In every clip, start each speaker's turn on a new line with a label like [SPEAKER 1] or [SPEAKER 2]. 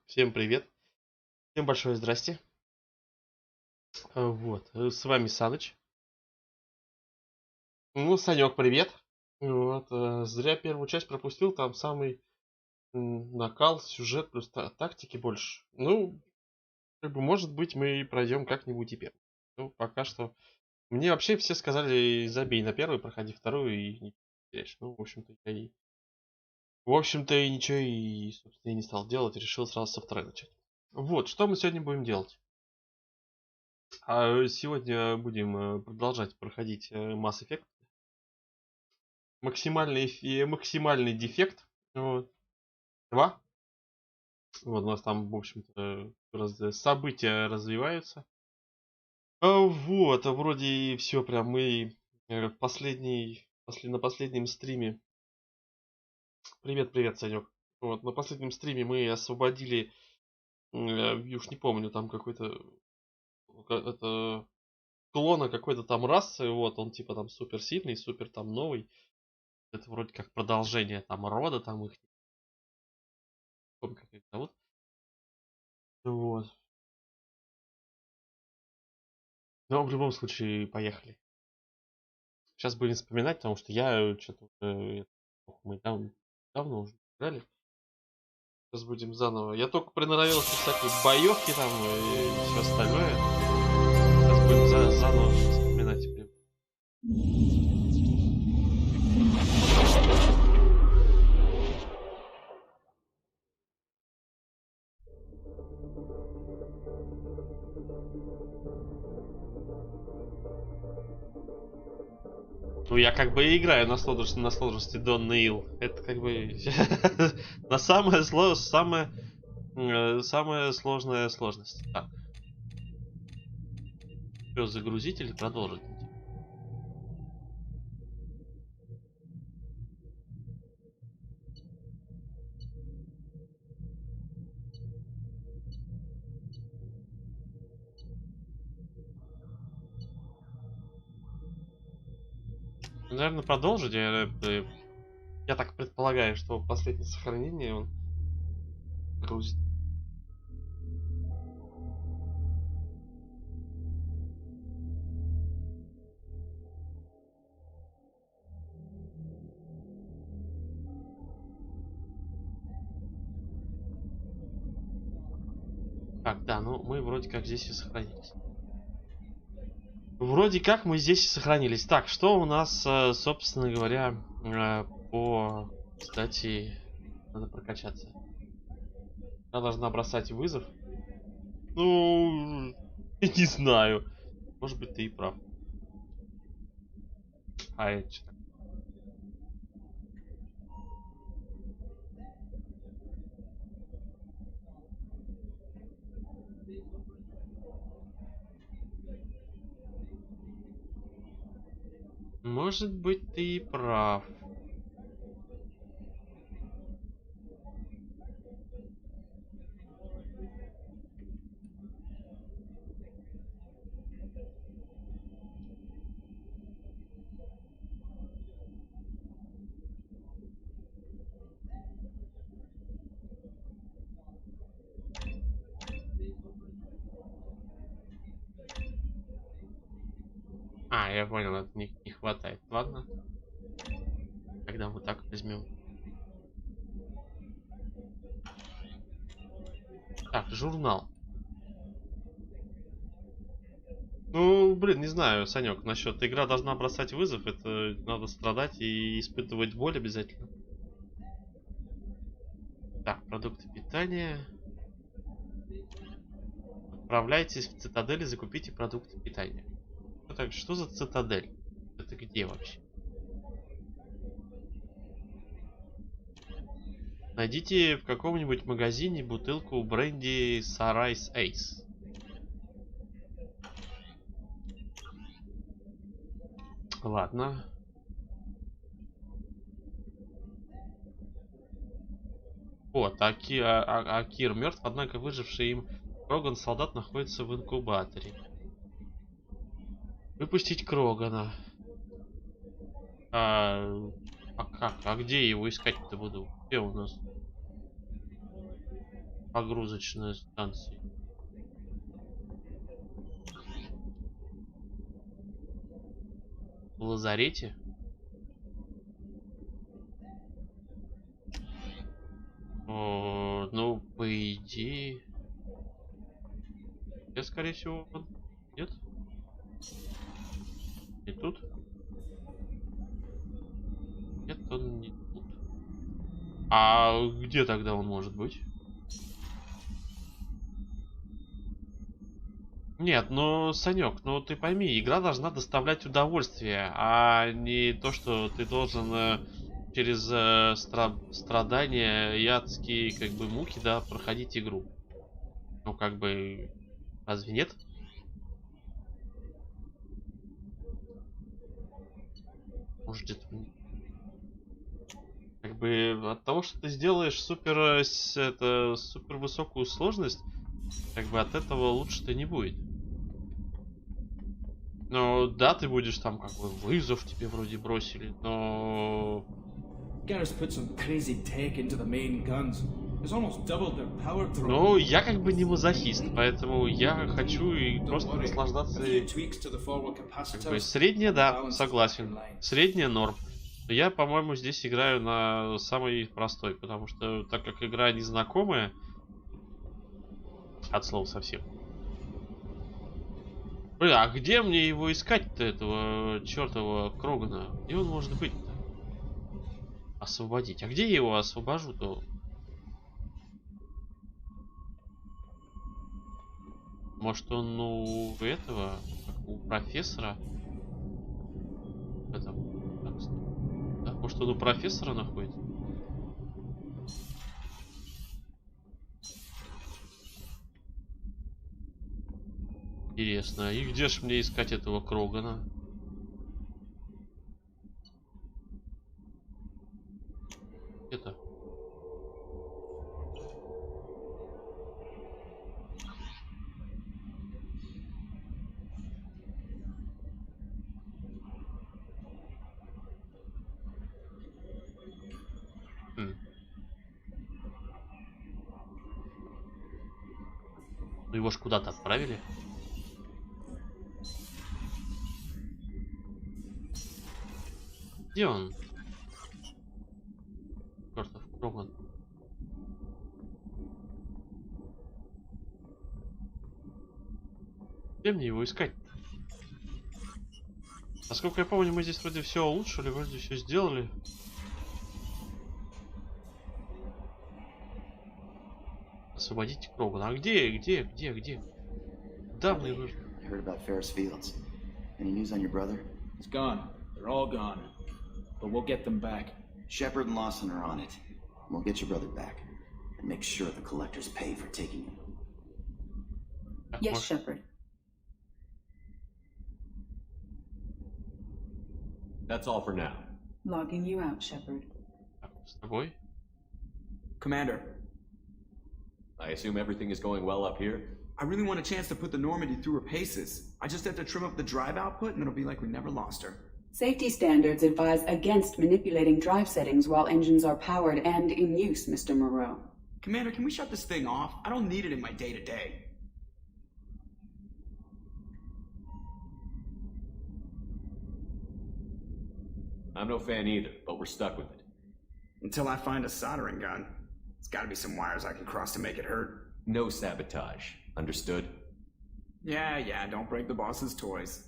[SPEAKER 1] Всем привет. Всем большое здрасте. С вами Саныч. Ну, Санек, привет. Зря первую часть пропустил, там самый накал, сюжет, плюс тактики больше. Ну, может быть, мы пройдем как-нибудь и первый. Ну, пока что. Мне вообще все сказали, забей на первый, проходи вторую и не теряешь. Ну, в общем-то, и ничего и, собственно, и не стал делать, решил сразу со второй начать. Что мы сегодня будем делать? Сегодня будем продолжать проходить Mass Effect. Максимальный дефект. 2. У нас там, в общем-то, события развиваются. Вроде все прям мы на последнем стриме. Привет, Санек. На последнем стриме мы освободили, уж не помню, там какой-то это клона какой-то там расы, он типа там супер сильный, супер там новый. Это вроде как продолжение там рода, там их, не помню, как их зовут. Вот. Но в любом случае, поехали. Сейчас будем вспоминать, потому что я что-то мы там давно уже играли. Сейчас будем заново. Я только приноровился всякие боевки там и все остальное. Сейчас будем заново вспоминать. Ну, я как бы и играю на сложности Don Neil. Это как бы на самая сложная сложность. Так. Что, загрузить или продолжить? Наверное, продолжить. Я так предполагаю, что последнее сохранение он грузит. Так, да, ну мы вроде как здесь и сохранились. Вроде как мы здесь и сохранились. Так, что у нас, собственно говоря, Кстати, надо прокачаться. Она должна бросать вызов. Ну, не знаю. Может быть, ты и прав. А это что? Может быть, ты и прав. Я понял, это не хватает. Ладно. Тогда вот так возьмем. Так, журнал. Ну, блин, не знаю, Санек, насчет игра должна бросать вызов, это надо страдать и испытывать боль обязательно. Так, продукты питания. Отправляйтесь в цитадель и закупите продукты питания. Так, что за цитадель? Это где вообще? Найдите в каком-нибудь магазине бутылку бренди Sarai's Ace. Ладно. Кир мертв, однако выживший им Кроган солдат находится в инкубаторе. Выпустить Крогана. Как? А где его искать-то буду? Где у нас? Погрузочная станция. В лазарете? О, ну, по идее... Я, скорее всего, он... Нет? Не тут? Нет, он не тут. А где тогда он может быть? Нет, ну, Санек, ну ты пойми, игра должна доставлять удовольствие, а не то, что ты должен через страдания и адские, как бы, муки, да, проходить игру. Ну, как бы, разве нет? Может, где-то... Как бы, от того, что ты сделаешь супер, супер высокую сложность, как бы от этого лучше-то не будет. Ну, да, ты будешь там, как бы, вызов тебе вроде бросили, но... Ну, я как бы не мазохист, поэтому я хочу и просто наслаждаться... Как бы, средняя, да, согласен. Средняя норм. Но я, по-моему, здесь играю на самый простой, потому что, так как игра незнакомая, от слова совсем. Блин, а где мне его искать-то, этого чертового Крогана? Где он может быть-то? Освободить. А где я его освобожу-то? Может, он у этого, у профессора? Это, да, может, он у профессора находится? Интересно. И где ж мне искать этого Крогана? Это. Ну его ж куда-то отправили. Где он? Чертов Кроган. Где мне его искать? Насколько я помню, мы здесь вроде все улучшили, вроде все сделали. Освободите Крогана. А где? Да, мне нужно.
[SPEAKER 2] He's gone. They're all gone. But we'll get them back.
[SPEAKER 3] Shepard and Lawson are on it. We'll get your brother back. And make sure the collectors pay for taking him.
[SPEAKER 4] Yes, Shepard.
[SPEAKER 5] That's all for now.
[SPEAKER 4] Logging you out, Shepard.
[SPEAKER 1] С тобой?
[SPEAKER 2] Commander,
[SPEAKER 5] I assume everything is going well up here?
[SPEAKER 2] I really want a chance to put the Normandy through her paces. I just have to trim up the drive output and it'll be like we never lost her.
[SPEAKER 4] Safety standards advise against manipulating drive settings while engines are powered and in use, Mr. Moreau.
[SPEAKER 2] Commander, can we shut this thing off? I don't need it in my day-to-day.
[SPEAKER 5] I'm no fan either, but we're stuck with it.
[SPEAKER 2] Until I find a soldering gun. There's gotta be some wires I can cross to make it hurt.
[SPEAKER 5] No sabotage. Understood?
[SPEAKER 2] Yeah, don't break the boss's toys.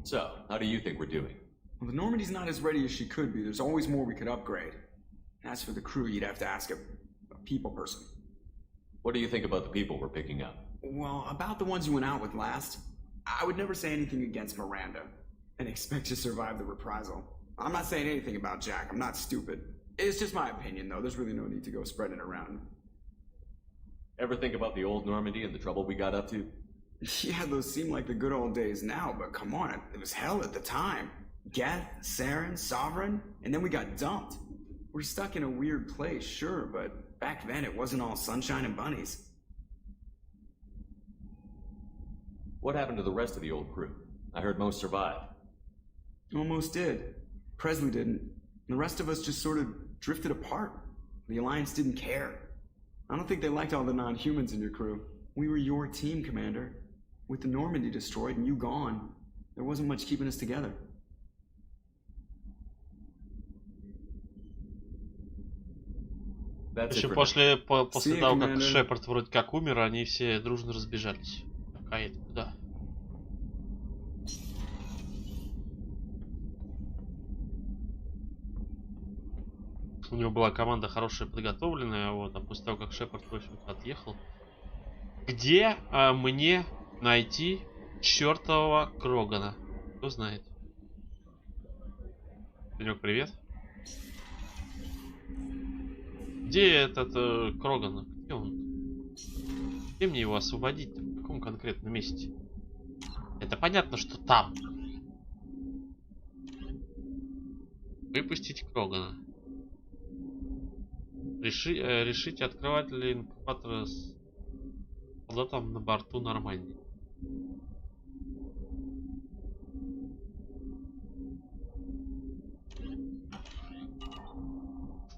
[SPEAKER 5] So, how do you think we're doing?
[SPEAKER 2] Well, the Normandy's not as ready as she could be. There's always more we could upgrade. As for the crew, you'd have to ask a people person.
[SPEAKER 5] What do you think about the people we're picking up?
[SPEAKER 2] Well, about the ones you went out with last, I would never say anything against Miranda and expect to survive the reprisal. I'm not saying anything about Jack. I'm not stupid. It's just my opinion, though. There's really no need to go spreading it around.
[SPEAKER 5] Ever think about the old Normandy and the trouble we got up to?
[SPEAKER 2] Yeah, those seem like the good old days now, but come on, it was hell at the time. Geth, Saren, Sovereign, and then we got dumped. We're stuck in a weird place, sure, but back then it wasn't all sunshine and bunnies.
[SPEAKER 5] What happened to the rest of the old crew? I heard most survived.
[SPEAKER 2] Almost did. Presley didn't. The rest of us just sort of drifted apart. The Alliance didn't care. I don't think they liked all the non-humans in your crew. We were your team, Commander. With the Normandy destroyed and you gone, there wasn't much keeping us together.
[SPEAKER 1] В общем, после того, как Шепард вроде как умер, они все дружно разбежались. Так, а это куда? У него была команда хорошая, подготовленная, вот, а после того, как Шепард, в общем-то, отъехал. Где мне найти чертового Крогана? Кто знает? Денек, привет. Где этот Кроган? Где он? Где мне его освободить? В каком конкретном месте? Это понятно, что там. Выпустить Крогана. Решите, открывать ли инкубатор с солдатом на борту Нормандии.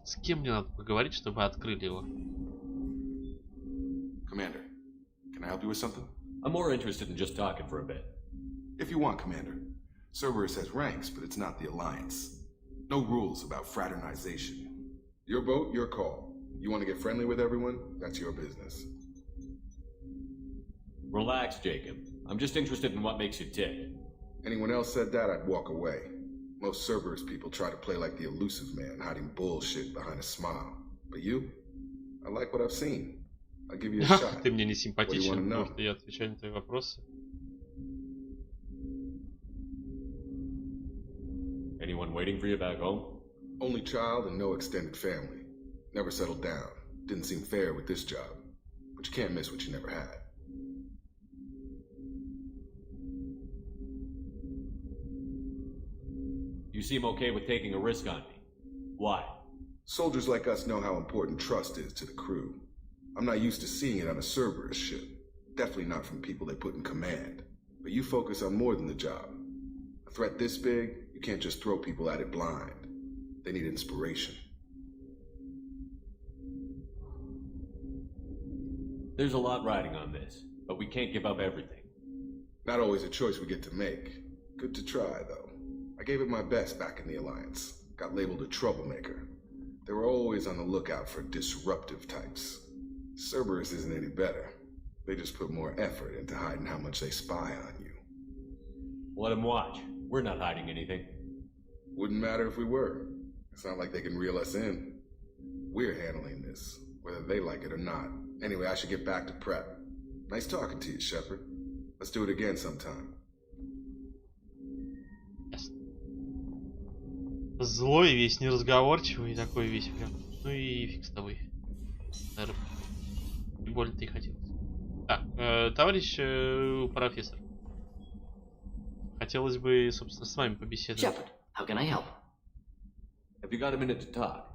[SPEAKER 1] С кем мне надо поговорить, чтобы открыли его?
[SPEAKER 6] Commander, can I help you with something?
[SPEAKER 5] I'm more interested in just talking for a bit.
[SPEAKER 6] If you want, Commander. Cerberus has ranks, but it's not the Alliance. No rules about fraternization. Your vote, your call. You want to get friendly with everyone? That's your business.
[SPEAKER 5] Relax, Jacob. I'm just interested in what makes you tick.
[SPEAKER 6] Anyone else said that, I'd walk away. Most Cerberus people try to play like the elusive man, hiding bullshit behind a smile. But you? I like what I've seen. I'll give you a shot.
[SPEAKER 1] Ты мне не симпатичен, потому что я отвечаю на твои вопросы.
[SPEAKER 5] Anyone waiting for you back home?
[SPEAKER 6] Only child and no extended family. Never settled down. Didn't seem fair with this job. But you can't miss what you never had.
[SPEAKER 5] You seem okay with taking a risk on me. Why?
[SPEAKER 6] Soldiers like us know how important trust is to the crew. I'm not used to seeing it on a Cerberus ship. Definitely not from people they put in command. But you focus on more than the job. A threat this big, you can't just throw people at it blind. They need inspiration.
[SPEAKER 5] There's a lot riding on this, but we can't give up everything.
[SPEAKER 6] Not always a choice we get to make. Good to try, though. I gave it my best back in the Alliance. Got labeled a troublemaker. They were always on the lookout for disruptive types. Cerberus isn't any better. They just put more effort into hiding how much they spy on you.
[SPEAKER 5] Let them watch. We're not hiding anything.
[SPEAKER 6] Wouldn't matter if we were. It's not like they can reel us in. We're handling this, whether they like it or not. Anyway, I should get back to prep. Nice talking to you, Shepard. Let's do it again sometime.
[SPEAKER 1] Злой весь, неразговорчивый, такой весь прям. Ну и фиг с тобой. Больно ты и хотел. Так, товарищ профессор. Хотелось бы, собственно, с вами побеседовать.
[SPEAKER 7] Shepard, how can I help?
[SPEAKER 5] Have you got a minute to talk?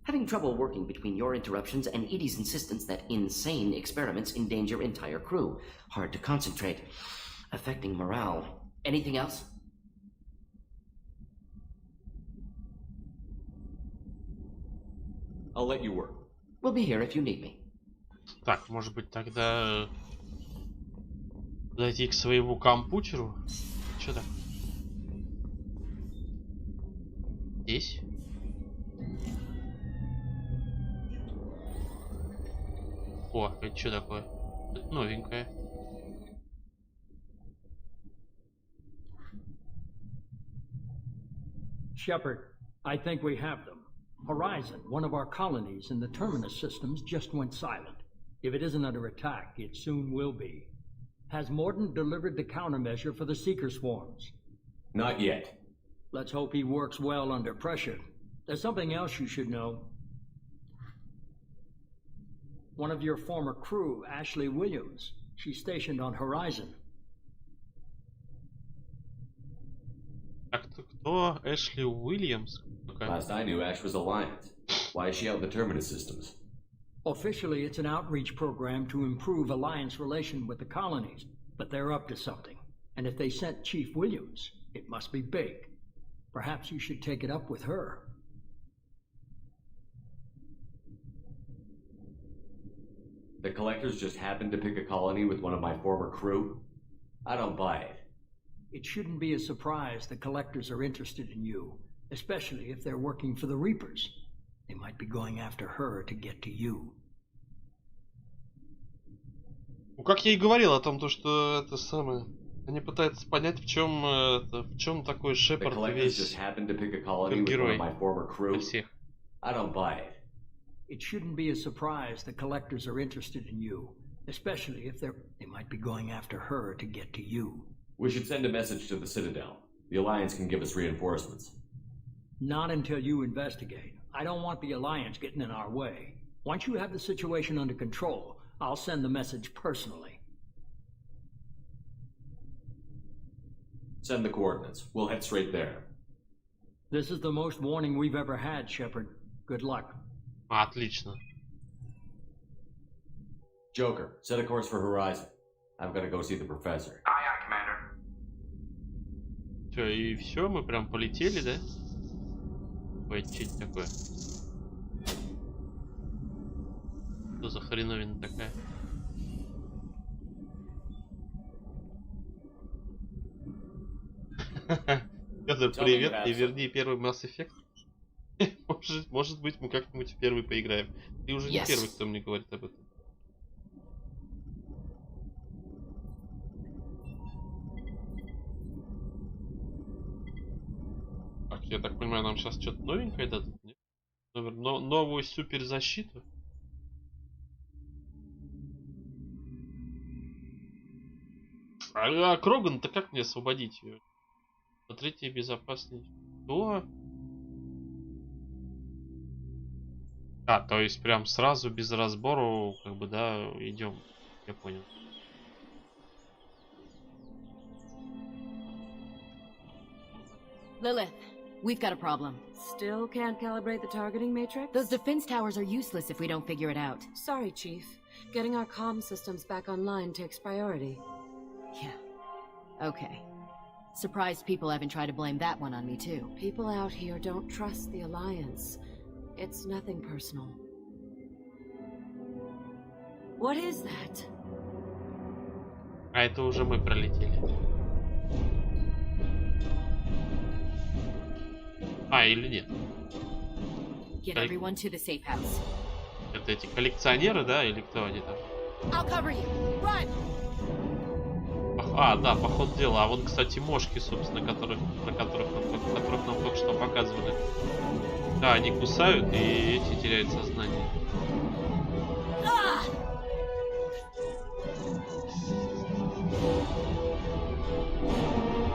[SPEAKER 7] Having trouble working between your interruptions and Edie's insistence that insane experiments endanger entire crew. Hard to concentrate. Affecting morale. Anything else?
[SPEAKER 5] I'll let you work.
[SPEAKER 7] We'll be here if you need me.
[SPEAKER 1] Так, может быть, тогда зайти к своему компьютеру. Что так? Здесь? О, это что такое? Это новенькое.
[SPEAKER 8] Shepard, I think we have them. Horizon, one of our colonies in the Terminus systems, just went silent. If it isn't under attack, it soon will be. Has Mordant delivered the countermeasure for the Seeker swarms?
[SPEAKER 5] Not yet.
[SPEAKER 8] Let's hope he works well under pressure. There's something else you should know. One of your former crew, Ashley Williams, she's stationed on Horizon.
[SPEAKER 1] Так, кто Эшли Уильямс?
[SPEAKER 5] Last I knew, Ash was Alliance. Why is she out in the Terminus systems?
[SPEAKER 8] Officially, it's an outreach program to improve Alliance relation with the colonies, but they're up to something. And if they sent Chief Williams, it must be big. Perhaps you should take it up with her.
[SPEAKER 5] The collectors just happened to pick a colony with one of my former crew? I don't buy it.
[SPEAKER 8] It shouldn't be a surprise the collectors are interested in you, especially if they're working for the Reapers. They might be going after her to get to you.
[SPEAKER 1] Ну, как я и говорил о том, то, что это самое... Они пытаются понять, в чем такой
[SPEAKER 5] The
[SPEAKER 1] Шепард
[SPEAKER 5] collectors just
[SPEAKER 1] весь
[SPEAKER 5] happened to pick a colony with one
[SPEAKER 1] герой
[SPEAKER 5] of my former crew?
[SPEAKER 1] для всех.
[SPEAKER 5] I don't buy it.
[SPEAKER 8] It shouldn't be a surprise the collectors are interested in you, especially if they might be going after her to get to you.
[SPEAKER 5] We should send a message to the Citadel. The Alliance can give us reinforcements.
[SPEAKER 8] Not until you investigate. I don't want the Alliance getting in our way. Once you have the situation under control, I'll send the message personally.
[SPEAKER 5] Send the coordinates. We'll head straight there.
[SPEAKER 8] This is the most warning we've ever had, Shepard. Good luck.
[SPEAKER 1] Отлично.
[SPEAKER 5] Joker, set a course for Horizon. I'm gonna go see the professor.
[SPEAKER 2] Aye, aye, Commander.
[SPEAKER 1] Все, и все, мы прям полетели, да? Ой, что это такое? Что за хреновина такая? Петр, привет, и верни первый Mass Effect. Может быть, мы как-нибудь в первый поиграем. Ты уже не первый, кто мне говорит об этом. Так, я так понимаю, нам сейчас что-то новенькое дадут, нет? Новую суперзащиту. А Кроган-то как мне освободить ее? Смотрите, безопаснее. Что? А, то есть прям сразу без разбору, как бы, да, идем. Я понял.
[SPEAKER 9] Lilith, we've got a problem.
[SPEAKER 10] Still can't calibrate the targeting matrix?
[SPEAKER 9] Those defense towers are useless if we don't figure it out.
[SPEAKER 10] Sorry, Chief. Getting our comm systems back online takes priority.
[SPEAKER 9] Yeah. Okay. Surprised people haven't tried to blame that one on me, too.
[SPEAKER 10] People out here don't trust the Alliance. It's nothing personal. What is that?
[SPEAKER 1] А это уже мы пролетели. А, или нет?
[SPEAKER 9] Get everyone to the safe house.
[SPEAKER 1] Это эти коллекционеры, да? Или кто они там?
[SPEAKER 9] I'll cover you. Run!
[SPEAKER 1] А, да, по ходу дела. А вон, кстати, мошки, собственно, которых нам только что показывали. Да, они кусают, и эти теряют сознание.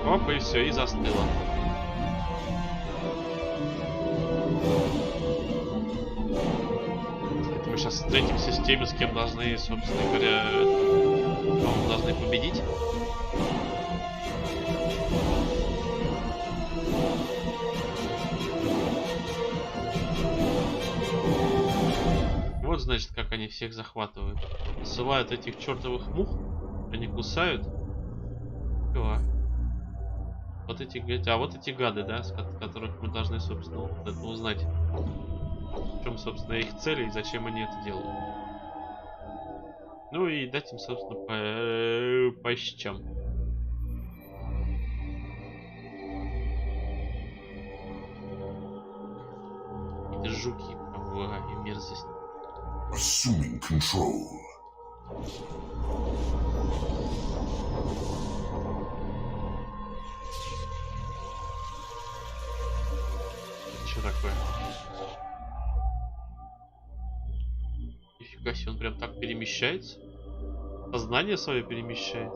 [SPEAKER 1] Оп, и все, и застыло. Это мы сейчас встретимся с теми, с кем должны, собственно говоря, должны победить. Вот, значит, как они всех захватывают. Ссылают этих чертовых мух, они кусают. Чего? Вот эти, а вот эти гады, да, с которых мы должны, собственно, вот это узнать. В чем, собственно, их цели и зачем они это делают. Ну и дать им, собственно, по щечам. Это жуки, и мерзость.
[SPEAKER 11] Assuming control.
[SPEAKER 1] Что такое? Нифига себе, он прям так перемещается. Сознание свое перемещает.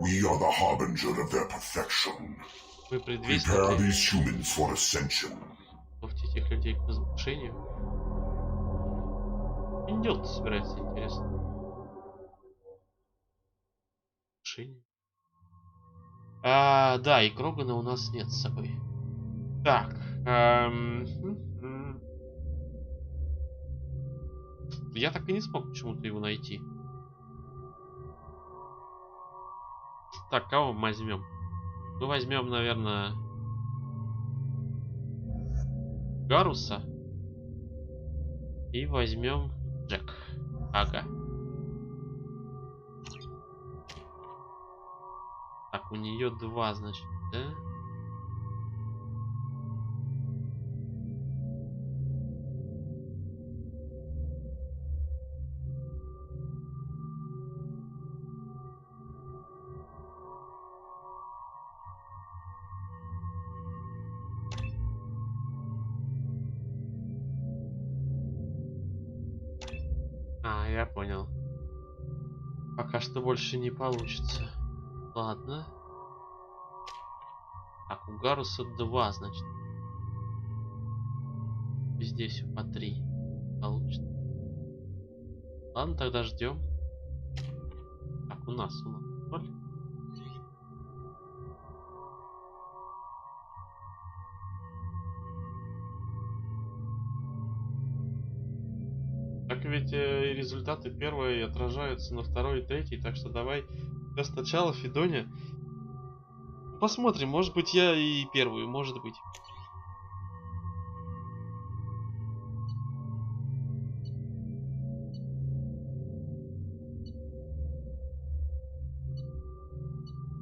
[SPEAKER 11] We are the harbinger of their perfection.
[SPEAKER 1] Мы
[SPEAKER 11] Prepare
[SPEAKER 1] предвестники.
[SPEAKER 11] these humans for ascension.
[SPEAKER 1] Готовьте этих людей к возвышению. И делать собирается, интересно. Возвышение. Да, и Крогана у нас нет с собой. Так. Я так и не смог почему-то его найти. Так, кого мы возьмем? Мы возьмем, наверное, Гаруса. И возьмем Джек. Ага. Так, у нее 2, значит, да? А, я понял. Пока что больше не получится. Ладно. Так, у Гаруса 2, значит. И здесь по 3 получится. Ладно, тогда ждем. Так, у нас 0. Так ведь результаты первые отражаются на второй и третий, так что давай сначала Федоня. Посмотрим, может быть я и первую, может быть.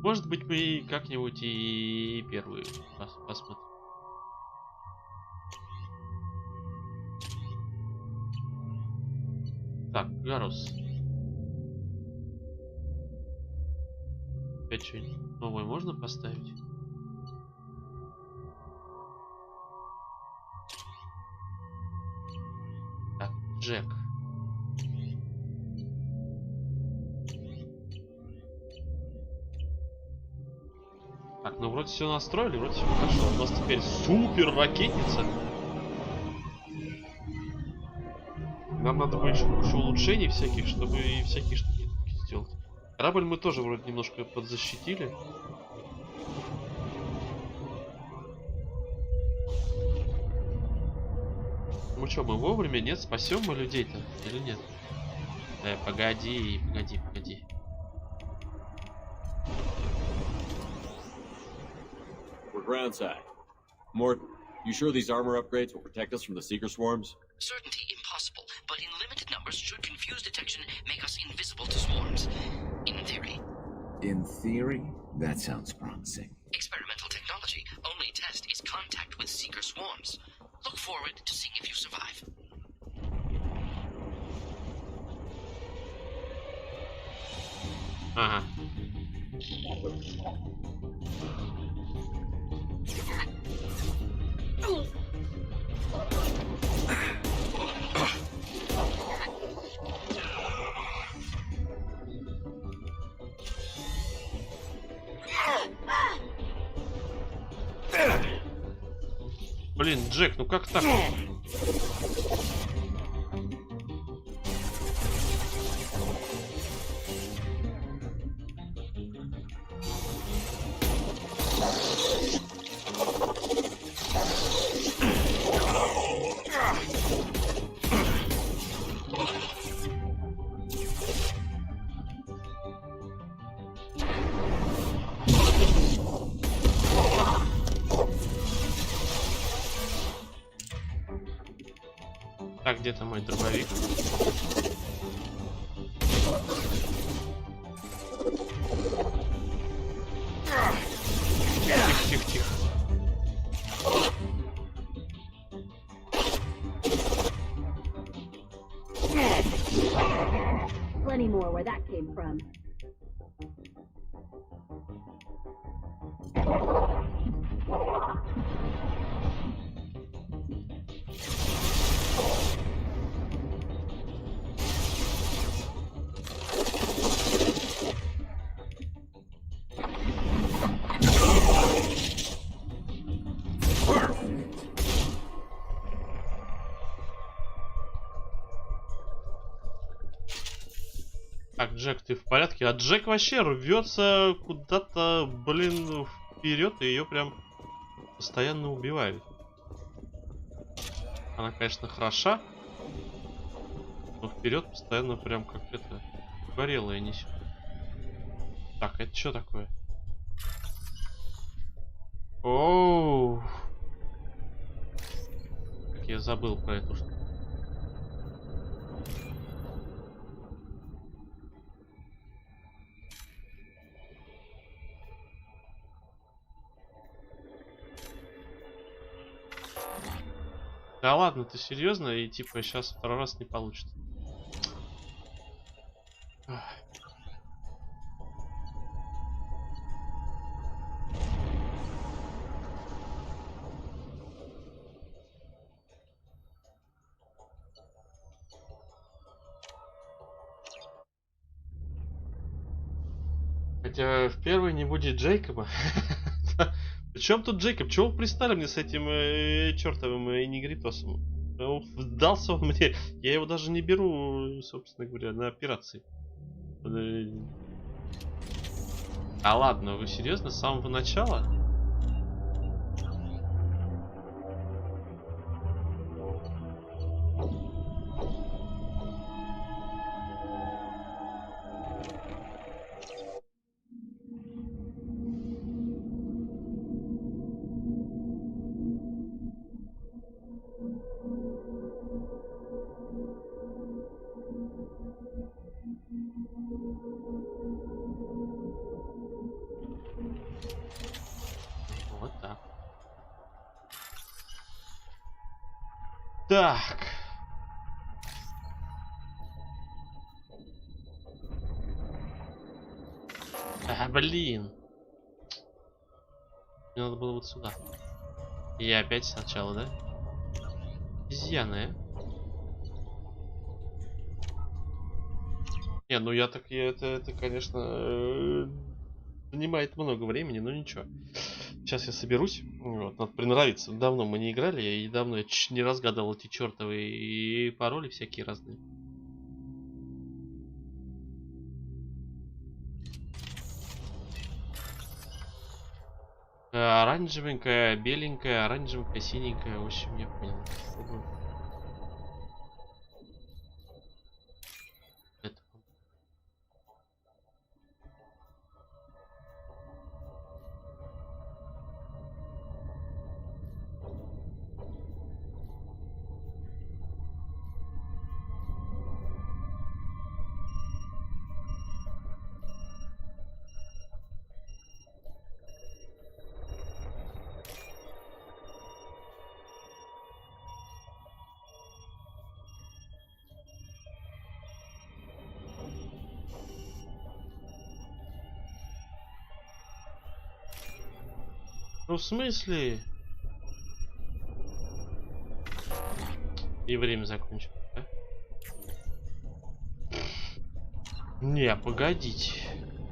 [SPEAKER 1] Может быть мы как-нибудь и первую посмотрим. Так, Гарус. Опять что-нибудь новое можно поставить? Так, Джек. Так, ну вроде все настроили, вроде все хорошо. У нас теперь супер ракетница. Нам надо больше улучшений всяких, чтобы и всякие штуки сделать. Корабль мы тоже вроде немножко подзащитили. Ну что, мы вовремя? Нет? Спасем мы людей-то? Или нет? Погоди.
[SPEAKER 12] We're groundside. Morton, you sure these armor upgrades will protect us from the seeker swarms?
[SPEAKER 7] Certainty impossible, but in limited numbers should confuse detection, make us invisible to swarms. In theory.
[SPEAKER 2] In theory? That sounds promising.
[SPEAKER 7] Experimental technology. Only test is contact with seeker swarms. Look forward to seeing if you survive.
[SPEAKER 1] Ага. Блин, Джек, ну как так? Так, где-то мой дробовик. Тихо.
[SPEAKER 13] Plenty more where that came from.
[SPEAKER 1] Так, Джек, ты в порядке? А Джек вообще рвется куда-то, блин, вперед, и ее прям постоянно убивают. Она, конечно, хороша, но вперед постоянно прям как это горелая несет. Так, это что такое? Оу. Как я забыл про эту штуку. Да ладно, ты серьезно? И типа сейчас второй раз не получится. Хотя в первой не будет Джейкоба. Причем тут Джейкоб? Чего вы пристали мне с этим чертовым негритосом? Дался он мне. Я его даже не беру, собственно говоря, на операции. А ладно, вы серьезно? С самого начала? Вот так. Так. А, блин. Мне надо было вот сюда. И опять сначала, да? Обезьяна, Не, ну я так, это конечно, занимает много времени, но ничего. Сейчас я соберусь. Вот, надо приноровиться. Давно мы не играли, и давно я не разгадывал эти чертовые пароли всякие разные. Оранжевенькая, беленькая, оранжевенькая, синенькая. В общем, я понял. Ну, в смысле? И время закончилось, да? Не, погодите.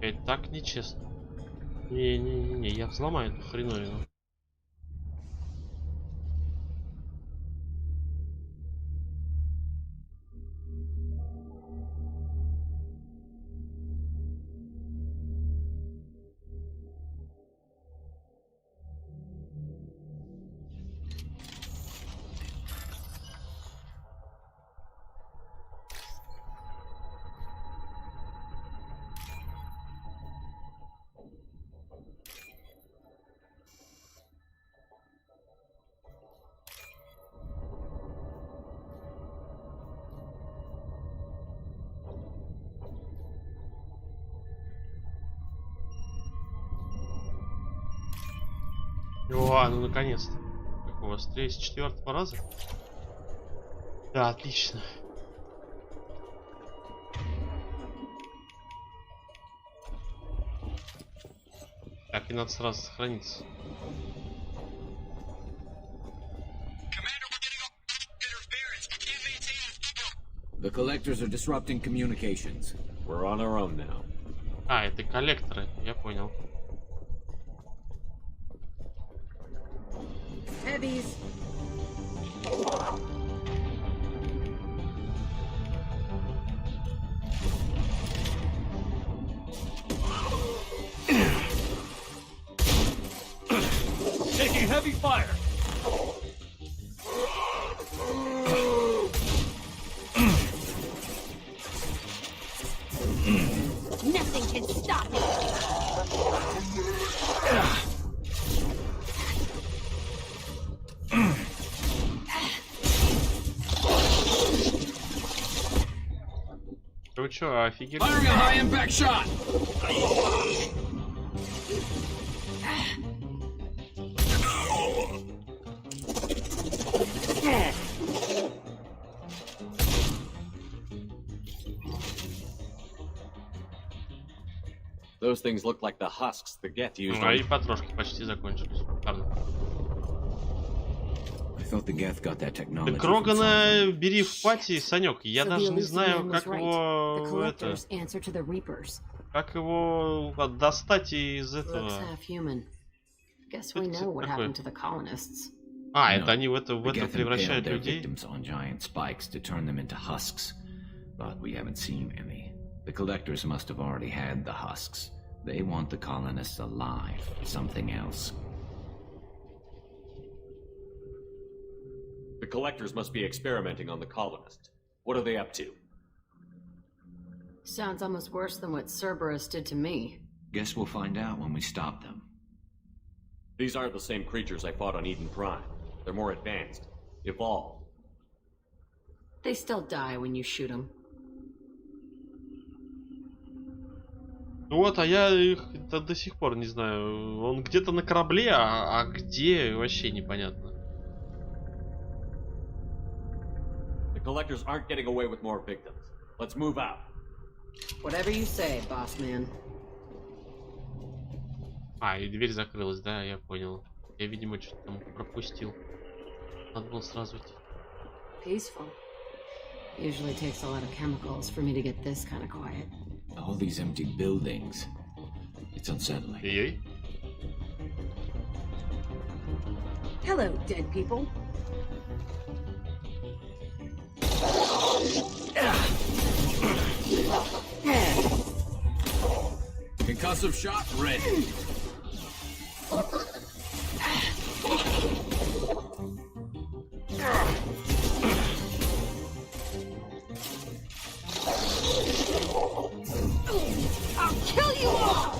[SPEAKER 1] Это так нечестно. Не, я взломаю эту хреновину. О, ну наконец-то. Как у вас? 34-го раза? Да, отлично. Так, и надо сразу сохраниться.
[SPEAKER 14] The collectors are disrupting communications. We're on our own now.
[SPEAKER 1] А, это коллекторы, я понял.
[SPEAKER 10] Heavies.
[SPEAKER 8] Taking heavy fire.
[SPEAKER 13] Nothing can stop it.
[SPEAKER 1] Вы чё, офигели?
[SPEAKER 12] Those things look like the husks the Geth used
[SPEAKER 1] Мои
[SPEAKER 12] on...
[SPEAKER 1] потрошки почти закончились. Шикарно. Так Рогана бери в пати, Санек. Я даже не знаю, как его... Это... Как его достать из этого... А, это они в это превращают людей?
[SPEAKER 14] The collectors must have already had the husks. They want the colonists alive, something else.
[SPEAKER 12] The collectors must be experimenting on the colonists. What are they up to?
[SPEAKER 10] Sounds almost worse than what Cerberus did to me.
[SPEAKER 14] Guess we'll find out when we stop them.
[SPEAKER 12] These aren't the same creatures I fought on Eden Prime. They're more advanced, evolved.
[SPEAKER 10] They still die when you shoot them.
[SPEAKER 1] Вот, а я их до сих пор не знаю. Он где-то на корабле, а где вообще непонятно.
[SPEAKER 12] The collectors aren't getting away with more victims. Let's move out.
[SPEAKER 10] Whatever you say, boss man.
[SPEAKER 1] А, и дверь закрылась, да, я понял. Я, видимо, что-то там пропустил. Надо было сразу идти.
[SPEAKER 10] Peaceful. Usually takes a lot of chemicals for me to get this kind of quiet.
[SPEAKER 14] All these empty buildings. It's unsettling.
[SPEAKER 1] Ей.
[SPEAKER 13] Hello, dead people.
[SPEAKER 14] Concussive shot ready.
[SPEAKER 13] I'll kill you all!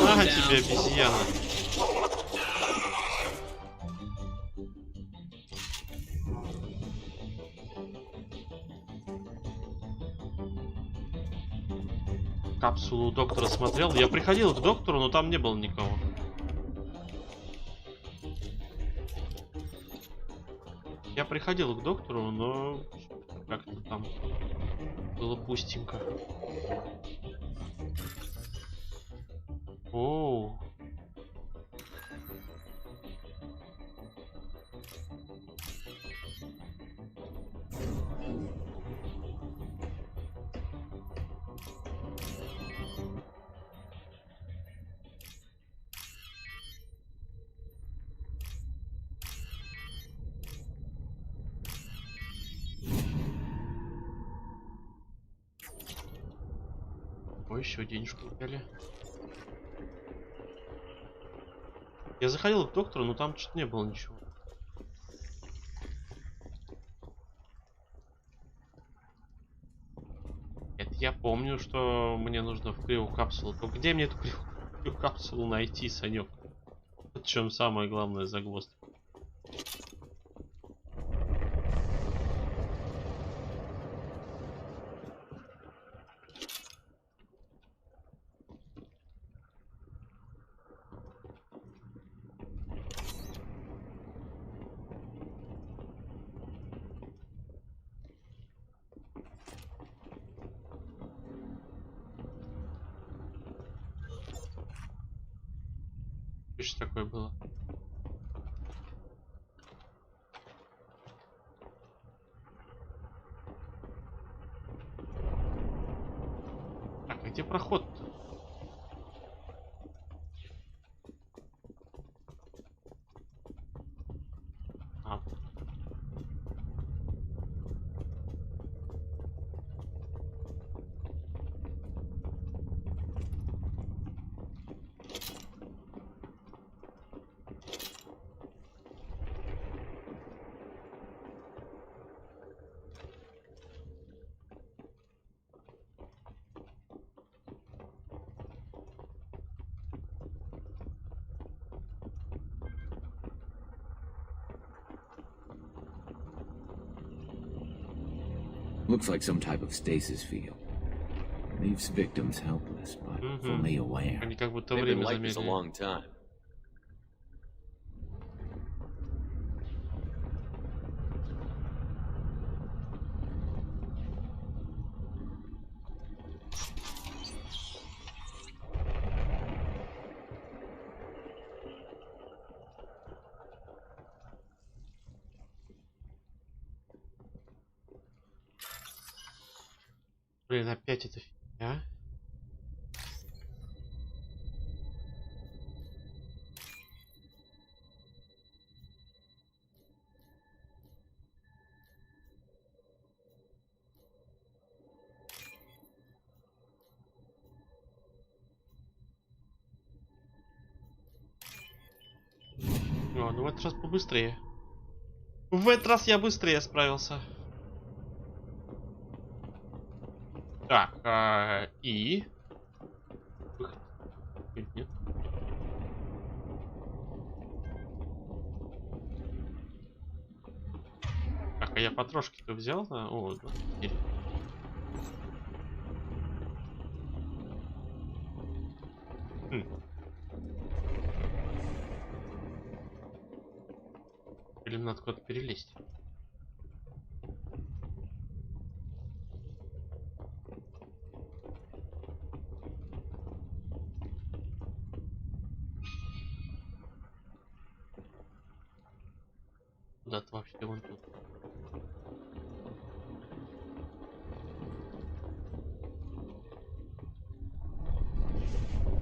[SPEAKER 1] Ага, тебе обезьяна. Капсулу доктора смотрел. Я приходил к доктору, но там не было никого. Я приходил к доктору, но как-то там было пустенько. Оу. Ой, еще денежку дали. Я заходил к доктору, но там что-то не было ничего. Это я помню, что мне нужно в кривую капсулу. То где мне эту кривую капсулу найти, Санек? В чем самая главная загвоздка? Что такое было? Так, а где проход-то? А.
[SPEAKER 14] Looks like some type of stasis field. Leaves victims helpless, but fully aware.
[SPEAKER 1] Они как будто
[SPEAKER 12] They've been
[SPEAKER 1] время
[SPEAKER 12] like this a
[SPEAKER 1] замедлили.
[SPEAKER 12] long time.
[SPEAKER 1] Блин, опять эта фигня. О, ну в этот раз побыстрее. В этот раз я быстрее справился. Так, и... Выход. Нет. Так, а я потрошки-то взял, да? О, 24. Или надо куда-то перелезть? Куда-то вообще вон тут.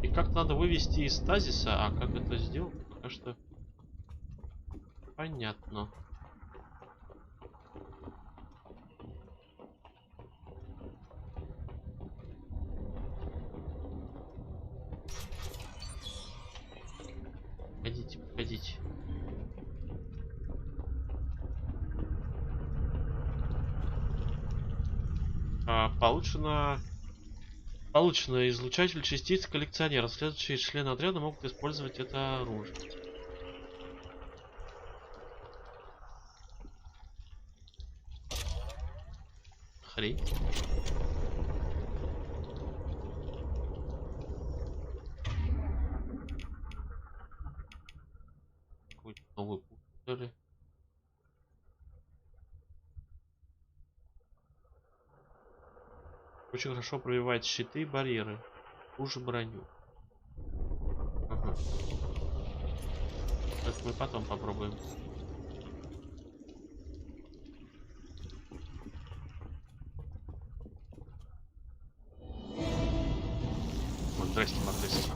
[SPEAKER 1] И как надо вывести из стазиса, а как это сделать, пока что понятно. Погодите, погодите. Получено излучатель частиц коллекционера. Следующие члены отряда могут использовать это оружие. Хрень. Какой-то новый путь, что ли? Очень хорошо пробивает щиты и барьеры. Хуже броню. Ага. Это мы потом попробуем. Вот, здрасте, здрасте.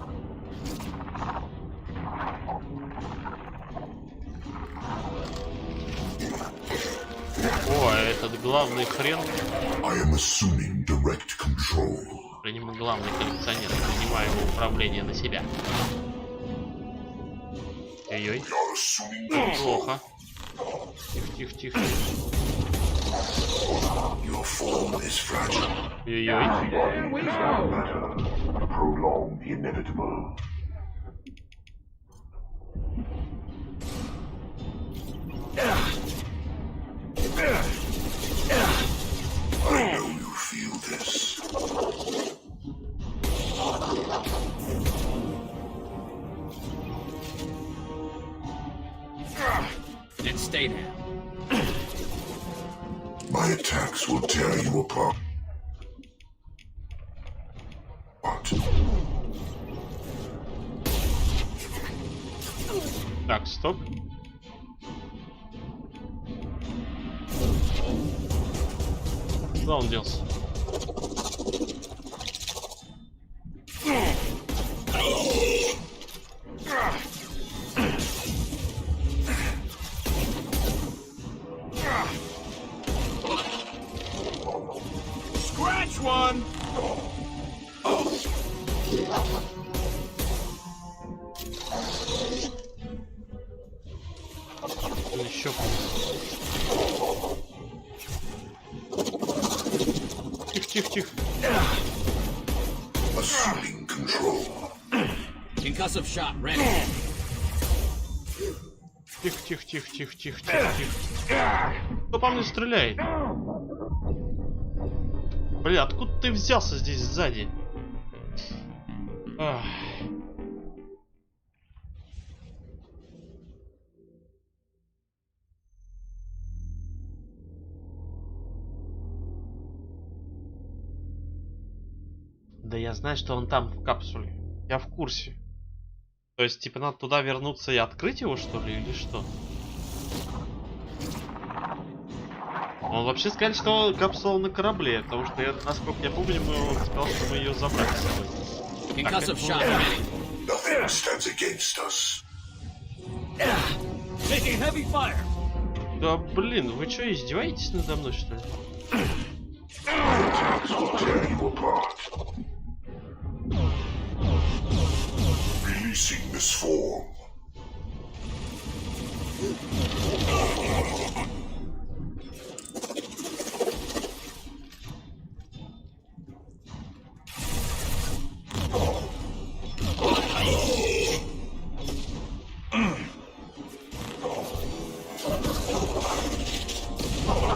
[SPEAKER 1] О, этот главный хрен. Принимаю главный коллекционер, принимаю его управление на себя. Ой-ой. Плохо. Тихо, тихо, тихо.
[SPEAKER 11] I know you feel this.
[SPEAKER 12] And stay there.
[SPEAKER 11] My attacks will tear you apart.
[SPEAKER 1] Так, стоп. Куда он делся?
[SPEAKER 12] Scratch one.
[SPEAKER 1] Еще Тихо.
[SPEAKER 11] Assuming control.
[SPEAKER 12] Concussive shot ready.
[SPEAKER 1] Тихо. Кто по мне стреляет? Бля, откуда ты взялся здесь сзади? Ах. Да я знаю, что он там в капсуле. Я в курсе. То есть, типа, надо туда вернуться и открыть его, что ли, или что? Он вообще сказал, что капсула на корабле, потому что, я, насколько я помню, он сказал, что мы ее забрали с собой.
[SPEAKER 11] Nothing stands against us.
[SPEAKER 1] Да блин, вы что, издеваетесь надо мной, что ли?
[SPEAKER 11] Releasing this form.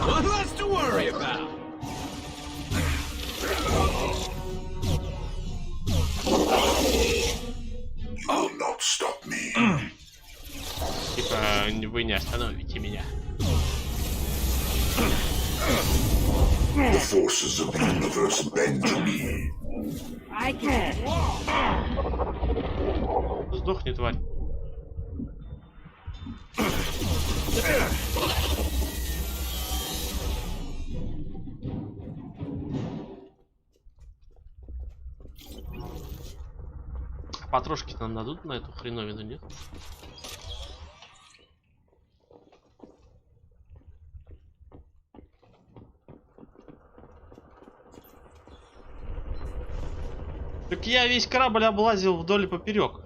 [SPEAKER 13] What less to worry about?
[SPEAKER 11] You will not stop me.
[SPEAKER 1] Типа, вы не остановите меня.
[SPEAKER 11] The forces of the universe bend to me.
[SPEAKER 13] I can't.
[SPEAKER 1] Сдохни, тварь. Потрошки нам дадут на эту хреновину, нет? Так я весь корабль облазил вдоль и поперек.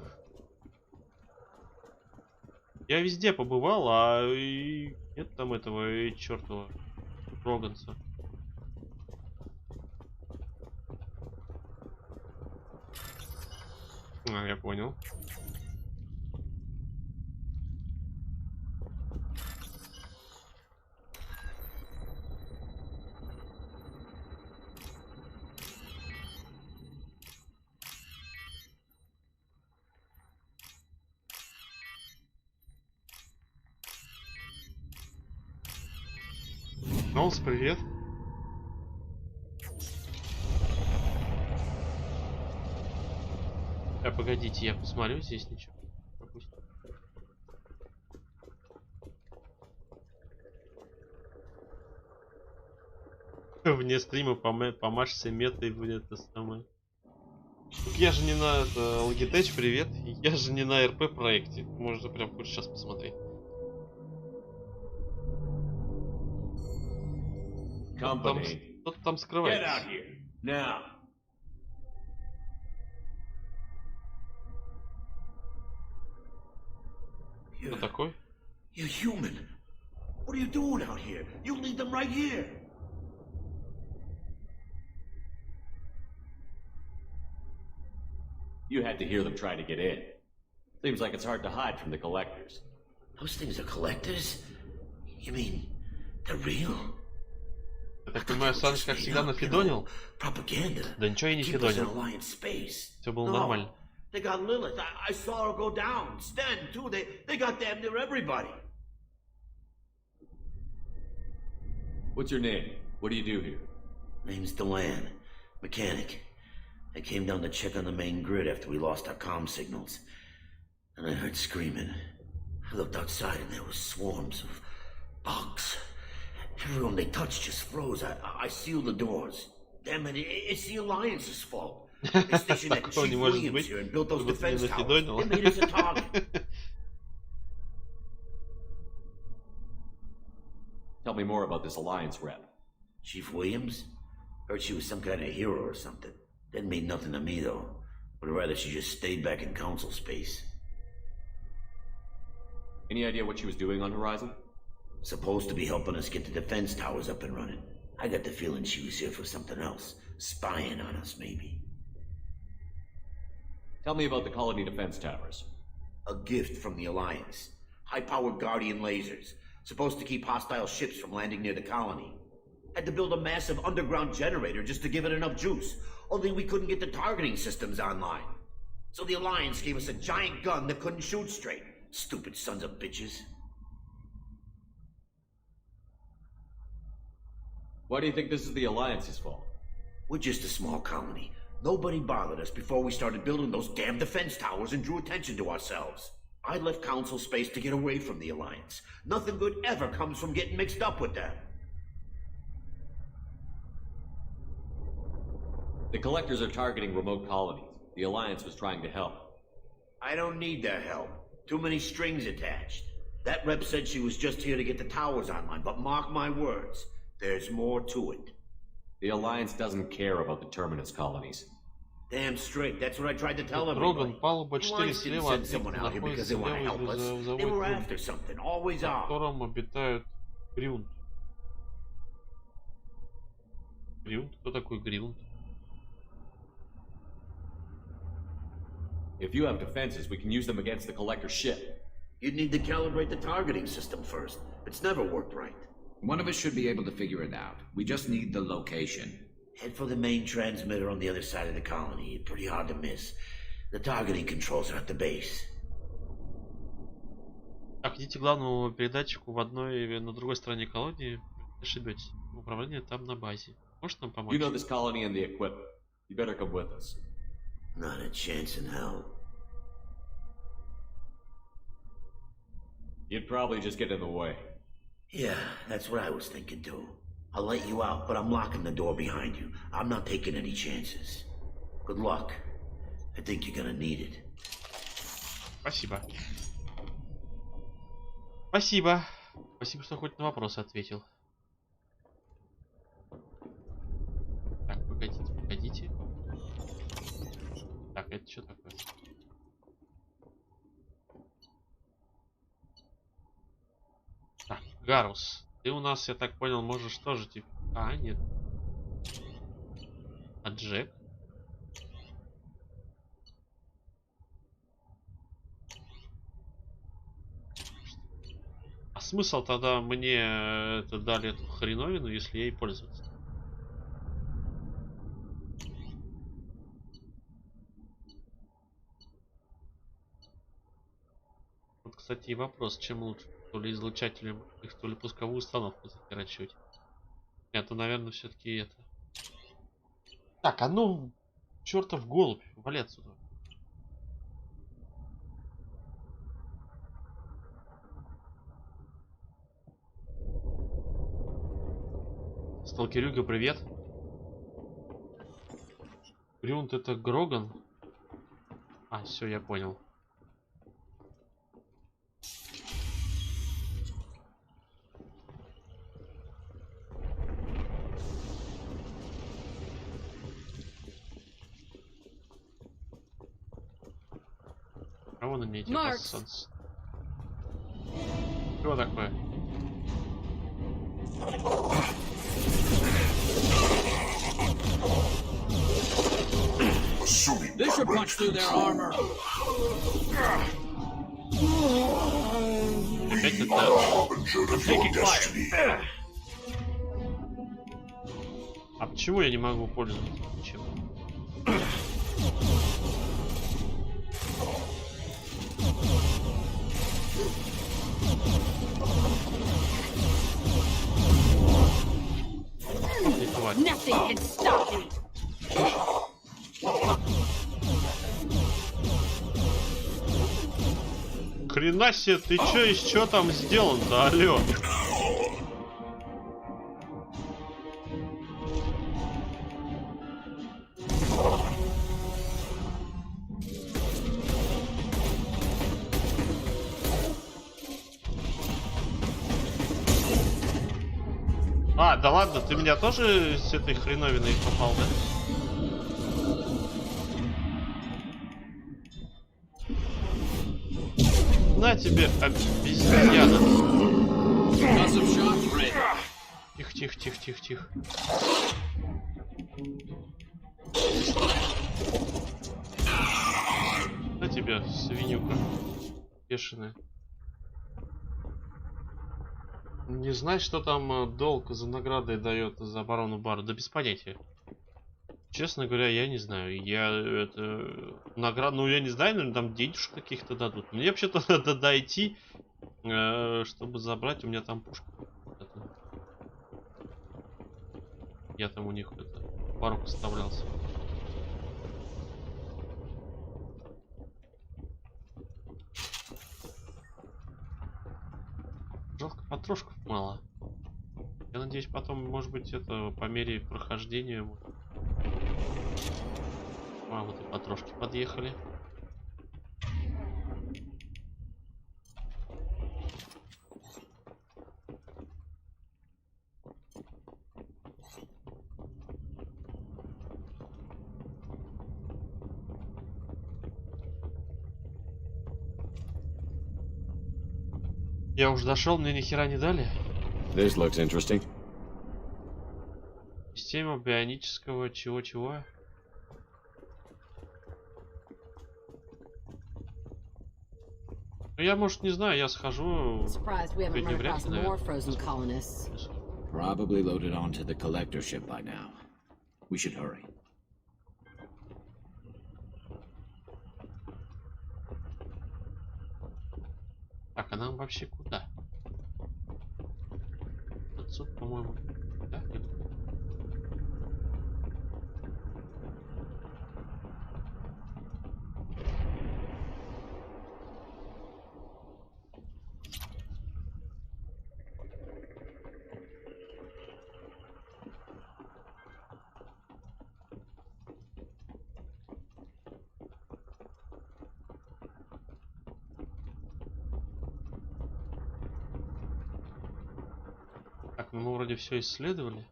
[SPEAKER 1] Я везде побывал, а и нет там этого чертова Роганса. А, я понял. Нолс, привет. Погодите, я посмотрю, здесь ничего. Пропустим. Вне стрима помашься метой в это самое. Я же не на это, Logitech, привет. Я же не на РП проекте. Можно прям хоть сейчас посмотреть. Кто-то там скрывается. Кто такой?
[SPEAKER 15] You human. What are you doing out here? You leave them right here.
[SPEAKER 12] You had to hear them try to get in. Seems like it's hard to hide from the collectors.
[SPEAKER 15] Those things are collectors? You mean they're real?
[SPEAKER 1] Я так понимаю, Саныч, как всегда, нафидонил? Да ничего я не фидонил. Все было нормально.
[SPEAKER 15] They got Lilith. I saw her go down. Sten, too. They got damn near everybody.
[SPEAKER 12] What's your name? What do you do here?
[SPEAKER 15] Name's Delan. Mechanic. I came down to check on the main grid after we lost our comm signals. And I heard screaming. I looked outside and there was swarms of bugs. Everyone they touched just froze. I sealed the doors. Damn it, it's the Alliance's fault. They stationed that Chief Williams here and built those defense towers. They made us a target.
[SPEAKER 12] Tell me more about this Alliance rep.
[SPEAKER 15] Chief Williams? Heard she was some kind of hero or something. Didn't mean nothing to me, though. Would rather she just stayed back in council space.
[SPEAKER 12] Any idea what she was doing on Horizon?
[SPEAKER 15] Supposed to be helping us get the defense towers up and running. I got the feeling she was here for something else. Spying on us, maybe.
[SPEAKER 12] Tell me about the colony defense towers.
[SPEAKER 15] A gift from the Alliance. High-powered Guardian lasers. Supposed to keep hostile ships from landing near the colony. Had to build a massive underground generator just to give it enough juice. Only we couldn't get the targeting systems online. So the Alliance gave us a giant gun that couldn't shoot straight. Stupid sons of bitches.
[SPEAKER 12] Why do you think this is the Alliance's fault?
[SPEAKER 15] We're just a small colony. Nobody bothered us before we started building those damn defense towers and drew attention to ourselves. I left Council space to get away from the Alliance. Nothing good ever comes from getting mixed up with them.
[SPEAKER 12] The Collectors are targeting remote colonies. The Alliance was trying to help.
[SPEAKER 15] I don't need their help. Too many strings attached. That rep said she was just here to get the towers online, but mark my words, there's more to it.
[SPEAKER 12] The Alliance doesn't care about the Terminus colonies.
[SPEAKER 15] Damn straight, that's what I tried to tell
[SPEAKER 1] Роган,
[SPEAKER 15] everybody.
[SPEAKER 1] палуба 4
[SPEAKER 15] Alliance didn't
[SPEAKER 1] слева
[SPEAKER 15] send
[SPEAKER 1] от
[SPEAKER 15] someone out here because they want to help us. They were after something, always
[SPEAKER 1] в
[SPEAKER 15] are.
[SPEAKER 1] котором обитают Грюнд. Грюнд? Кто такой Грюнд?
[SPEAKER 12] If you have defenses, we can use them against the Collector's ship.
[SPEAKER 15] You'd need to calibrate the targeting system first. It's never worked right.
[SPEAKER 14] One of us should be able to figure it out. We just need the location.
[SPEAKER 15] Head for the main transmitter on the other side of the colony. Pretty hard to miss. The targeting controls are at the base.
[SPEAKER 1] Так, идите к главному передатчику в одной, на другой стороне колонии. Ошибетесь. Управление там на базе. Может нам помочь?
[SPEAKER 12] You know this colony and the equipment. You better come with us.
[SPEAKER 15] Not a chance in hell.
[SPEAKER 12] You'd probably just get in the way.
[SPEAKER 15] Yeah, that's what I was thinking too. I'll let you out, but I'm locking the door behind you. I'm not taking any chances. Good luck. I think you're gonna need it.
[SPEAKER 1] Спасибо. Спасибо. Спасибо, что хоть на вопрос ответил. Так, погодите, погодите. Так, это что такое? Так, Гарус. Ты у нас, я так понял, можешь тоже типа... А, нет. А Джек? А смысл тогда мне это дали эту хреновину, если ей пользоваться? Вот, кстати, и вопрос, чем лучше? То ли излучателем, то ли пусковую установку захерачивать. Это, наверное, все-таки это. Так, а ну, чертов голубь, вали отсюда. Сталкерюга, привет. Грюнд это Гроган. А, все, я понял. А вон они эти пассанцы. Что такое?
[SPEAKER 13] This should punch through their armor.
[SPEAKER 1] Опять это... А почему я не могу пользоваться ничем?
[SPEAKER 13] Nothing can stop me.
[SPEAKER 1] Хрена себе, ты чё, из чё там сделан-то, алё? А, да ладно, ты меня тоже с этой хреновиной попал, да? На тебе, обезьяна. Тихо, тихо, тихо, тихо, тихо. На тебе, свинюка. Бешеная. Не знать, что там долг за наградой дает за оборону бара. Да без понятия. Честно говоря, я не знаю. Я это... Наград... Ну, я не знаю, наверное, там денежек каких-то дадут. Мне вообще-то надо дойти, чтобы забрать. У меня там пушка. Это... Я там у них это... Порог оставлялся. Жалко, патрошков мало. Я надеюсь, потом, может быть, это по мере прохождения... А, вот и патрошки подъехали. Я уже дошел, мне ни хера не дали.
[SPEAKER 12] This looks interesting.
[SPEAKER 1] Система бионического чего-чего. Ну, я, может, не знаю, я схожу. Сегодня вряд ли, наверное.
[SPEAKER 14] Probably loaded onto the collector ship by now. We should hurry.
[SPEAKER 1] Так, а нам вообще куда? Отсюда, по-моему. Да? Так, ну мы вроде все исследовали.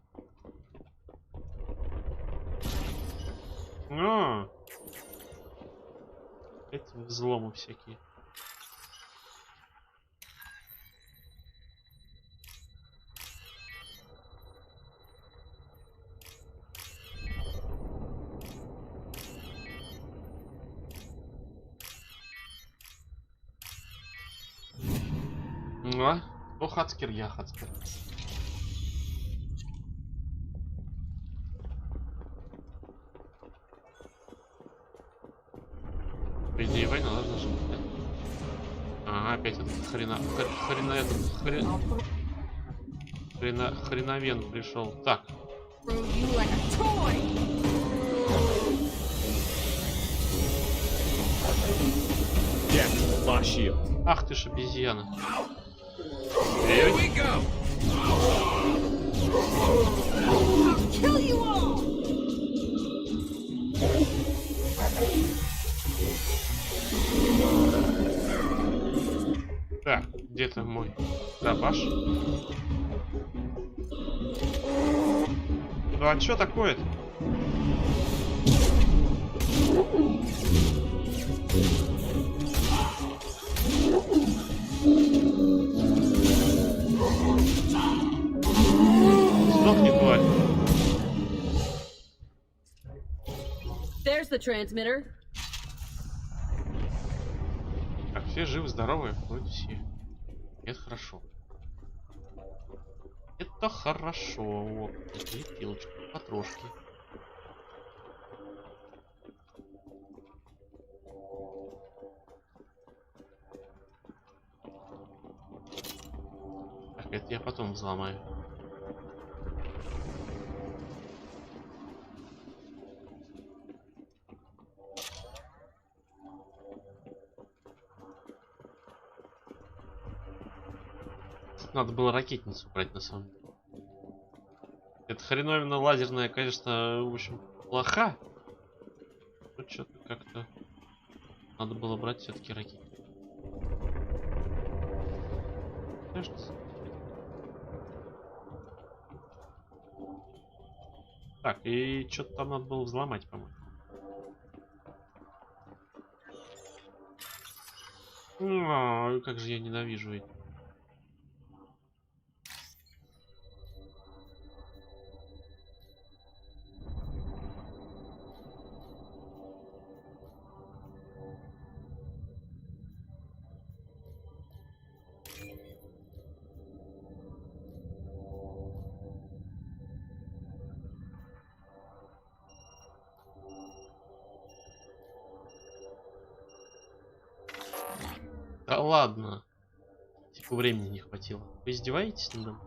[SPEAKER 1] Эти взломы всякие. Ну, хацкер я, хацкер. По идее, война должна же быть, да? Ага, опять этот хреновен пришел. Так. Ах ты ж обезьяна.
[SPEAKER 13] Here we go. I'll kill you all.
[SPEAKER 1] Так, где-то мой дробаш. Ну а чё такое-то? Сдохни, тварь.
[SPEAKER 16] There's the transmitter.
[SPEAKER 1] Так, все живы-здоровы? Вроде все. Это хорошо. Это хорошо. О, такие пилочки, потрошки. Так, это я потом взломаю. Надо было ракетницу брать, на самом деле. Эта хреновина лазерная, конечно, в общем, плоха. Но что-то как-то надо было брать все-таки ракетницу. Так, и что-то там надо было взломать, по-моему. О, как же я ненавижу эти. ладно. Типа времени не хватило. Вы издеваетесь надо мной?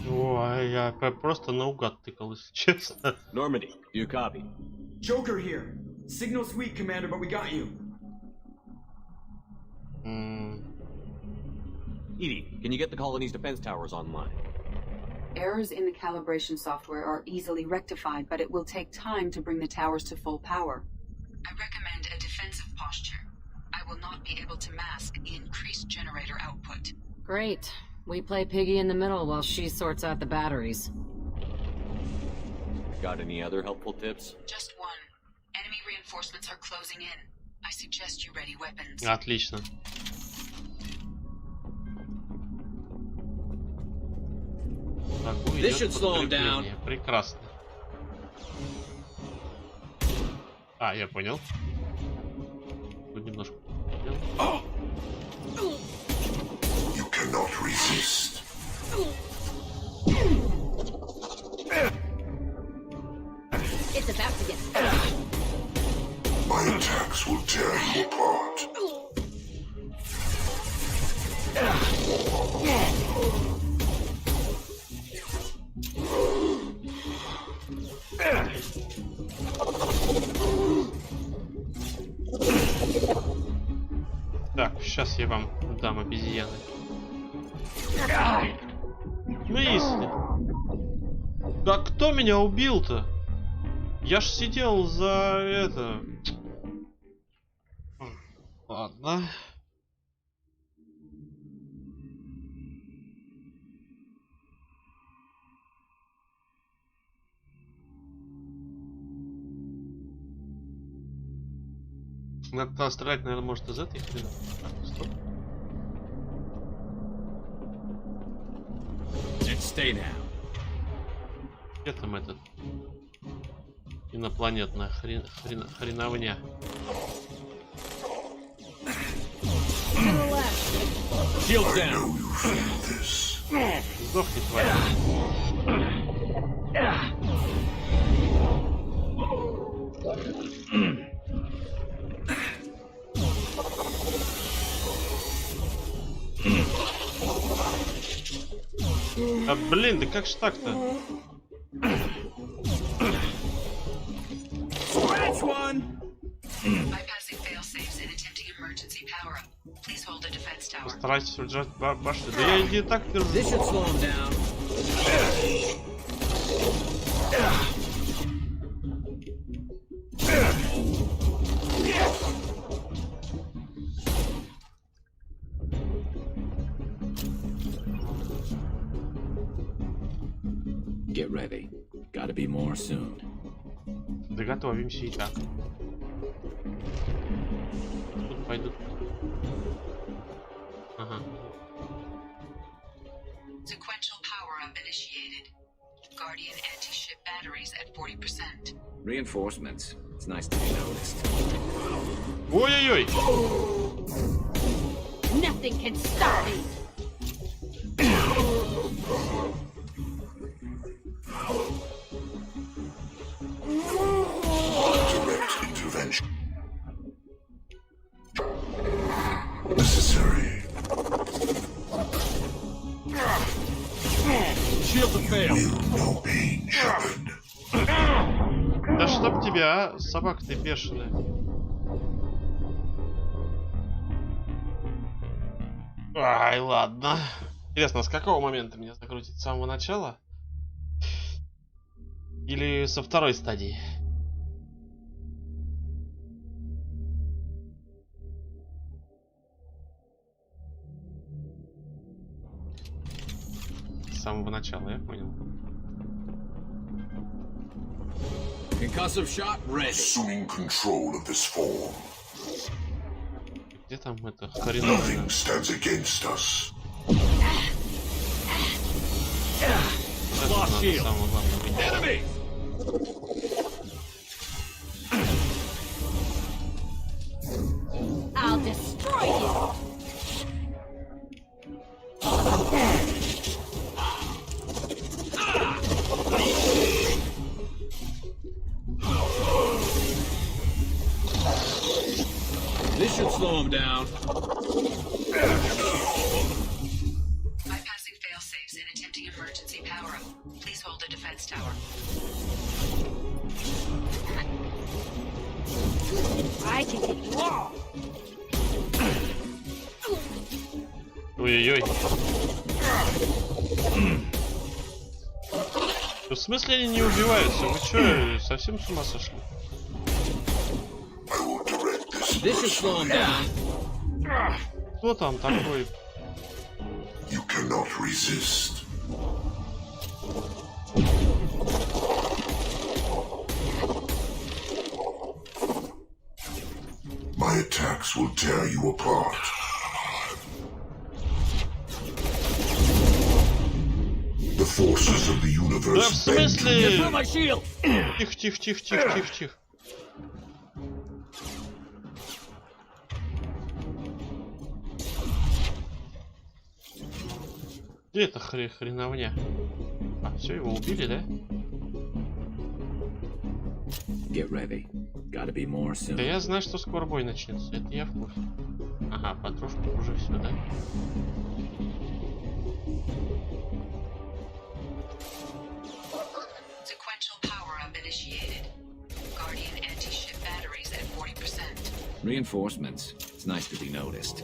[SPEAKER 1] Ой, я просто наугад тыкал, если честно.
[SPEAKER 12] Normandy, do you copy?
[SPEAKER 2] Joker here. Signal's weak, Commander, but we got you.
[SPEAKER 12] Edie, can you get the colony's defense towers online?
[SPEAKER 4] Errors in the calibration software are easily rectified, but it will take time to bring the towers to full power. I recommend a defensive posture. I will not be able to mask the increased generator output.
[SPEAKER 10] Great. We play piggy in the middle while she sorts out the batteries.
[SPEAKER 12] Got any other helpful tips?
[SPEAKER 4] Just one. Enemy reinforcements are closing in. I suggest you ready weapons.
[SPEAKER 1] Отлично.
[SPEAKER 16] This should slow him down.
[SPEAKER 1] Прекрасно. А, я понял. Тут немножко.
[SPEAKER 11] You cannot resist.
[SPEAKER 13] It's about to get
[SPEAKER 11] My attacks will tear you apart.
[SPEAKER 1] Так, сейчас я вам дам обезьяны. Мысли. Да кто меня убил-то? Я ж сидел за это. Ладно. Надо стрелять, наверное, может из этой хрена. Стоп.
[SPEAKER 16] Stay now.
[SPEAKER 1] Где там этот инопланетная хреновня? Сдохни, тварь. А блин, да как ж так-то? Постарайтесь удержать башню. Да я и так держу.
[SPEAKER 14] Get ready. Gotta be more soon.
[SPEAKER 1] Да готовимся и так. Тут пойдут. Ага.
[SPEAKER 4] Sequential power-up initiated. Guardian anti-ship batteries at 40%.
[SPEAKER 14] Reinforcements. It's nice to be noticed.
[SPEAKER 1] Ой-ой-ой!
[SPEAKER 13] Nothing can stop me.
[SPEAKER 11] Direct intervention. Necessary.
[SPEAKER 16] Shield to fail.
[SPEAKER 11] Feel no pain, Shepard.
[SPEAKER 1] Да чтоб тебя, а? Собака ты бешеная. Ай, ладно. Интересно, с какого момента меня закрутит? С самого начала? Или со второй стадии? С самого начала, я понял.
[SPEAKER 16] Concussive shot ready.
[SPEAKER 11] Assuming control of this form.
[SPEAKER 1] Где там это хреново?
[SPEAKER 11] Nothing stands against us.
[SPEAKER 8] Lost shield.
[SPEAKER 1] Самое главное.
[SPEAKER 16] Enemy!
[SPEAKER 13] I'll destroy you.
[SPEAKER 16] This should slow him down.
[SPEAKER 4] Bypassing failsafes and attempting emergency power-up. Please hold a defense tower.
[SPEAKER 13] I can take you all.
[SPEAKER 1] Ой-ой-ой. В смысле они не убиваются? Вы чё, совсем с ума сошли?
[SPEAKER 16] This should slow him down.
[SPEAKER 1] Кто там такой?
[SPEAKER 11] You cannot resist. My attacks will tear you apart. The forces of the
[SPEAKER 1] Да в
[SPEAKER 11] universe bend to
[SPEAKER 1] смысле? Тихо, тихо, тихо, тихо, тихо, тихо. Где эта хреновня? А, все, его убили, да?
[SPEAKER 14] Get ready. Gotta be more soon.
[SPEAKER 1] Да я знаю, что скоро бой начнется. Это я в курсе. Ага, потрошку уже все, да?
[SPEAKER 4] Sequential power-up initiated. Guardian anti-ship batteries at 40%.
[SPEAKER 14] Reinforcements. It's nice to be noticed.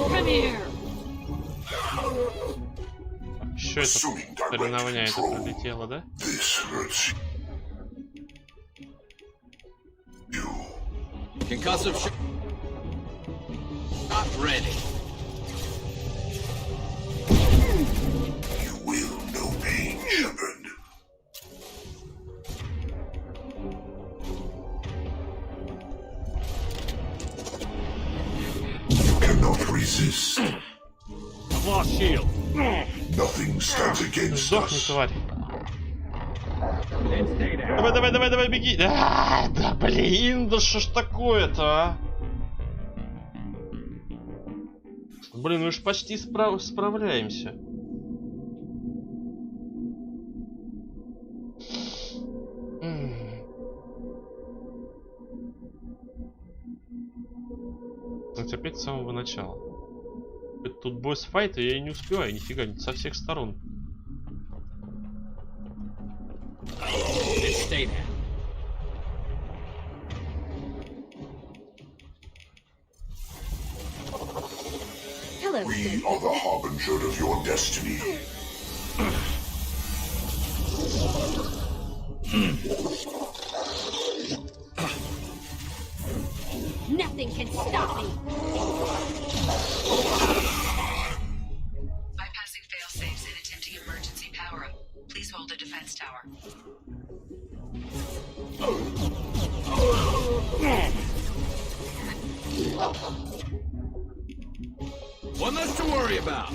[SPEAKER 13] Come here.
[SPEAKER 1] Еще это хреновня это пролетело, да?
[SPEAKER 11] This hurts you.
[SPEAKER 16] Concussive shot ready.
[SPEAKER 11] You will know pain, Shepard. You cannot resist.
[SPEAKER 8] I've lost shield.
[SPEAKER 11] Nothing stands against
[SPEAKER 1] Сдохни,
[SPEAKER 11] us.
[SPEAKER 1] тварь. Давай, давай, давай, давай, беги. А, да блин, да что ж такое-то, а? Блин, мы же почти справляемся. Вот опять с самого начала. Тут босс-файт, и я не успеваю, нифига, со всех сторон.
[SPEAKER 13] Hello,
[SPEAKER 11] We are the harbinger of your destiny.
[SPEAKER 13] Nothing can stop me.
[SPEAKER 4] Bypassing failsafes and attempting emergency power-up. Please hold a defense tower.
[SPEAKER 16] One less to worry about.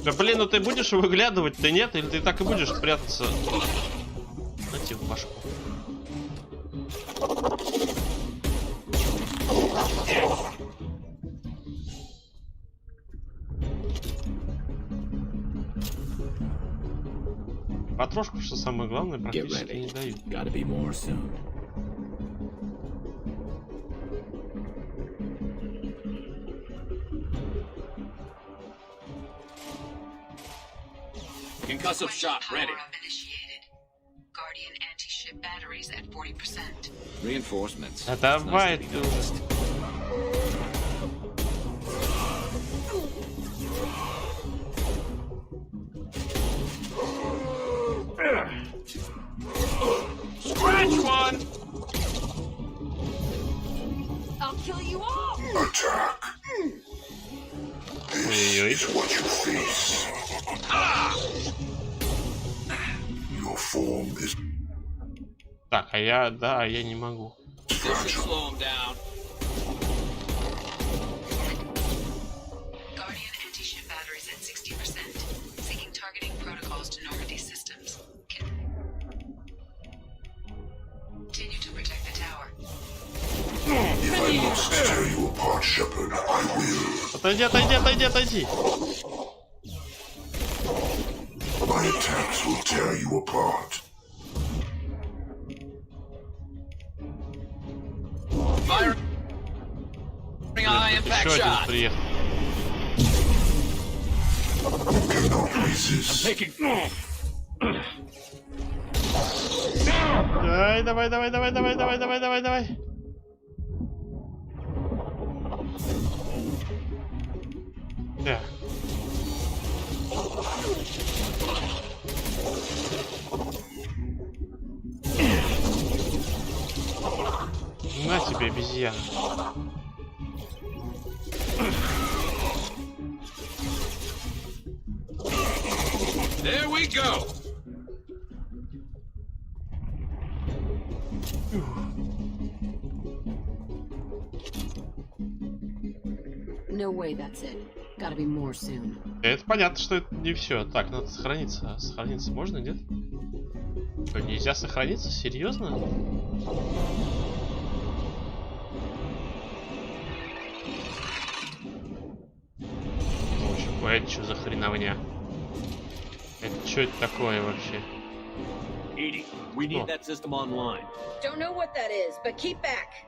[SPEAKER 1] Да блин, ну ты будешь выглядывать, ты нет? Или ты так и будешь прятаться? Дайте в башку. потрошку, что самое главное, практически не дают.
[SPEAKER 16] Concussive shot ready.
[SPEAKER 4] Guardian anti-ship batteries at 40%.
[SPEAKER 16] Reinforcements.
[SPEAKER 1] А давай ты.
[SPEAKER 16] Scratch one.
[SPEAKER 13] I'll kill you all.
[SPEAKER 11] Attack. This is what you face. Your form is...
[SPEAKER 1] Так, а я, да, я не могу.
[SPEAKER 16] Slow him down.
[SPEAKER 4] Guardian anti-ship batteries at 60%. Seeking targeting protocols to Normandy systems. Continue to protect the tower.
[SPEAKER 11] If I must tear you apart, Shepard, I will.
[SPEAKER 1] Отойди, отойди, отойди, отойди.
[SPEAKER 11] My attacks will tear you apart.
[SPEAKER 16] Fire. Eye impact
[SPEAKER 1] Еще один
[SPEAKER 16] shot.
[SPEAKER 1] приехал.
[SPEAKER 11] Cannot resist.
[SPEAKER 16] Taking.
[SPEAKER 1] Давай, давай, давай, давай, давай, давай, давай, давай, давай. Да. На тебе, обезьяна.
[SPEAKER 16] There we go.
[SPEAKER 9] No way that's it. Gotta be more soon.
[SPEAKER 1] Это понятно, что это не все. Так, надо сохраниться. Сохраниться можно, нет? Что, нельзя сохраниться? Серьезно? Это что за хреновня? Это что это такое вообще?
[SPEAKER 12] Edie, we need that system online.
[SPEAKER 13] Don't know what that is, but keep back.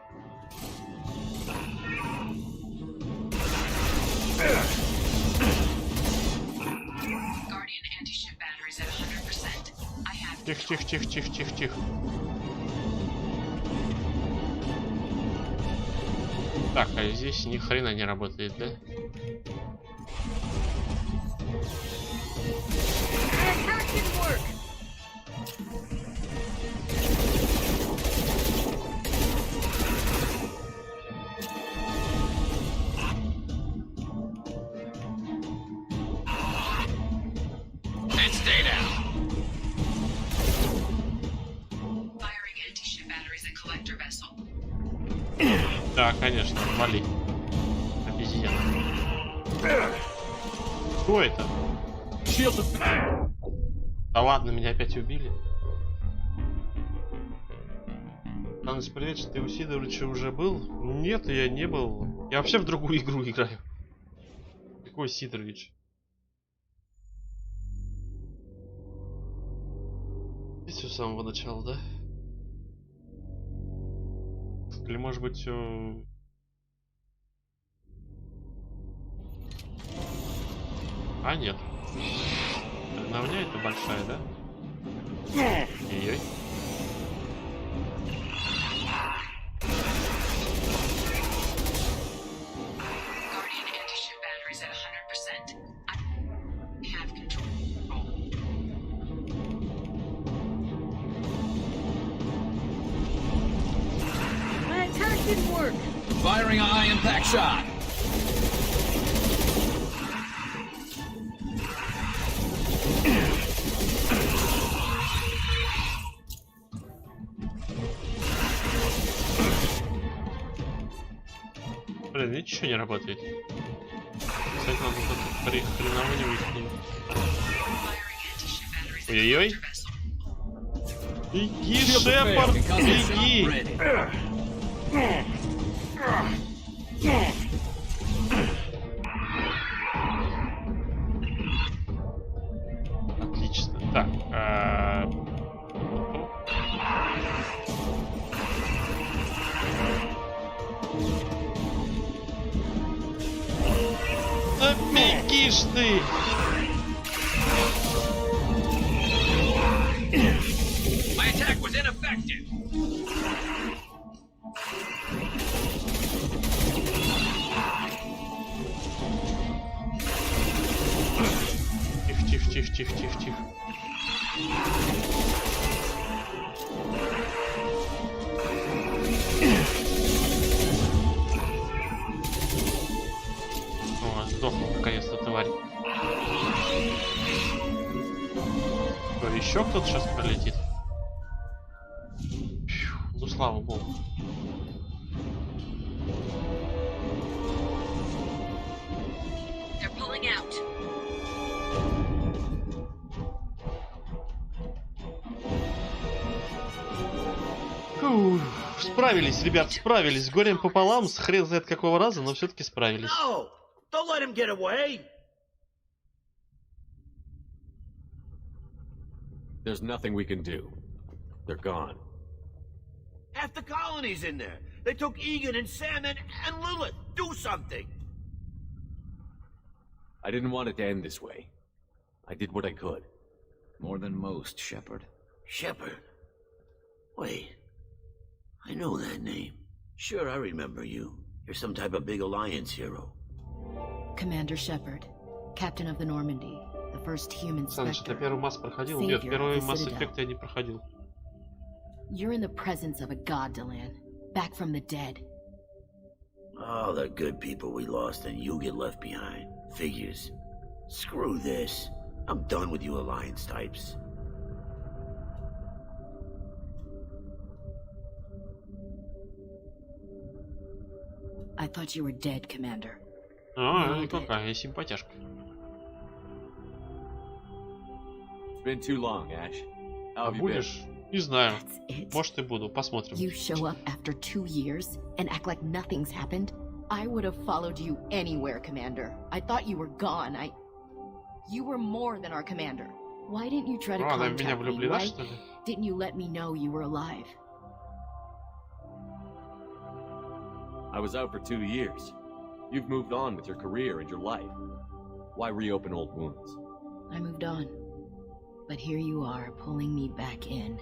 [SPEAKER 4] Guardian anti-ship batteries at 100%. I have.
[SPEAKER 1] Тихо, тихо, тихо, тихо, тихо, тихо. Так, а здесь ни хрена не работает, да?
[SPEAKER 13] Attack didn't work.
[SPEAKER 16] And stay down.
[SPEAKER 4] Firing anti-ship batteries at collector vessel.
[SPEAKER 1] Да, конечно, вали. Обезьяна. Кто это? Да ладно, меня опять убили. Надо проверить, что ты у Сидоровича уже был? Нет, я не был. Я вообще в другую игру играю. Какой Сидорович? Здесь все с самого начала, да? Или может быть... А, нет. Хреновня это большая, да? Ой-ой.
[SPEAKER 4] Guardian anti-ship batteries at 100%. I have control.
[SPEAKER 13] My attack didn't work.
[SPEAKER 16] Firing a high impact shot.
[SPEAKER 1] Блин, ничего не работает. Кстати, надо тут хреново выкинуть. Ой-ой-ой. Беги, Шепард, беги! Отлично. Так, Да бегишь ты!
[SPEAKER 16] My attack was ineffective.
[SPEAKER 1] Тихо. О, сдохла наконец-то тварь. Что, еще кто-то сейчас пролетит? Фью, ну слава богу.
[SPEAKER 13] They're pulling out.
[SPEAKER 1] Фу, справились, ребят, справились. Горем пополам, с хрен знает какого раза, но все-таки справились.
[SPEAKER 15] No! Don't let him get away!
[SPEAKER 12] There's nothing we can do. They're gone.
[SPEAKER 15] Half the colony's in there. They took Egan and Sam and Lilith. Do something!
[SPEAKER 12] I didn't want it to end this way. I did what I could.
[SPEAKER 14] More than most, Shepard.
[SPEAKER 15] Shepard? Wait. I know that name. Sure, I remember you. You're some type of big Alliance hero.
[SPEAKER 9] Commander Shepard, captain of the Normandy, the first human
[SPEAKER 1] Саныч, ты
[SPEAKER 9] spectre.
[SPEAKER 1] первый масс проходил? Нет, первый масс эффекта я не проходил.
[SPEAKER 9] You're in the presence of a god, Delan, back from the dead.
[SPEAKER 15] All the good people we lost and you get left behind. Figures. Screw this. I'm done with you Alliance types.
[SPEAKER 9] I thought you were dead, Commander.
[SPEAKER 1] А, какая симпатяшка.
[SPEAKER 12] It's been too long, Ash. How
[SPEAKER 1] А
[SPEAKER 12] have you been?
[SPEAKER 1] будешь? Не знаю. Может и буду, посмотрим.
[SPEAKER 9] You show up after 2 years and act like nothing's happened? I would have followed you anywhere, Commander. I thought you were gone. You were more than our commander. Why didn't you try to
[SPEAKER 1] Она в меня
[SPEAKER 9] contact me?
[SPEAKER 1] влюблена,
[SPEAKER 9] Why
[SPEAKER 1] что ли?
[SPEAKER 9] didn't you let me know you were alive?
[SPEAKER 12] I was out for 2 years. You've moved on with your career and your life. Why reopen old wounds?
[SPEAKER 9] I moved on. But here you are, pulling me back in.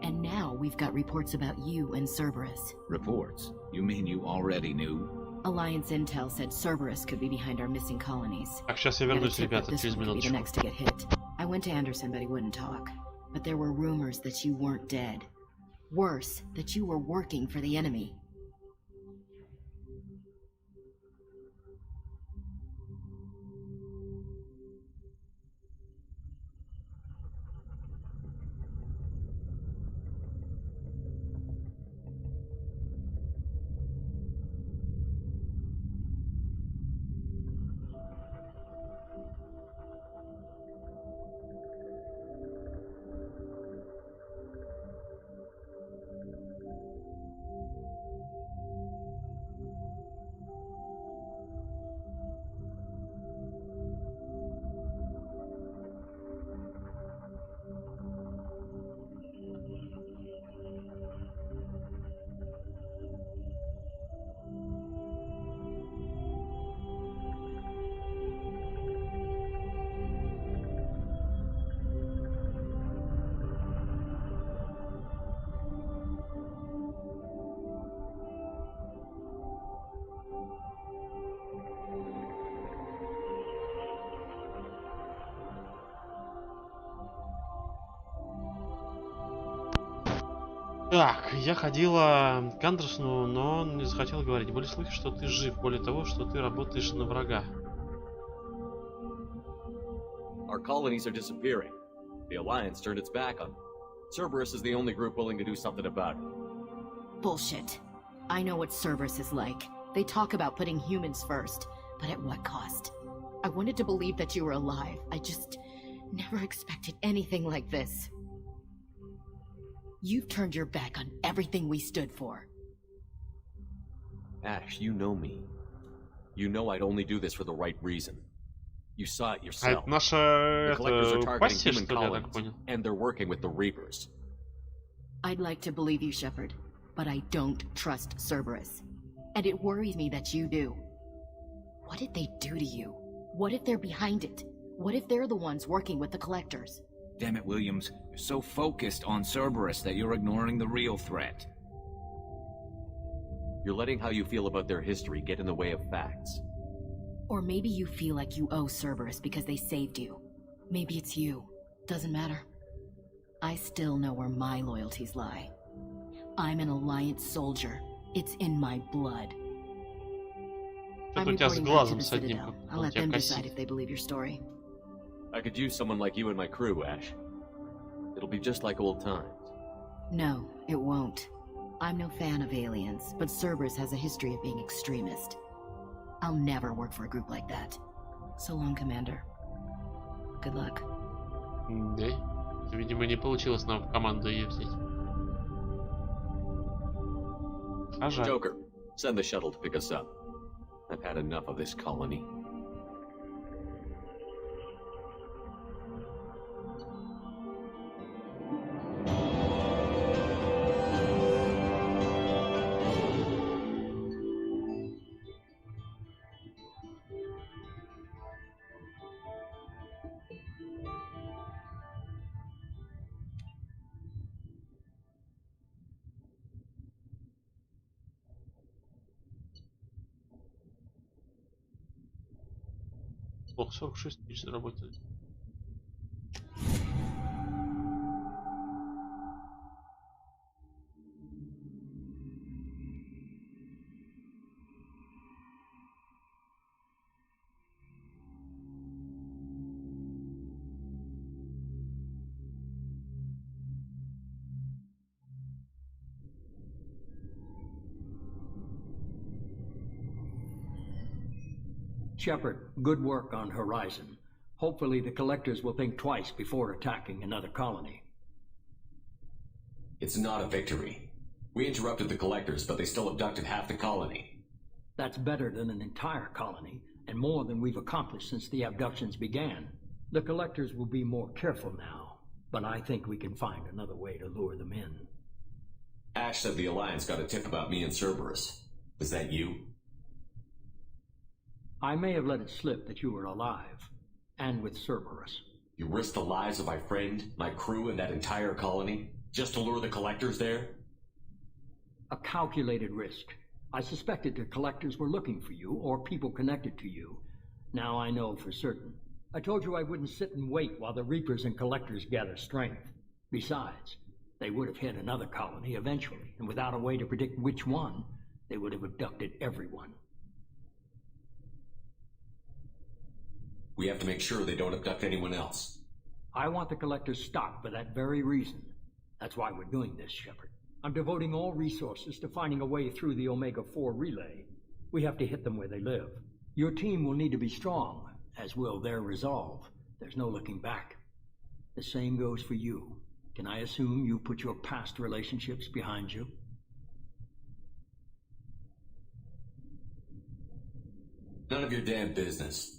[SPEAKER 9] And now we've got reports about you and Cerberus.
[SPEAKER 14] Reports? You mean you already knew?
[SPEAKER 9] Alliance intel said Cerberus could be behind our missing colonies.
[SPEAKER 1] Так, сейчас я вернусь, ребята,
[SPEAKER 9] This
[SPEAKER 1] через
[SPEAKER 9] one could be the
[SPEAKER 1] минуточку.
[SPEAKER 9] next to get hit. I went to Anderson, but he wouldn't talk. But there were rumors that you weren't dead. Worse, that you were working for the enemy.
[SPEAKER 1] Так, я ходила к Андерсону, но он не захотел говорить. Были слухи, что ты жив. Более того, что ты работаешь на врага.
[SPEAKER 12] Our colonies are disappearing. The Alliance turned its back on them. Cerberus is the only group willing to do something about it.
[SPEAKER 9] Bullshit. I know what Cerberus is like. They talk about putting humans first, but at what cost? I wanted to believe that you were alive. I just never expected anything like this. You've turned your back on everything we stood for.
[SPEAKER 12] Ash, you know me. You know I'd only do this for the right reason. You saw it
[SPEAKER 1] А
[SPEAKER 12] yourself.
[SPEAKER 1] это наша
[SPEAKER 12] The collectors are targeting
[SPEAKER 1] пассия,
[SPEAKER 12] human
[SPEAKER 1] что ли, я так
[SPEAKER 12] colonies,
[SPEAKER 1] понял?
[SPEAKER 12] and they're working with the Reapers.
[SPEAKER 9] I'd like to believe you, Shepard, but I don't trust Cerberus. And it worries me that you do. What did they do to you? What if they're behind it? What if they're the ones working with the collectors?
[SPEAKER 14] Damn it, Williams. You're so focused on Cerberus that you're ignoring the real threat.
[SPEAKER 12] You're letting how you feel about their history get in the way of facts.
[SPEAKER 9] Or maybe you feel like you owe Cerberus because they saved you. Maybe it's you. Doesn't matter. I still know where my loyalties lie. I'm an Alliance soldier. It's in my blood. I'm reporting back to the Citadel. I'll let them decide if they believe your story.
[SPEAKER 12] I could use someone like you in my crew, Ash. It'll be just like old times.
[SPEAKER 9] No, it won't. I'm no fan of aliens, but Cerberus has a history of being extremist. I'll never work for a group like that. So long, Commander. Good luck.
[SPEAKER 1] Да. Видимо, не получилось нам в команду ее взять. А жаль.
[SPEAKER 12] Joker, send the shuttle to pick us up. I've had enough of this colony.
[SPEAKER 1] Ох, 46 тысяч заработали.
[SPEAKER 8] Shepard, good work on Horizon. Hopefully the collectors will think twice before attacking another colony.
[SPEAKER 5] It's not a victory. We interrupted the collectors, but they still abducted half the colony.
[SPEAKER 8] That's better than an entire colony, and more than we've accomplished since the abductions began. The collectors will be more careful now, but I think we can find another way to lure them in.
[SPEAKER 5] Ash said the Alliance got a tip about me and Cerberus. Was that you?
[SPEAKER 8] I may have let it slip that you were alive, and with Cerberus.
[SPEAKER 5] You risked the lives of my friend, my crew, and that entire colony, just to lure the collectors there?
[SPEAKER 8] A calculated risk. I suspected the collectors were looking for you, or people connected to you. Now I know for certain. I told you I wouldn't sit and wait while the Reapers and collectors gather strength. Besides, they would have hit another colony eventually, and without a way to predict which one, they would have abducted everyone.
[SPEAKER 5] We have to make sure they don't abduct anyone else.
[SPEAKER 8] I want the collectors stopped for that very reason. That's why we're doing this, Shepard. I'm devoting all resources to finding a way through the Omega-4 relay. We have to hit them where they live. Your team will need to be strong, as will their resolve. There's no looking back. The same goes for you. Can I assume you put your past relationships behind you?
[SPEAKER 5] None of your damn business.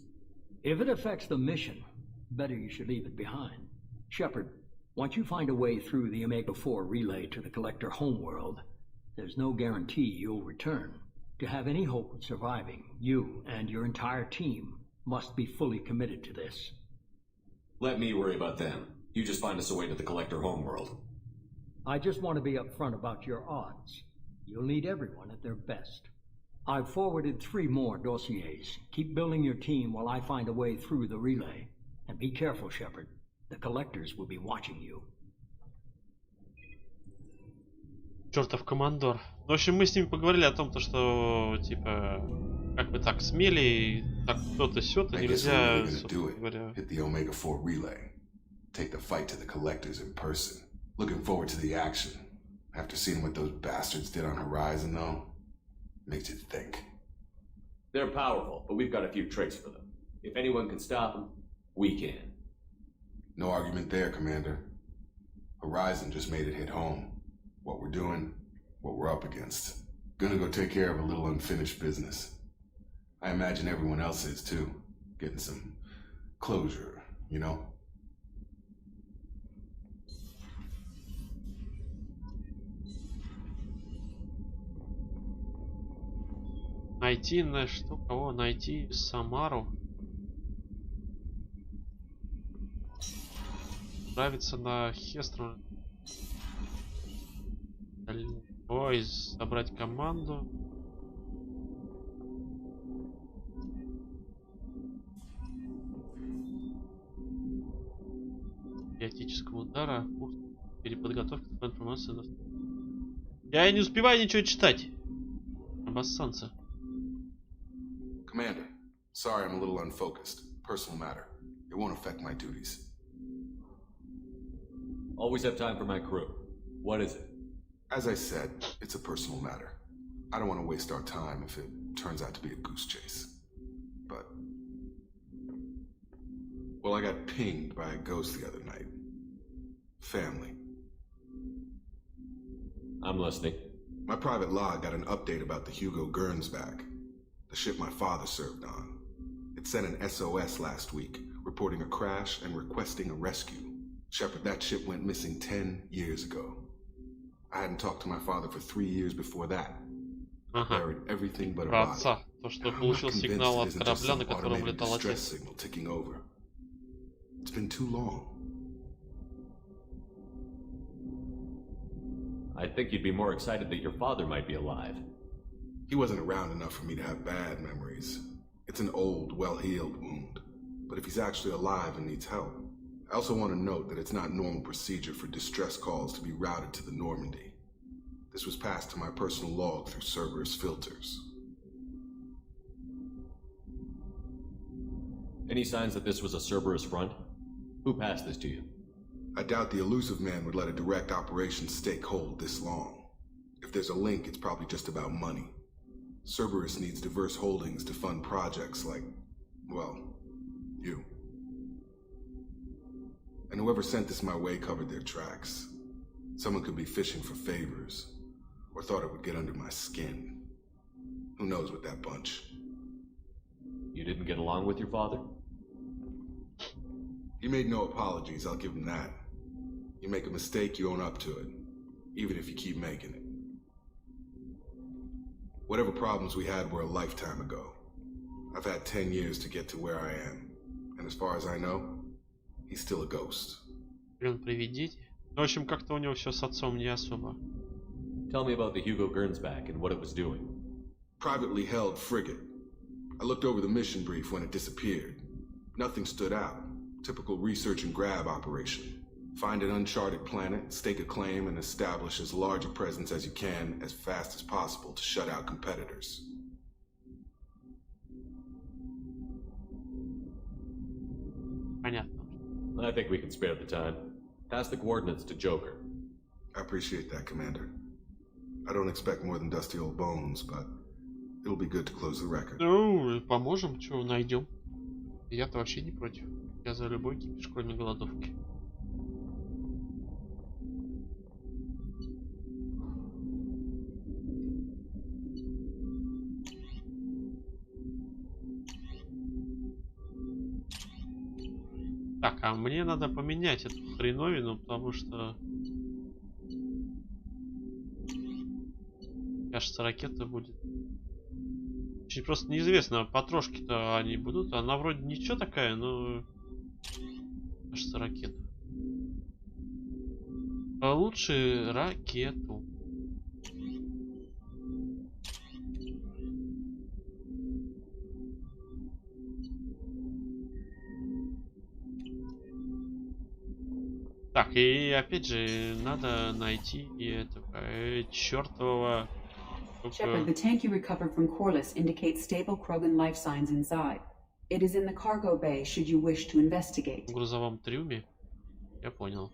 [SPEAKER 8] If it affects the mission, better you should leave it behind. Shepard, once you find a way through the Omega-4 relay to the Collector homeworld, there's no guarantee you'll return. To have any hope of surviving, you and your entire team must be fully committed to this.
[SPEAKER 5] Let me worry about them. You just find us a way to the Collector homeworld.
[SPEAKER 8] I just want to be upfront about your odds. You'll need everyone at their best. I've forwarded 3 more dossiers. Keep building your team while I find a way through the relay. And be careful, Shepard. The collectors will be watching you.
[SPEAKER 1] Чертов командор. В общем, мы с ними поговорили о том, что, типа, как бы так смели, так то-то сё-то нельзя, собственно говоря.
[SPEAKER 6] Hit the Omega-4 relay. Take the fight to the collectors in person. Looking forward to the action. After seeing what those bastards did on Horizon, though, makes you think.
[SPEAKER 12] They're powerful, but we've got a few tricks for them. If anyone can stop them, we can.
[SPEAKER 6] No argument there, Commander. Horizon just made it hit home. What we're doing, what we're up against. Gonna go take care of a little unfinished business. I imagine everyone else is too. Getting some closure, you know?
[SPEAKER 1] Найти на что? Кого? Найти Самару. Отправиться на Хестру. Ой, собрать команду. Биотического удара. Курс переподготовки информации. Я не успеваю ничего читать. Обоссанца.
[SPEAKER 6] Commander, sorry I'm a little unfocused. Personal matter. It won't affect my duties.
[SPEAKER 12] Always have time for my crew. What is it?
[SPEAKER 6] As I said, it's a personal matter. I don't want to waste our time if it turns out to be a goose chase. But... well, I got pinged by a ghost the other night. Family.
[SPEAKER 12] I'm listening.
[SPEAKER 6] My private log got an update about the Hugo Gernsback, the ship my father served on. It sent an SOS last week, reporting a crash and requesting a rescue. Shepard, that ship went missing 10 years ago. I hadn't talked to my father for 3 years before that. Buried everything but a body.
[SPEAKER 1] То, что получил сигнал от корабля, на котором летал отец.
[SPEAKER 6] It's been too long.
[SPEAKER 12] I think you'd be more excited that your father might be alive.
[SPEAKER 6] He wasn't around enough for me to have bad memories. It's an old, well-healed wound. But if he's actually alive and needs help, I also want to note that it's not normal procedure for distress calls to be routed to the Normandy. This was passed to my personal log through Cerberus filters.
[SPEAKER 12] Any signs that this was a Cerberus front? Who passed this to you?
[SPEAKER 6] I doubt the elusive man would let a direct operations stake hold this long. If there's a link, it's probably just about money. Cerberus needs diverse holdings to fund projects like, well, you. And whoever sent this my way covered their tracks. Someone could be fishing for favors, or thought it would get under my skin. Who knows with that bunch?
[SPEAKER 12] You didn't get along with your father?
[SPEAKER 6] He made no apologies, I'll give him that. You make a mistake, you own up to it, even if you keep making it. Whatever problems we had were a lifetime ago. I've had 10 years to get to where I am, and as far as I know, he's still a ghost.
[SPEAKER 1] Приведите. В общем, как-то у него все с отцом не особо.
[SPEAKER 12] Tell me about the Hugo Gernsback and what it was doing.
[SPEAKER 6] Privately held frigate. I looked over the mission brief when it disappeared. Nothing stood out. Typical research and grab operation. Find an uncharted planet, stake a claim, and establish as large a presence as you can as fast as possible to shut out competitors.
[SPEAKER 1] Понятно.
[SPEAKER 12] I think we can spare the time. Pass the coordinates to Joker.
[SPEAKER 6] I appreciate that, Commander. I don't expect more than dusty old bones, but it'll be good to close the record.
[SPEAKER 1] Ну, поможем, что найдем. Я-то вообще не против. Я за любой кипиш, кроме голодовки. Так, а мне надо поменять эту хреновину, потому что... Кажется, ракета будет... Очень просто неизвестно, потрошки-то они будут. Она вроде ничего такая, но... Кажется, ракета. Лучше ракету. Так, и опять же, надо найти и этого чертового...
[SPEAKER 4] Shepard, the tank you recovered from Corliss indicates stable Krogan life signs inside. It is in the cargo bay, should you wish to investigate.
[SPEAKER 1] В грузовом трюме? Я понял.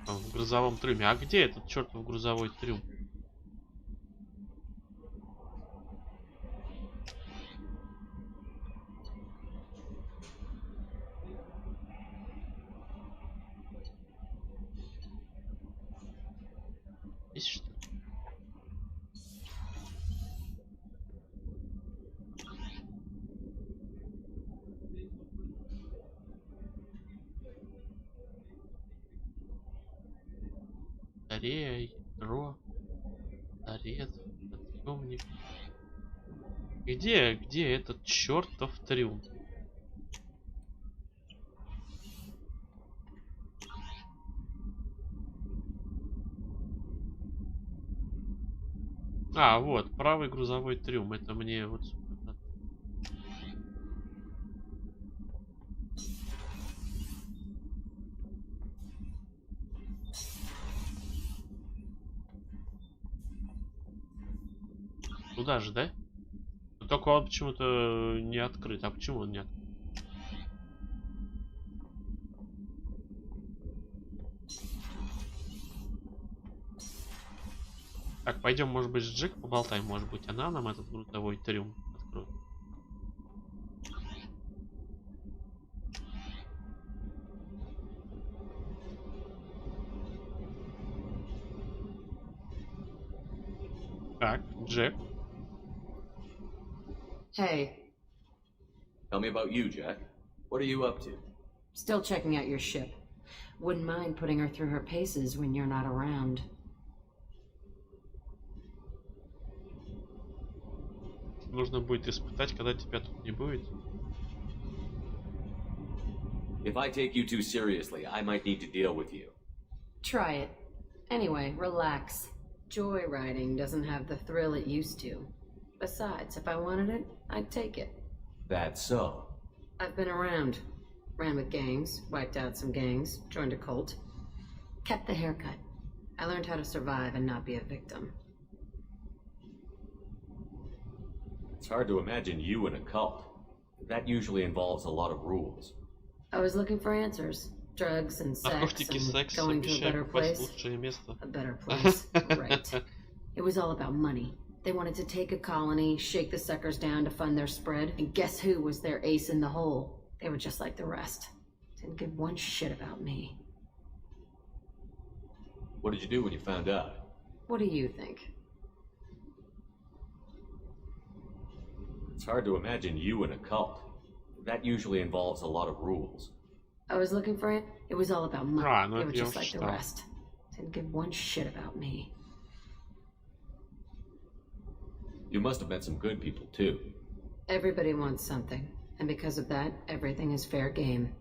[SPEAKER 1] В грузовом трюме. А где этот чертов грузовой трюм? Здесь что ли? батарея, ядро, торец, подъемник. Где этот чертов трюм? А, вот, правый грузовой трюм. Это мне вот... Туда же, да? Только он почему-то не открыт. А почему он не открыт? Так, пойдем, может быть, с Джек поболтаем. Может быть, она нам этот грузовой трюм откроет. Так, Джек.
[SPEAKER 10] Hey.
[SPEAKER 12] Tell me about you, Jack. What are you up to?
[SPEAKER 10] Still checking out your ship. Wouldn't mind putting her through her paces when you're not around.
[SPEAKER 1] Нужно будет испытать, когда тебя тут не будет.
[SPEAKER 12] If I take you too seriously, I might need to deal with you.
[SPEAKER 10] Try it. Anyway, relax. Joyriding doesn't have the thrill it used to. Besides, if I wanted it, I'd take it.
[SPEAKER 12] That's so.
[SPEAKER 10] I've been around. Ran with gangs, wiped out some gangs, joined a cult. Kept the haircut. I learned how to survive and not be a victim.
[SPEAKER 12] It's hard to imagine you in a cult. That usually involves a lot of rules.
[SPEAKER 10] I was looking for answers. Drugs and sex and going to a better place. A better place, right. It was all about money. They wanted to take a colony, shake the suckers down to fund their spread, and guess who was their ace in the hole? They were just like the rest. Didn't give one shit about me.
[SPEAKER 12] What did you do when you found out?
[SPEAKER 10] What do you think?
[SPEAKER 12] It's hard to imagine you in a cult. That usually involves a lot of rules.
[SPEAKER 10] I was looking for it. It was all about money.
[SPEAKER 1] Ah,
[SPEAKER 10] they were just like the rest. Didn't give one shit about me.
[SPEAKER 12] You must have met some good people, too.
[SPEAKER 10] Everybody wants something, and because of that, everything is fair game.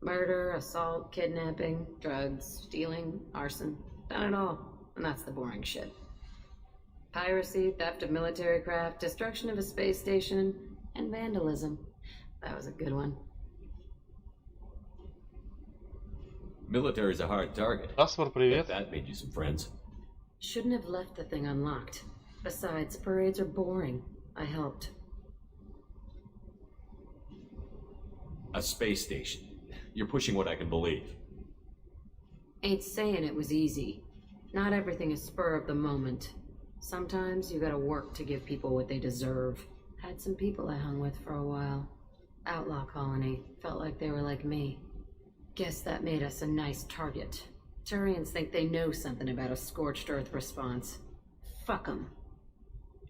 [SPEAKER 10] Murder, assault, kidnapping, drugs, stealing, arson, done it all, and that's the boring shit. Piracy, theft of military craft, destruction of a space station, and vandalism. That was a good one.
[SPEAKER 12] Military's a hard target.
[SPEAKER 1] привет.
[SPEAKER 12] That made you some friends.
[SPEAKER 10] Shouldn't have left the thing unlocked. Besides, parades are boring. I helped.
[SPEAKER 12] A space station. You're pushing what I can believe.
[SPEAKER 10] Ain't saying it was easy. Not everything is spur of the moment. Sometimes you gotta work to give people what they deserve. Had some people I hung with for a while. Outlaw colony. Felt like they were like me. Guess that made us a nice target. Turians think they know something about a scorched earth response. Fuck them.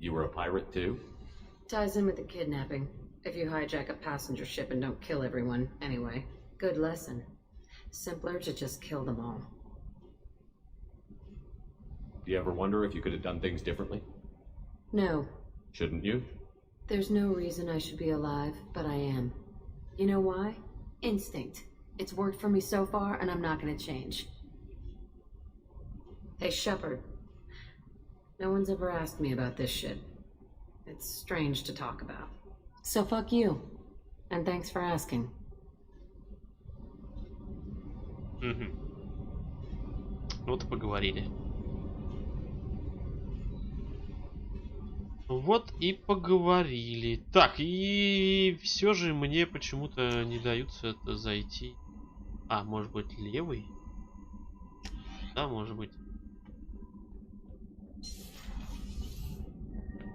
[SPEAKER 12] You were a pirate, too?
[SPEAKER 10] Ties in with the kidnapping. If you hijack a passenger ship and don't kill everyone, anyway. Good lesson. Simpler to just kill them all.
[SPEAKER 12] Do you ever wonder if you could have done things differently?
[SPEAKER 10] No.
[SPEAKER 12] Shouldn't you?
[SPEAKER 10] There's no reason I should be alive, but I am. You know why? Instinct. It's worked for me so far, and I'm not gonna change. Hey, Shepard. No one's ever asked me about this shit. It's strange to talk about. So fuck you. And thanks for asking.
[SPEAKER 1] Вот и поговорили. Вот и поговорили. Так, и все же мне почему-то не даются это зайти. А, может быть, левый? Да, может быть.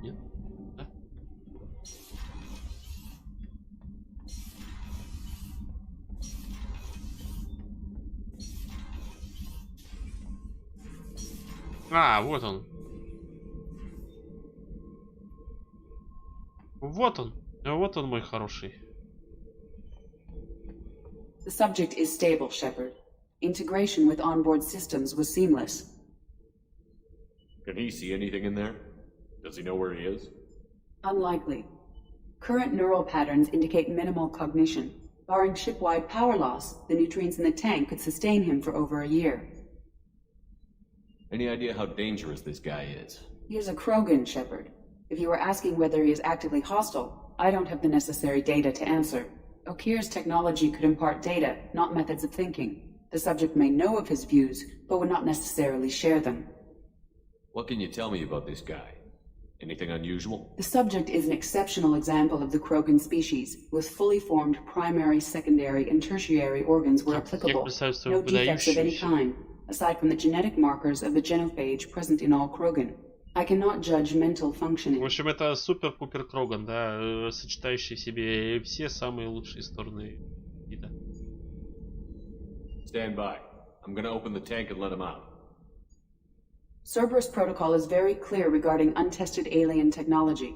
[SPEAKER 1] Нет? Да? А, вот он. Вот он, мой хороший.
[SPEAKER 17] The subject is stable, Shepard.
[SPEAKER 4] Integration with onboard systems was seamless.
[SPEAKER 12] Can he see anything in there? Does he know where he is?
[SPEAKER 4] Unlikely. Current neural patterns indicate minimal cognition. Barring ship-wide power loss, the nutrients in the tank could sustain him for over a year.
[SPEAKER 12] Any idea how dangerous this guy is?
[SPEAKER 4] He is a Krogan, Shepard. If you are asking whether he is actively hostile, I don't have the necessary data to answer. Okir's technology could impart data, not methods of thinking. The subject may know of his views, but would not necessarily share them.
[SPEAKER 12] What can you tell me about this guy? Anything unusual?
[SPEAKER 4] The subject is an exceptional example of the Krogan species, with fully formed primary, secondary, and tertiary organs where applicable. No defects of any kind, aside from the genetic markers of the genophage present in all Krogan. I cannot judge mental functioning.
[SPEAKER 1] В общем, это супер-пупер Кроган, да, сочетающий в себе все самые лучшие стороны вида.
[SPEAKER 12] Stand by. I'm gonna open the tank and let him out.
[SPEAKER 4] Cerberus protocol is very clear regarding untested alien technology.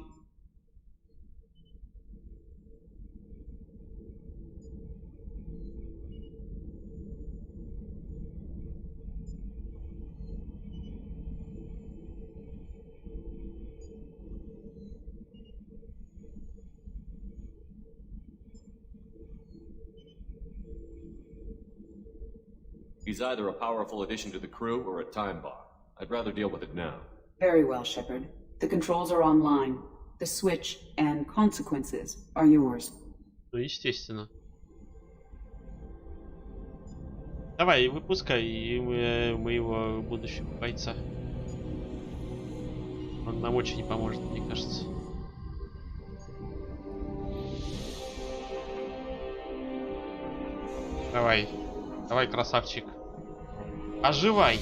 [SPEAKER 12] He's either a powerful addition to the crew or a time bomb. I'd rather deal with it now.
[SPEAKER 4] Very well, Shepard. The controls are online. The switch and consequences are yours.
[SPEAKER 1] Ну, естественно. Давай, выпускай моего будущего бойца. Он нам очень поможет, мне кажется. Давай. Давай, красавчик. Оживай!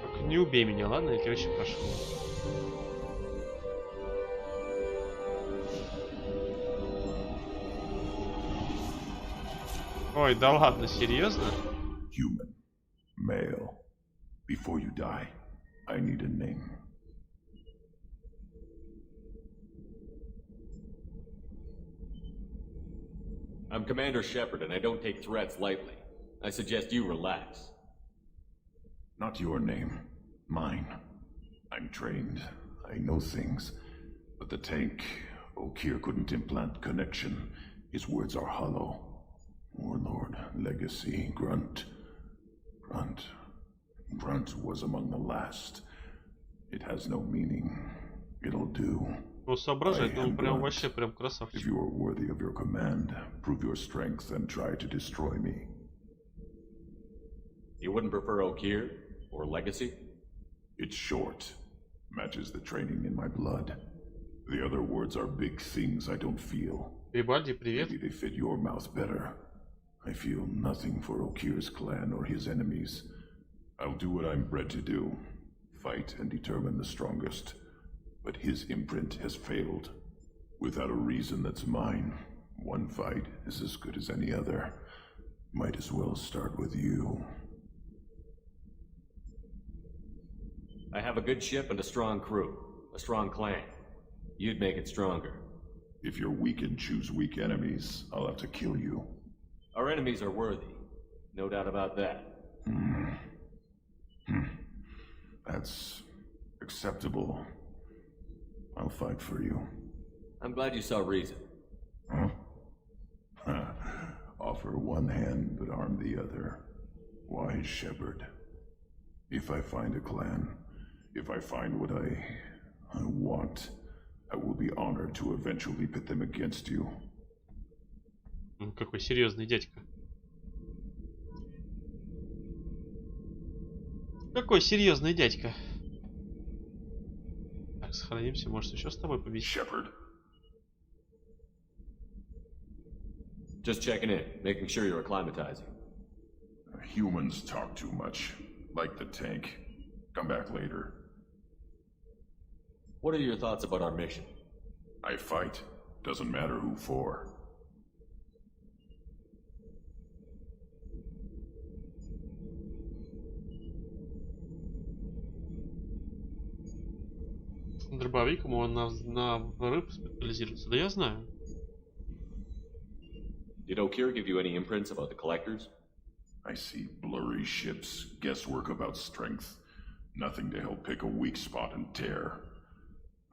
[SPEAKER 1] Только не убей меня, ладно? Я тебя очень прошу. Ой, да ладно, серьезно?
[SPEAKER 11] Human. Male. Before you die, I need a name.
[SPEAKER 12] I'm Commander Shepard, and I don't take threats lightly. I suggest you relax.
[SPEAKER 11] Not your name. Mine. I'm trained. I know things. But the tank, Okir couldn't implant connection. His words are hollow. Warlord, Legacy, Grunt. Grunt was among the last. It has no meaning. It'll do.
[SPEAKER 1] Ну, соображает, он прям вообще прям
[SPEAKER 11] If
[SPEAKER 1] красавчик.
[SPEAKER 11] you are worthy of your command, prove your strength and try to destroy me.
[SPEAKER 12] You wouldn't prefer Okir or Legacy?
[SPEAKER 11] It's short. Matches the training in my blood. The other words are big things I don't feel.
[SPEAKER 1] Вибальди, привет.
[SPEAKER 11] Maybe they fit your mouth better. I feel nothing for Okir's clan or his enemies. I'll do what I'm bred to do. Fight and determine the strongest. But his imprint has failed. Without a reason that's mine, one fight is as good as any other. Might as well start with you.
[SPEAKER 12] I have a good ship and a strong crew. A strong clan. You'd make it stronger.
[SPEAKER 11] If you're weak and choose weak enemies, I'll have to kill you.
[SPEAKER 12] Our enemies are worthy. No doubt about that.
[SPEAKER 11] That's acceptable. I'll fight for you.
[SPEAKER 12] I'm glad you saw reason.
[SPEAKER 11] Huh? Offer one hand, but arm the other. Wise Shepard. If I find a clan, if I find what I want, I will be honored to eventually pit them against you.
[SPEAKER 1] Какой серьезный дядька. Какой серьезный дядька. Так, сохранимся, может еще с тобой победить.
[SPEAKER 11] Shepard.
[SPEAKER 12] Just checking in, making sure you're acclimatizing.
[SPEAKER 11] Humans talk too much. Like the tank. Come back later.
[SPEAKER 12] What are your thoughts about our mission?
[SPEAKER 11] I fight. Doesn't matter who for.
[SPEAKER 1] дробовиком, он на рыб специализируется. Да я знаю.
[SPEAKER 12] Did O'Keefe give you any imprints about the collectors?
[SPEAKER 11] I see blurry ships, guesswork about strength. Nothing to help pick a weak spot and tear.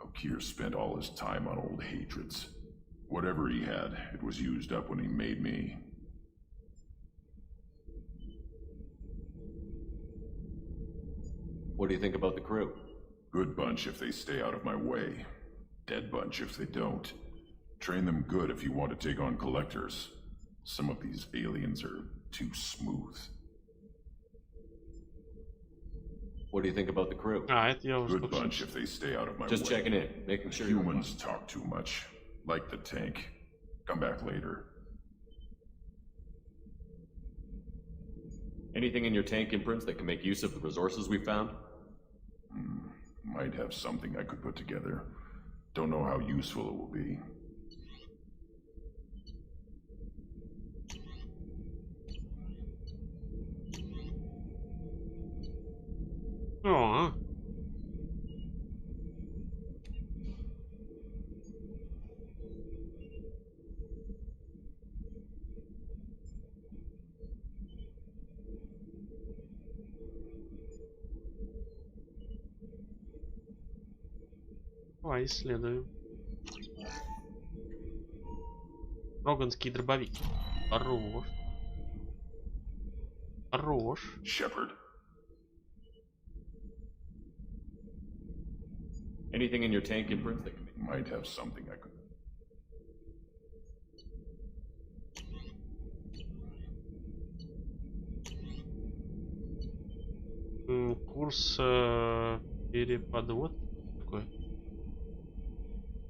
[SPEAKER 11] O'Keefe spent all his time on old hatreds. Whatever he had, it was used up when he made me.
[SPEAKER 12] What do you think about the crew?
[SPEAKER 11] Good bunch if they stay out of my way. Dead bunch if they don't. Train them good if you want to take on collectors. Some of these aliens are too smooth.
[SPEAKER 12] What do you think about the crew?
[SPEAKER 11] Good bunch if they stay out of my way.
[SPEAKER 12] Just checking in, making sure
[SPEAKER 11] humans talk too much. Like the tank. Come back later.
[SPEAKER 12] Anything in your tank imprints that can make use of the resources we found?
[SPEAKER 11] Might have something I could put together. Don't know how useful it will be.
[SPEAKER 1] О. Давай исследуем. Роганский дробовик. Хорош. Хорош.
[SPEAKER 11] Shepard.
[SPEAKER 12] Anything in your tank imprints that can make...
[SPEAKER 11] Might have something I could...
[SPEAKER 1] Курс переподвод. Такой.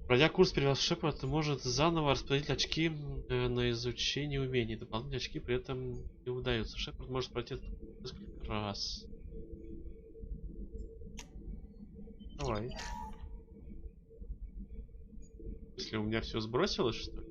[SPEAKER 1] Пройдя курс перевода Шепард может заново распределить очки на изучение умений. Дополнительные очки при этом не удаются. Шепард может пройти это несколько раз. Давай. Если у меня все сбросилось, что ли?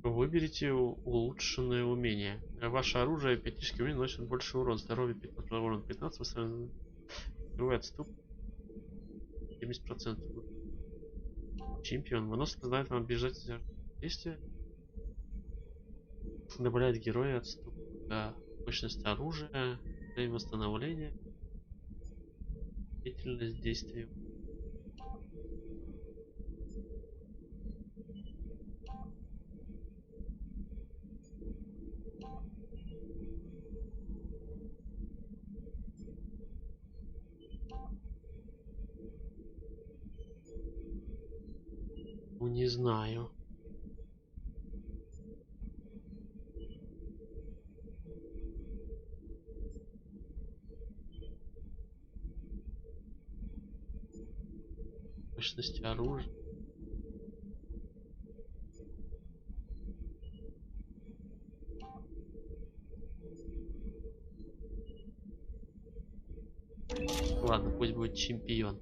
[SPEAKER 1] Выберите улучшенное умение. Ваше оружие пятнические умения наносит больше урон. Здоровье 15, урон 15, восстанавливает отступ 70%. Чемпион. Вынос позволяет вам бежать действия. Добавляет героя отступ. Да. Мощность оружия. Время восстановления. Длительность действия. Не знаю. Мощность оружия. Ладно, пусть будет чемпион.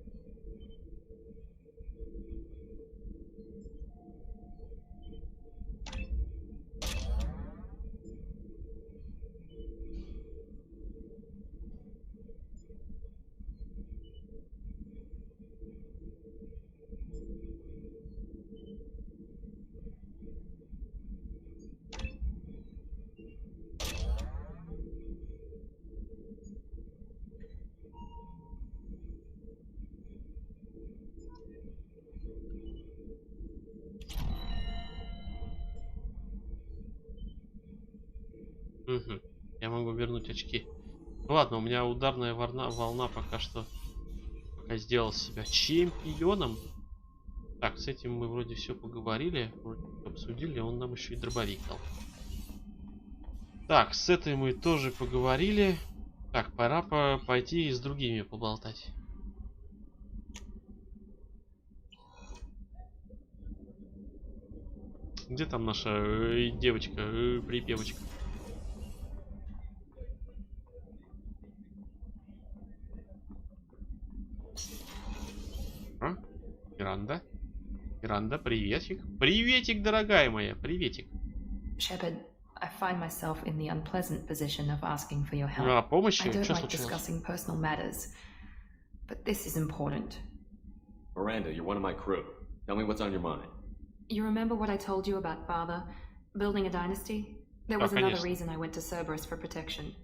[SPEAKER 1] Угу. Я могу вернуть очки. Ну ладно, у меня ударная волна пока что сделал себя чемпионом. Так, с этим мы вроде все поговорили, вроде обсудили, он нам еще и дробовик дал. Так, с этой мы тоже поговорили. Так, пора пойти с другими поболтать. Где там наша девочка, припевочка? А? Миранда? Миранда, приветик. Приветик, дорогая моя, приветик.
[SPEAKER 17] Shepard, I find myself in the unpleasant position of asking for your help.
[SPEAKER 1] А, помощи?
[SPEAKER 17] I don't
[SPEAKER 1] Что
[SPEAKER 17] like
[SPEAKER 1] случилось?
[SPEAKER 17] discussing personal matters, but this is important.
[SPEAKER 12] Miranda, you're one of my crew. Tell me what's on your mind.
[SPEAKER 17] You remember what I told you about father building a dynasty? There was another
[SPEAKER 1] конечно.
[SPEAKER 17] reason I went to Cerberus for protection.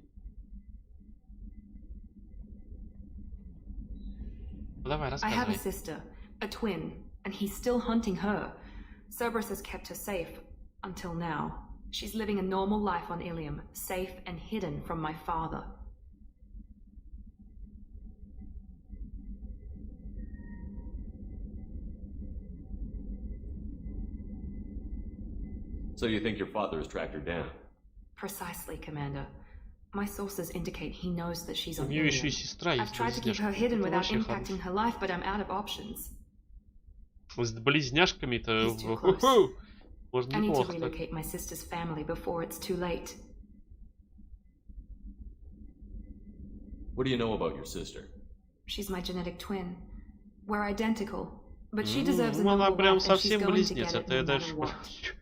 [SPEAKER 1] Давай,
[SPEAKER 17] I have a
[SPEAKER 1] рассказывай.
[SPEAKER 17] sister, a twin, and he's still hunting her. Cerberus has kept her safe until now. She's living a normal life on Ilium, safe and hidden from my father.
[SPEAKER 12] So you think your father has tracked her down?
[SPEAKER 17] Precisely, Commander. My sources indicate he knows that she's
[SPEAKER 1] У
[SPEAKER 17] on
[SPEAKER 1] нее еще и
[SPEAKER 17] Ilium.
[SPEAKER 1] сестра
[SPEAKER 17] I've
[SPEAKER 1] есть,
[SPEAKER 17] tried to keep her
[SPEAKER 1] близняшка.
[SPEAKER 17] hidden
[SPEAKER 1] Это
[SPEAKER 17] without
[SPEAKER 1] вообще
[SPEAKER 17] impacting
[SPEAKER 1] хорошо.
[SPEAKER 17] her life, but I'm out of options.
[SPEAKER 1] С близняшками-то
[SPEAKER 17] He's too close.
[SPEAKER 1] можно
[SPEAKER 17] I need to
[SPEAKER 1] неплохо так.
[SPEAKER 17] relocate my sister's family before it's too late.
[SPEAKER 12] What do you know about your sister?
[SPEAKER 17] She's my genetic twin. We're identical, but she deserves a
[SPEAKER 1] Ну, она
[SPEAKER 17] normal
[SPEAKER 1] прям
[SPEAKER 17] life, and she's
[SPEAKER 1] совсем
[SPEAKER 17] going to
[SPEAKER 1] близнец.
[SPEAKER 17] get it
[SPEAKER 1] Это
[SPEAKER 17] no
[SPEAKER 1] я
[SPEAKER 17] matter
[SPEAKER 1] даже...
[SPEAKER 17] what.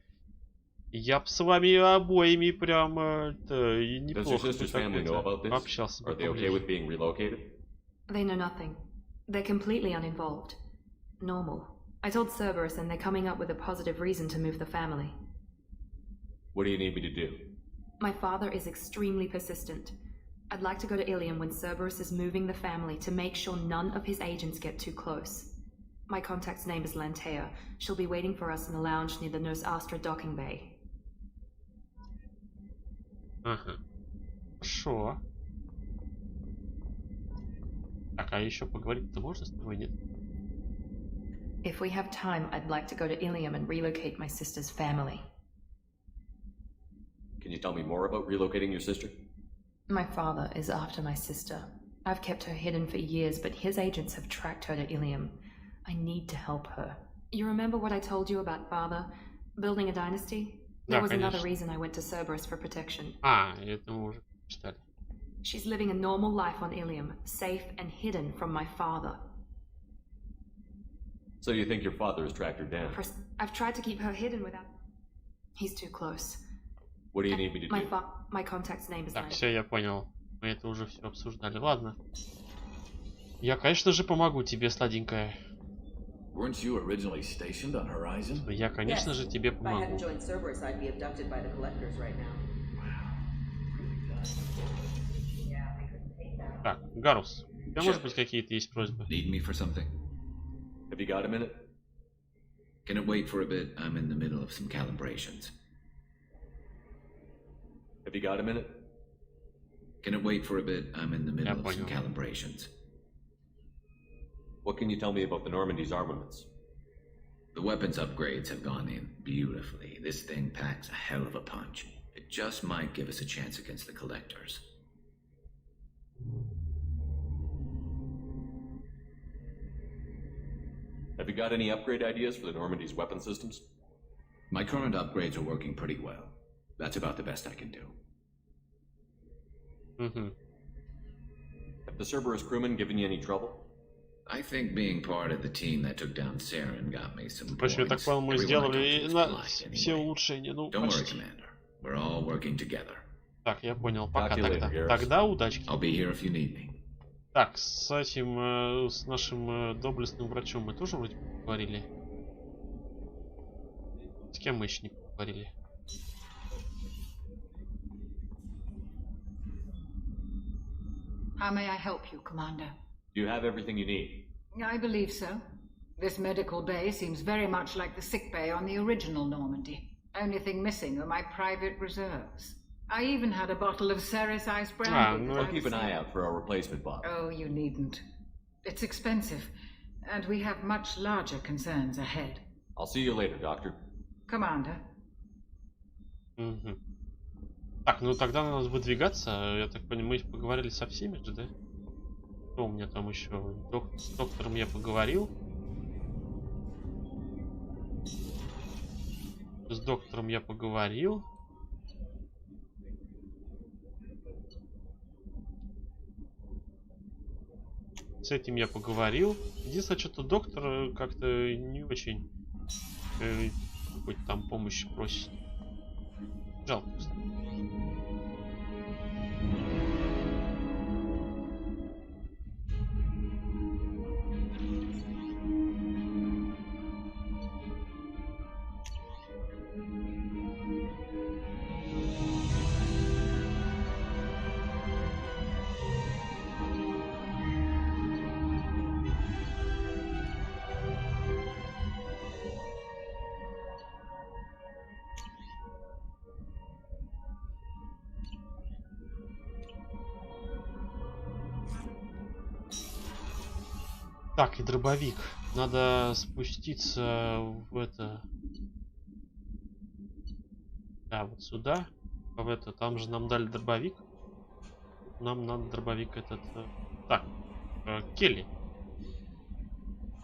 [SPEAKER 1] Я б с вами обоими прям и
[SPEAKER 12] Does your
[SPEAKER 1] неплохо бы
[SPEAKER 12] sister's family know about this?
[SPEAKER 1] общался бы
[SPEAKER 12] Are they okay
[SPEAKER 1] поближе.
[SPEAKER 12] with being relocated?
[SPEAKER 17] They know nothing. They're completely uninvolved. Normal. I told Cerberus, and they're coming up with a positive reason to move the family.
[SPEAKER 12] What do you need me to do?
[SPEAKER 17] My father is extremely persistent. I'd like to go to Ilium when Cerberus is moving the family to make sure none of his agents get too close. My contact's name is Lantea. She'll be waiting for us in the lounge near the Nurse Astra docking bay.
[SPEAKER 1] Ага. Хорошо. Так, а еще поговорить-то можно с тобой, нет?
[SPEAKER 17] If we have time, I'd like to go to Ilium and relocate my sister's family.
[SPEAKER 12] Can you tell me more about relocating your sister?
[SPEAKER 17] My father is after my sister. I've kept her hidden for years, but his agents have tracked her to Ilium. I need to help her. You remember what I told you about father building a dynasty? There
[SPEAKER 1] Да,
[SPEAKER 17] was another
[SPEAKER 1] конечно.
[SPEAKER 17] reason I went to Cerberus for protection.
[SPEAKER 1] А, это мы уже читали.
[SPEAKER 17] She's living a normal life on Ilium, safe and hidden from my father.
[SPEAKER 12] So you think your father has tracked her down?
[SPEAKER 17] I've tried to keep her hidden without... He's too close.
[SPEAKER 12] What do you need me to do?
[SPEAKER 17] My contact's name is
[SPEAKER 1] Так,
[SPEAKER 17] Lantea.
[SPEAKER 1] все, я понял. Мы это уже все обсуждали. Ладно. Я, конечно же, помогу тебе, сладенькая.
[SPEAKER 18] Weren't you originally stationed on Horizon?
[SPEAKER 1] Я, конечно же, тебе
[SPEAKER 19] If I
[SPEAKER 1] помогу.
[SPEAKER 19] hadn't joined Cerberus, I'd be abducted by the collectors right now.
[SPEAKER 1] Так, Гарус, у тебя, может быть, какие-то есть просьбы?
[SPEAKER 14] Need me for something?
[SPEAKER 12] Have you got a minute?
[SPEAKER 14] Can it wait for a bit? I'm in the middle of some calibrations.
[SPEAKER 12] Have you got a minute?
[SPEAKER 14] Can it wait for a bit? I'm in the middle of some
[SPEAKER 1] понял.
[SPEAKER 14] calibrations.
[SPEAKER 12] What can you tell me about the Normandy's armaments?
[SPEAKER 14] The weapons upgrades have gone in beautifully. This thing packs a hell of a punch. It just might give us a chance against the collectors.
[SPEAKER 12] Have you got any upgrade ideas for the Normandy's weapon systems?
[SPEAKER 14] My current upgrades are working pretty well. That's about the best I can do.
[SPEAKER 12] Have the Cerberus crewmen given you any trouble?
[SPEAKER 14] I think being part of the team that took down Saren got me some
[SPEAKER 1] В общем, я так
[SPEAKER 14] points.
[SPEAKER 1] понял, мы
[SPEAKER 14] Everyone I
[SPEAKER 1] сделали
[SPEAKER 14] talked to is
[SPEAKER 1] на
[SPEAKER 14] polite
[SPEAKER 1] все
[SPEAKER 14] anyway.
[SPEAKER 1] улучшения. Ну,
[SPEAKER 14] Don't worry,
[SPEAKER 1] почти.
[SPEAKER 14] Commander. We're all working together.
[SPEAKER 1] Так, я понял. Пока
[SPEAKER 12] Talk to you
[SPEAKER 1] тогда.
[SPEAKER 12] later, Garrus.
[SPEAKER 1] Тогда удачки.
[SPEAKER 14] I'll be here if you need me.
[SPEAKER 1] Так, с этим, с нашим доблестным врачом мы тоже вроде поговорили. С кем мы еще не поговорили?
[SPEAKER 20] How may I help you, Commander?
[SPEAKER 12] Do you have everything you need?
[SPEAKER 20] I believe so. This medical bay seems very much like the sick bay on the original Normandy. Only thing missing are my private reserves. I even had a bottle of Ceres ice brandy.
[SPEAKER 12] I'll keep an eye out for a replacement bottle.
[SPEAKER 20] Oh, you needn't. It's expensive, and we have much larger concerns ahead.
[SPEAKER 12] I'll see you later, Doctor.
[SPEAKER 20] Commander.
[SPEAKER 1] Так, ну тогда надо выдвигаться. Я так понимаю, мы поговорили со всеми же, да? Что у меня там еще? С доктором я поговорил. С доктором я поговорил. С этим я поговорил. Единственное, что-то доктор как-то не очень какой-то там помощи просит. Жалко. Так, и дробовик. Надо спуститься в это... Да, вот сюда. В это. Там же нам дали дробовик. Нам надо дробовик этот... Так, Келли.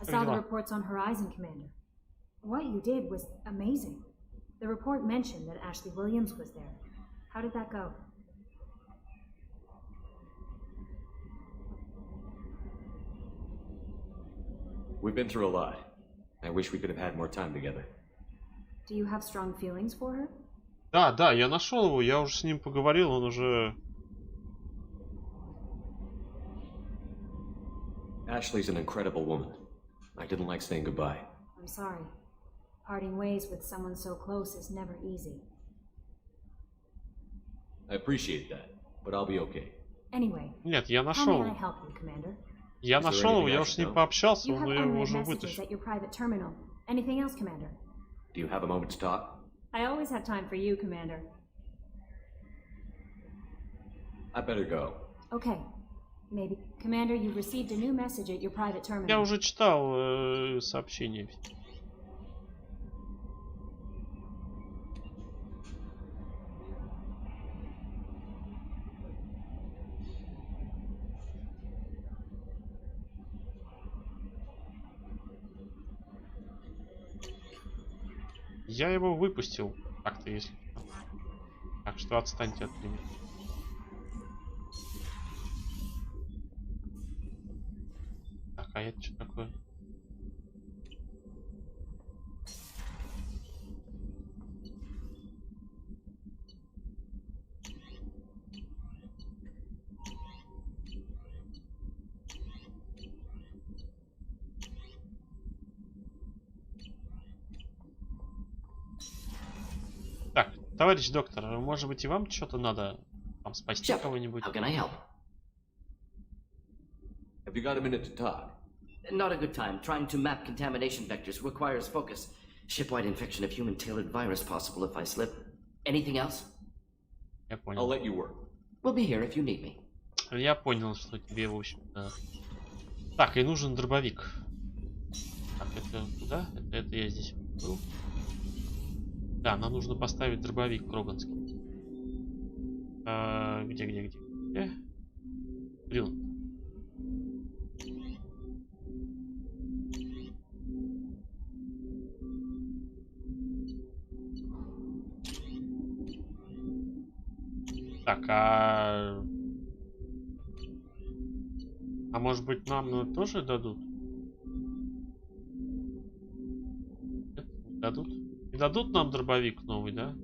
[SPEAKER 21] I saw the reports on Horizon, Commander. What you did was amazing. The report mentioned that Ashley Williams was there. How did that go?
[SPEAKER 12] We've been through a lot. I wish we could have had more time together.
[SPEAKER 21] Do you have strong feelings for her?
[SPEAKER 1] Да, я нашел его, я уже с ним поговорил, он уже...
[SPEAKER 12] Ashley's an incredible woman. I didn't like saying goodbye.
[SPEAKER 21] I'm sorry. Parting ways with someone so close is never easy.
[SPEAKER 12] I appreciate that, but I'll be okay.
[SPEAKER 21] Anyway,
[SPEAKER 1] Нет, я
[SPEAKER 21] how
[SPEAKER 1] нашел.
[SPEAKER 21] may I help you, Commander?
[SPEAKER 1] Я нашел его, я уже с ним пообщался,
[SPEAKER 21] You
[SPEAKER 1] он
[SPEAKER 21] have
[SPEAKER 1] его
[SPEAKER 21] unread
[SPEAKER 1] уже
[SPEAKER 21] messages
[SPEAKER 1] вытащил.
[SPEAKER 21] at your private terminal. Anything else, Commander?
[SPEAKER 12] Do you have a moment to talk?
[SPEAKER 21] I always have time for you, Commander.
[SPEAKER 12] I better go.
[SPEAKER 21] Okay. Maybe. Commander, you've received a new message at your private terminal.
[SPEAKER 1] Я уже читал сообщения. Я его выпустил. Так-то если. Так что отстаньте от меня. Так, а это что такое? Так, товарищ доктор, может быть и вам что-то надо там спасти кого-нибудь?
[SPEAKER 7] How can I help?
[SPEAKER 12] Have you got a minute to talk?
[SPEAKER 7] Not a good time. Trying to map contamination vectors requires focus. Shipwide infection of human-tailored virus possible if I slip. Anything else?
[SPEAKER 1] Я понял.
[SPEAKER 12] I'll let you work.
[SPEAKER 7] We'll be here if you need me.
[SPEAKER 1] Я понял, что тебе, в общем, да. Так, и нужен дробовик. Так, это куда? Это я здесь был. Да, нам нужно поставить дробовик Кроганский. Где? Блин. Так, а может быть нам тоже дадут? Нет, не дадут? Не дадут нам дробовик новый, да?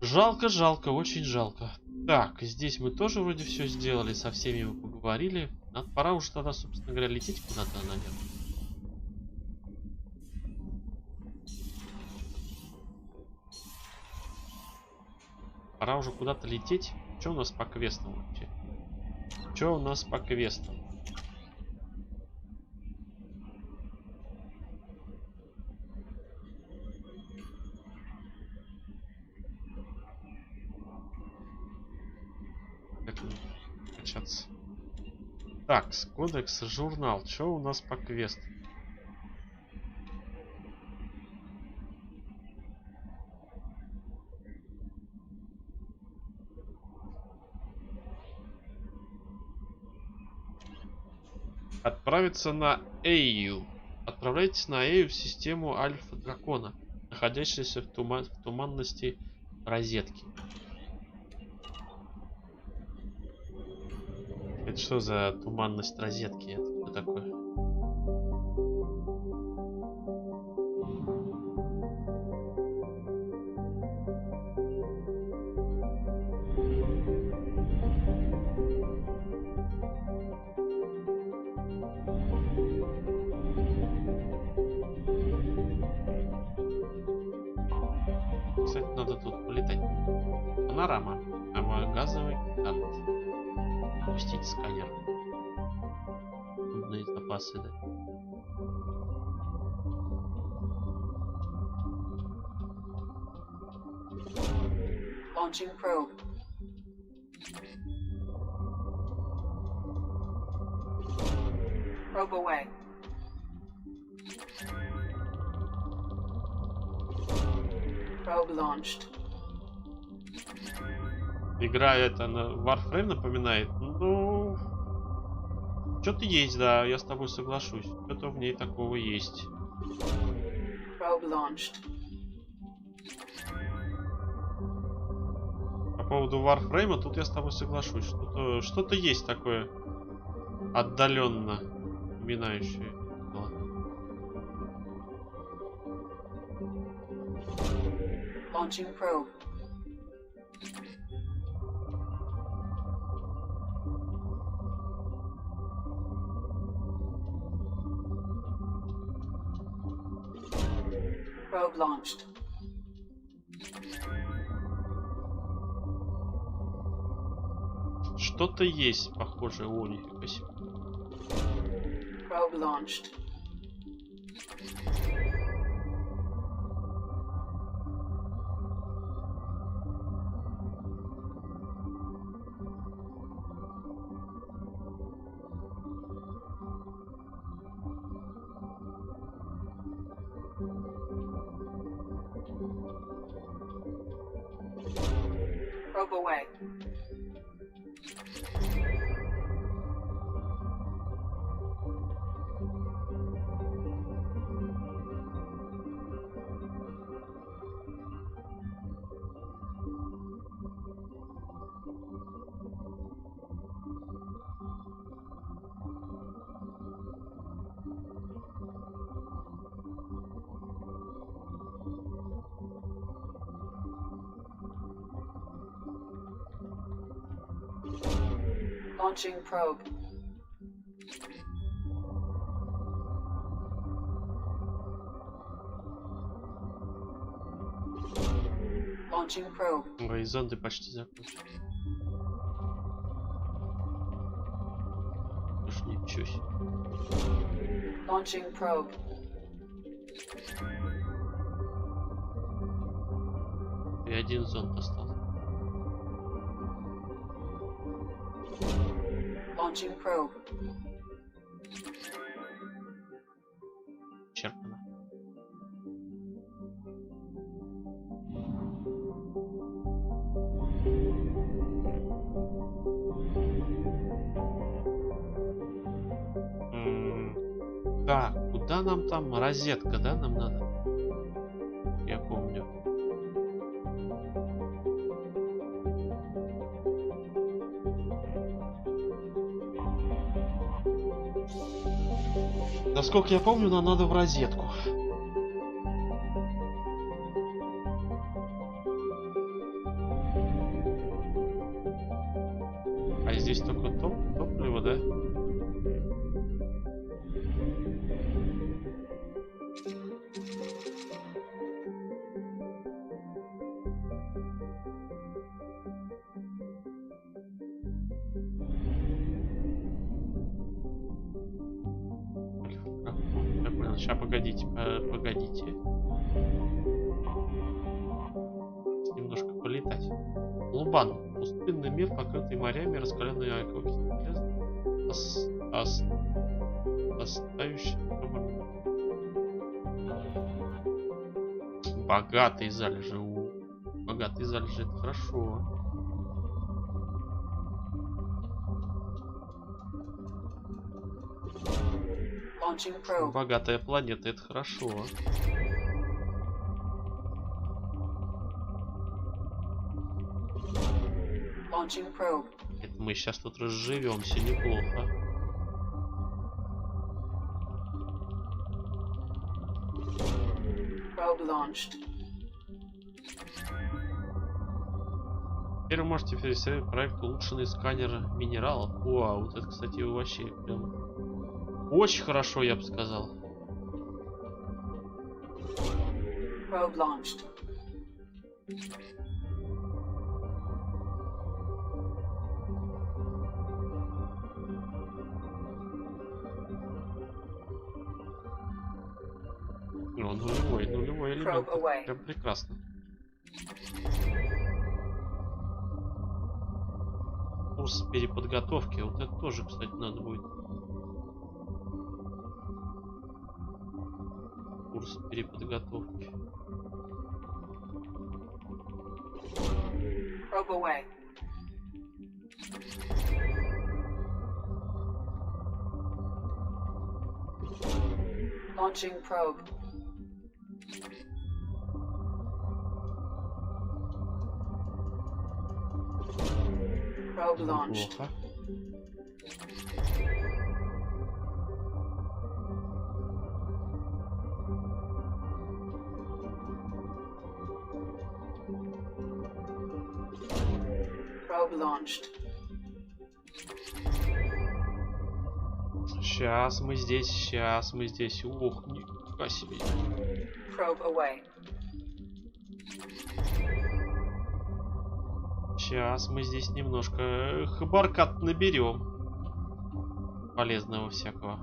[SPEAKER 1] Жалко, очень жалко. Так, здесь мы тоже вроде все сделали, со всеми мы поговорили. Пора уже тогда, собственно говоря, лететь куда-то, наверное. Пора уже куда-то лететь. Что у нас по квестам вообще? Что у нас по квестам? Качаться. Так, кодекс, журнал. Что у нас по квестам? Отправиться на Эйю. Отправляйтесь на Эю в систему Альфа-Дракона, находящуюся в туманности розетки. Это что за туманность розетки? Это что такое? Кстати, надо тут полетать. Панорама. Газовый карт. Пустить сканер. Трудные запасы, да.
[SPEAKER 4] Launching probe. Probe away. Probe launched.
[SPEAKER 1] Игра это на Warframe напоминает. Ну, что-то есть, да, я с тобой соглашусь. Что-то в ней такого есть.
[SPEAKER 4] Probe launched.
[SPEAKER 1] По поводу Warframe тут я с тобой соглашусь. Что-то есть такое отдаленно напоминающее.
[SPEAKER 4] Launching probe. Probe launched.
[SPEAKER 1] Что-то есть похоже. О, нифига себе.
[SPEAKER 4] Probe launched. Probe away. Launching probe. Launching probe.
[SPEAKER 1] Горизонты почти закончились. Уж ничего себе.
[SPEAKER 4] Launching probe.
[SPEAKER 1] И один зонд остался.
[SPEAKER 4] Launching probe.
[SPEAKER 1] Черпано. Так, куда нам там? Розетка, да, нам надо? Я помню. Насколько я помню, нам надо в розетку. А здесь только топливо, да? Сейчас, погодите. Немножко полетать. Лубан. Пустынный мир, покрытый морями, раскаленные океаны. Оставающий. Богатые залежи. Богатые залежи, это хорошо. Богатая планета, это хорошо. Это мы сейчас тут разживемся неплохо. Теперь вы можете переставить проект улучшенный сканер минералов. О, вот это, кстати, вообще прям очень хорошо, я бы сказал. Ну, нулевой элемент. Прям прекрасно. Курс переподготовки. Вот это тоже, кстати, надо будет. Курс переподготовки.
[SPEAKER 4] Launching probe. Probe launched. Probe launched.
[SPEAKER 1] Сейчас мы здесь. Ух, нифига себе.
[SPEAKER 4] Probe away.
[SPEAKER 1] Сейчас мы здесь немножко хабаркат наберем. Полезного всякого.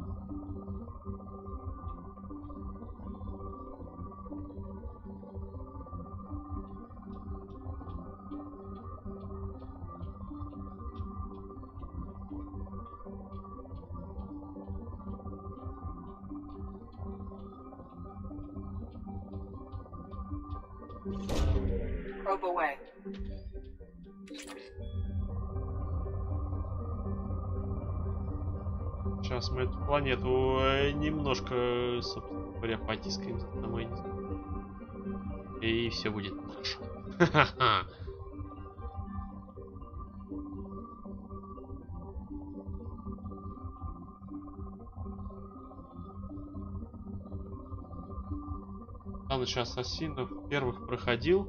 [SPEAKER 4] Probe away.
[SPEAKER 1] Сейчас мы эту планету немножко, собственно говоря, потискаем на майне. И все будет хорошо. Ха-ха-ха. Ночь ассасинов первых проходил.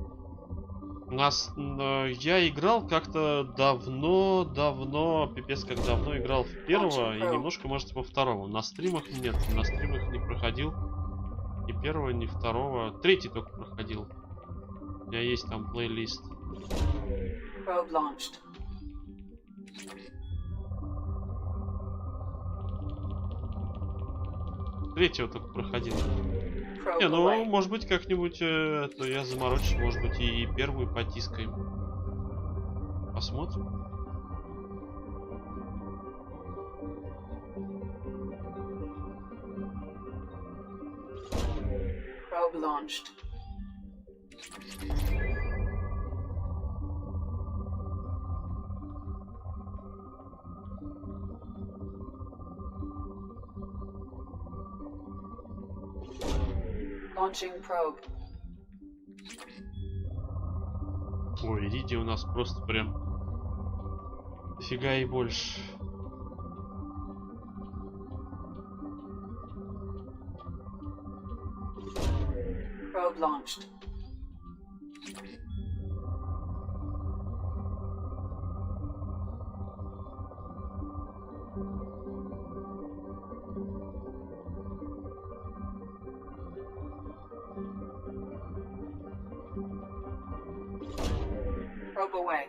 [SPEAKER 1] У нас я играл как-то давно, пипец как давно играл в первого и немножко, может, во второго. На стримах нет, на стримах не проходил ни первого, ни второго. Третий только проходил. У меня есть там плейлист. Третьего только проходил. Не, ну, может быть, как-нибудь то я заморочусь, может быть, и первую потискаем. Посмотрим.
[SPEAKER 4] Probe launched. Launching probe.
[SPEAKER 1] Ой, Риди у нас просто прям дофига и больше.
[SPEAKER 4] Probe launched. Probe away.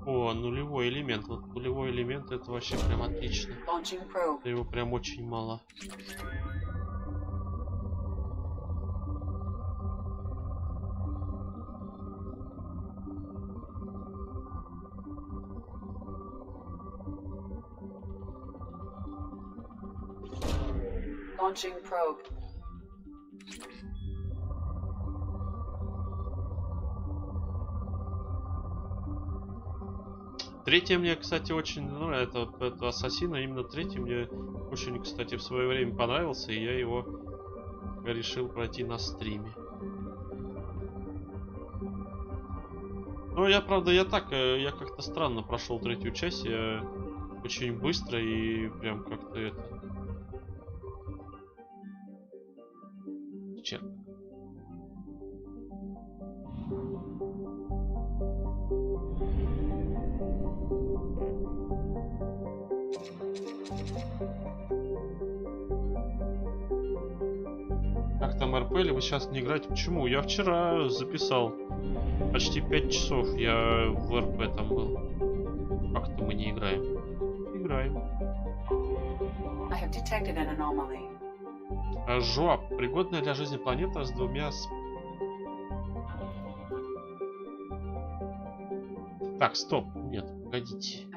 [SPEAKER 1] О, нулевой элемент. Вот нулевой элемент, это вообще прям отлично. Его прям очень мало.
[SPEAKER 4] Launching probe.
[SPEAKER 1] Третья мне, кстати, очень, ну, это Ассасина, именно третий мне очень, кстати, в свое время понравился, и я его решил пройти на стриме. Ну, я, правда, я как-то странно прошел третью часть, я очень быстро и прям как-то это... Черт. Как там РП, или вы сейчас не играете? Почему? Я вчера записал. Почти 5 часов я в РП там был. Как-то мы не играем. Играем. Жоап. Пригодная для жизни планета с двумя... Так, стоп. Нет, погодите.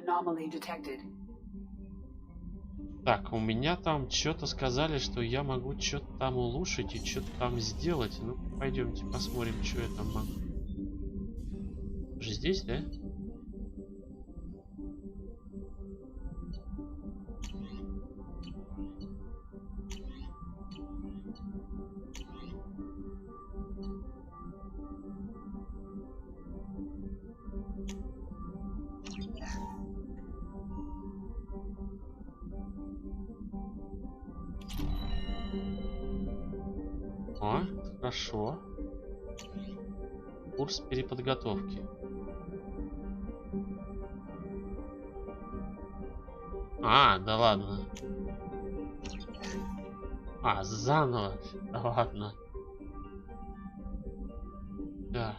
[SPEAKER 1] Так, у меня там что-то сказали, что я могу что-то там улучшить и что-то там сделать. Ну, пойдемте посмотрим, что я там могу. Уже здесь, да? О, хорошо. Курс переподготовки. А, да ладно. А, заново. Да ладно. Да.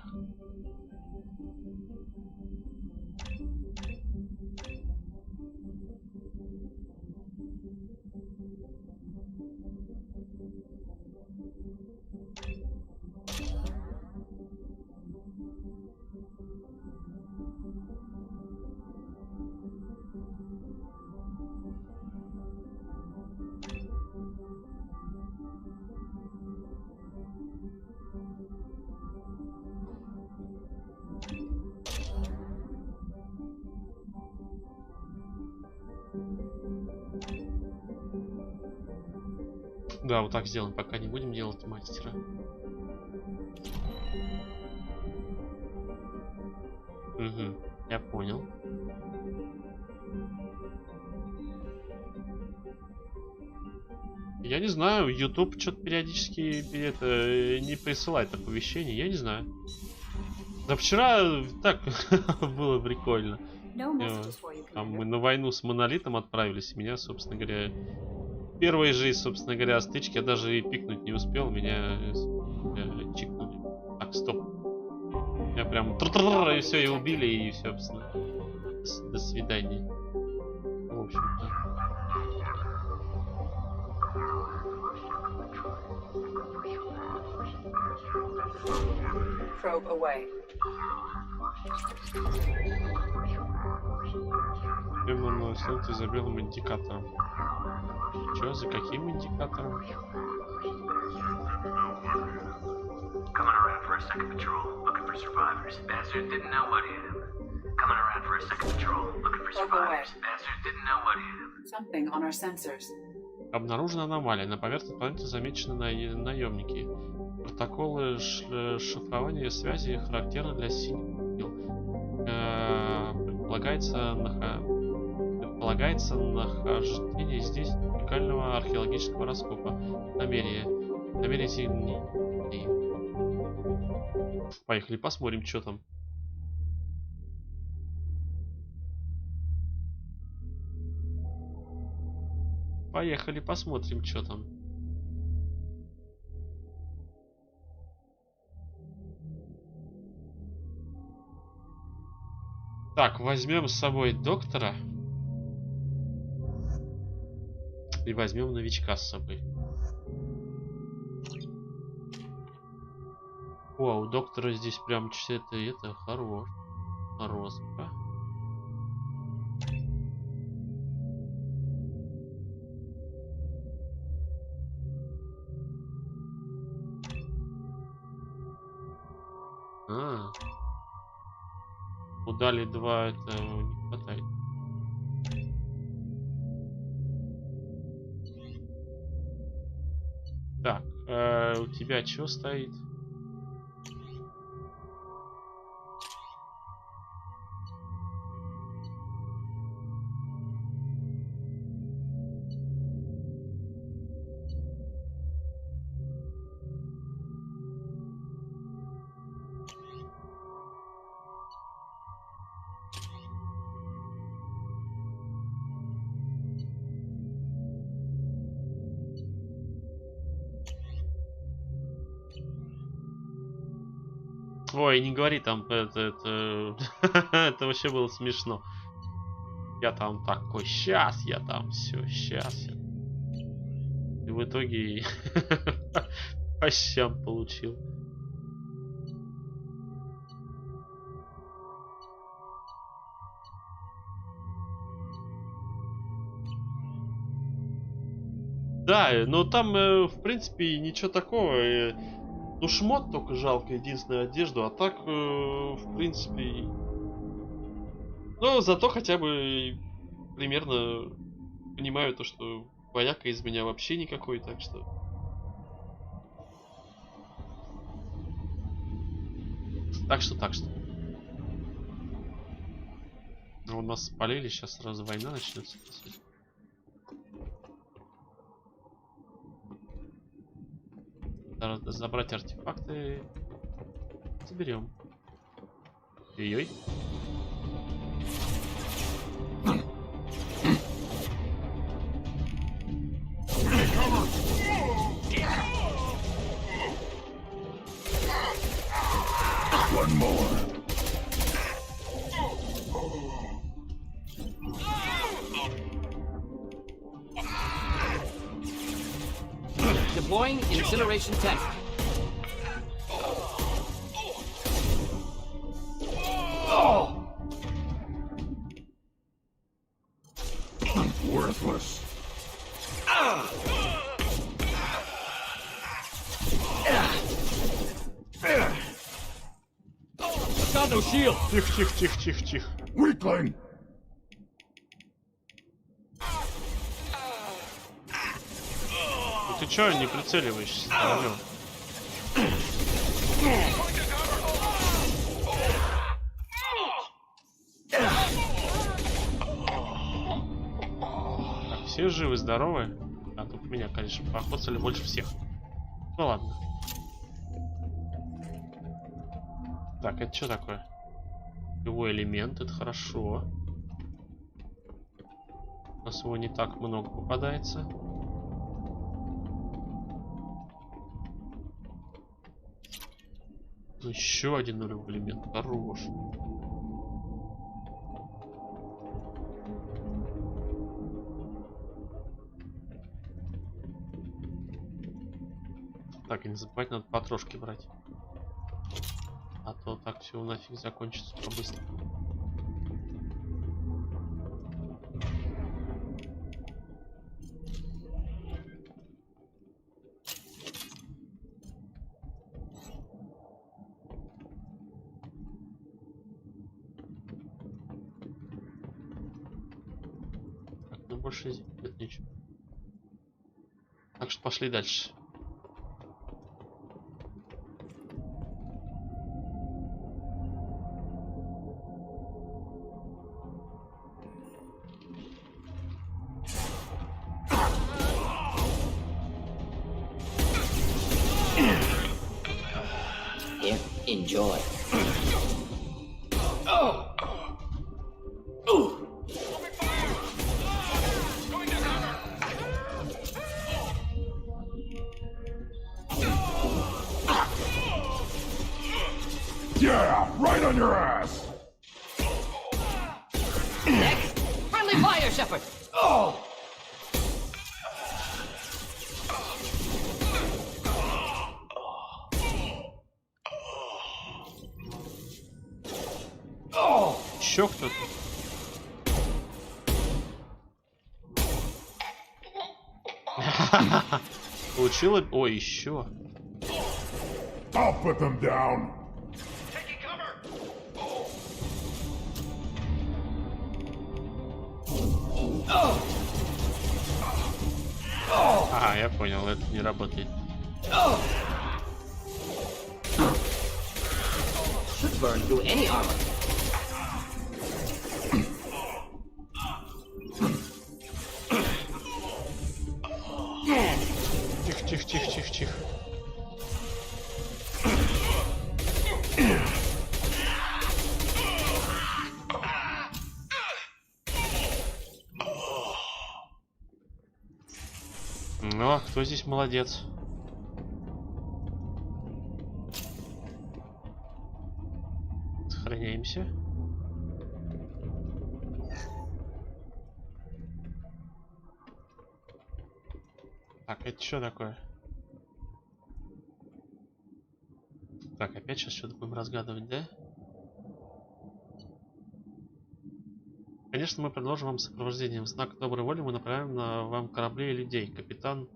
[SPEAKER 1] Да, вот так сделаем, пока не будем делать мастера. Угу, я понял. Я не знаю, YouTube что-то периодически это не присылает оповещения, я не знаю. Да вчера так было прикольно. Там мы на войну с Монолитом отправились, меня, собственно говоря, первые же, собственно говоря, стычки я даже и пикнуть не успел, меня чикнули. Так, стоп. Я прям и все, и убили, и все, собственно. До свидания. В общем-то.
[SPEAKER 4] Probe away.
[SPEAKER 1] Прямо станцию за белым индикатором. Чё, за каким индикатором?
[SPEAKER 3] Coming around for a second patrol, looking for survivors. Bastards didn't know what hit him. Coming around for a second patrol, looking for survivors. Bastards didn't know what hit him.
[SPEAKER 4] Something on our sensors.
[SPEAKER 1] Обнаружена аномалия. На поверхности планеты замечены наемники. Протоколы шифрования связи характерны для синих сил. Предполагается нахождение здесь уникального археологического раскопа. Намерение сильнее. Поехали, посмотрим, что там. Поехали, посмотрим, что там. Так, возьмем с собой доктора. И возьмем новичка с собой. О, у доктора здесь прям это хорош. Морозка. Удали 2, это не хватает. Так, у тебя что стоит? Ой, не говори там, это вообще было смешно. Я там такой, сейчас я там все, сейчас я. И в итоге по щам получил. Да, но там, в принципе, ничего такого. Ну, шмот только жалко, единственную одежду, а так, в принципе... Ну, зато хотя бы примерно понимаю то, что вояка из меня вообще никакой, так что... Так что. Ну, нас спалили, сейчас сразу война начнется, по сути. Забрать артефакты. Заберем. Ой-ой.
[SPEAKER 11] One more.
[SPEAKER 16] Deploying incineration tank.
[SPEAKER 11] Worthless.
[SPEAKER 16] Got no shield.
[SPEAKER 1] Тихо.
[SPEAKER 11] Weakling.
[SPEAKER 1] Ты чё не прицеливаешься? Алло. Так, все живы, здоровы? А тут меня, конечно, поохотили больше всех. Ну ладно. Так, это что такое? Живой элемент, это хорошо. У нас его не так много попадается. Еще один нулевой элемент. Хорош. Так, и не забывать, надо потрошки брать. А то так все нафиг закончится побыстрее. Больше нет ничего. Так что пошли дальше.
[SPEAKER 7] Here, enjoy.
[SPEAKER 11] Yeah, right on your ass.
[SPEAKER 16] Next, friendly fire, Shepard. Oh.
[SPEAKER 1] Еще кто-то? Получила? Ой, еще.
[SPEAKER 11] I'll put them down.
[SPEAKER 1] Ага, я понял, это не работает.
[SPEAKER 7] Should burn through any armor.
[SPEAKER 1] Тихо, тихо, тихо, тихо, тихо. Ну, а кто здесь молодец? Сохраняемся. Так, это что такое? Так, опять сейчас что-то будем разгадывать, да? Конечно, мы предложим вам сопровождение. В знак доброй воли мы направим на вам корабли и людей. Капитан...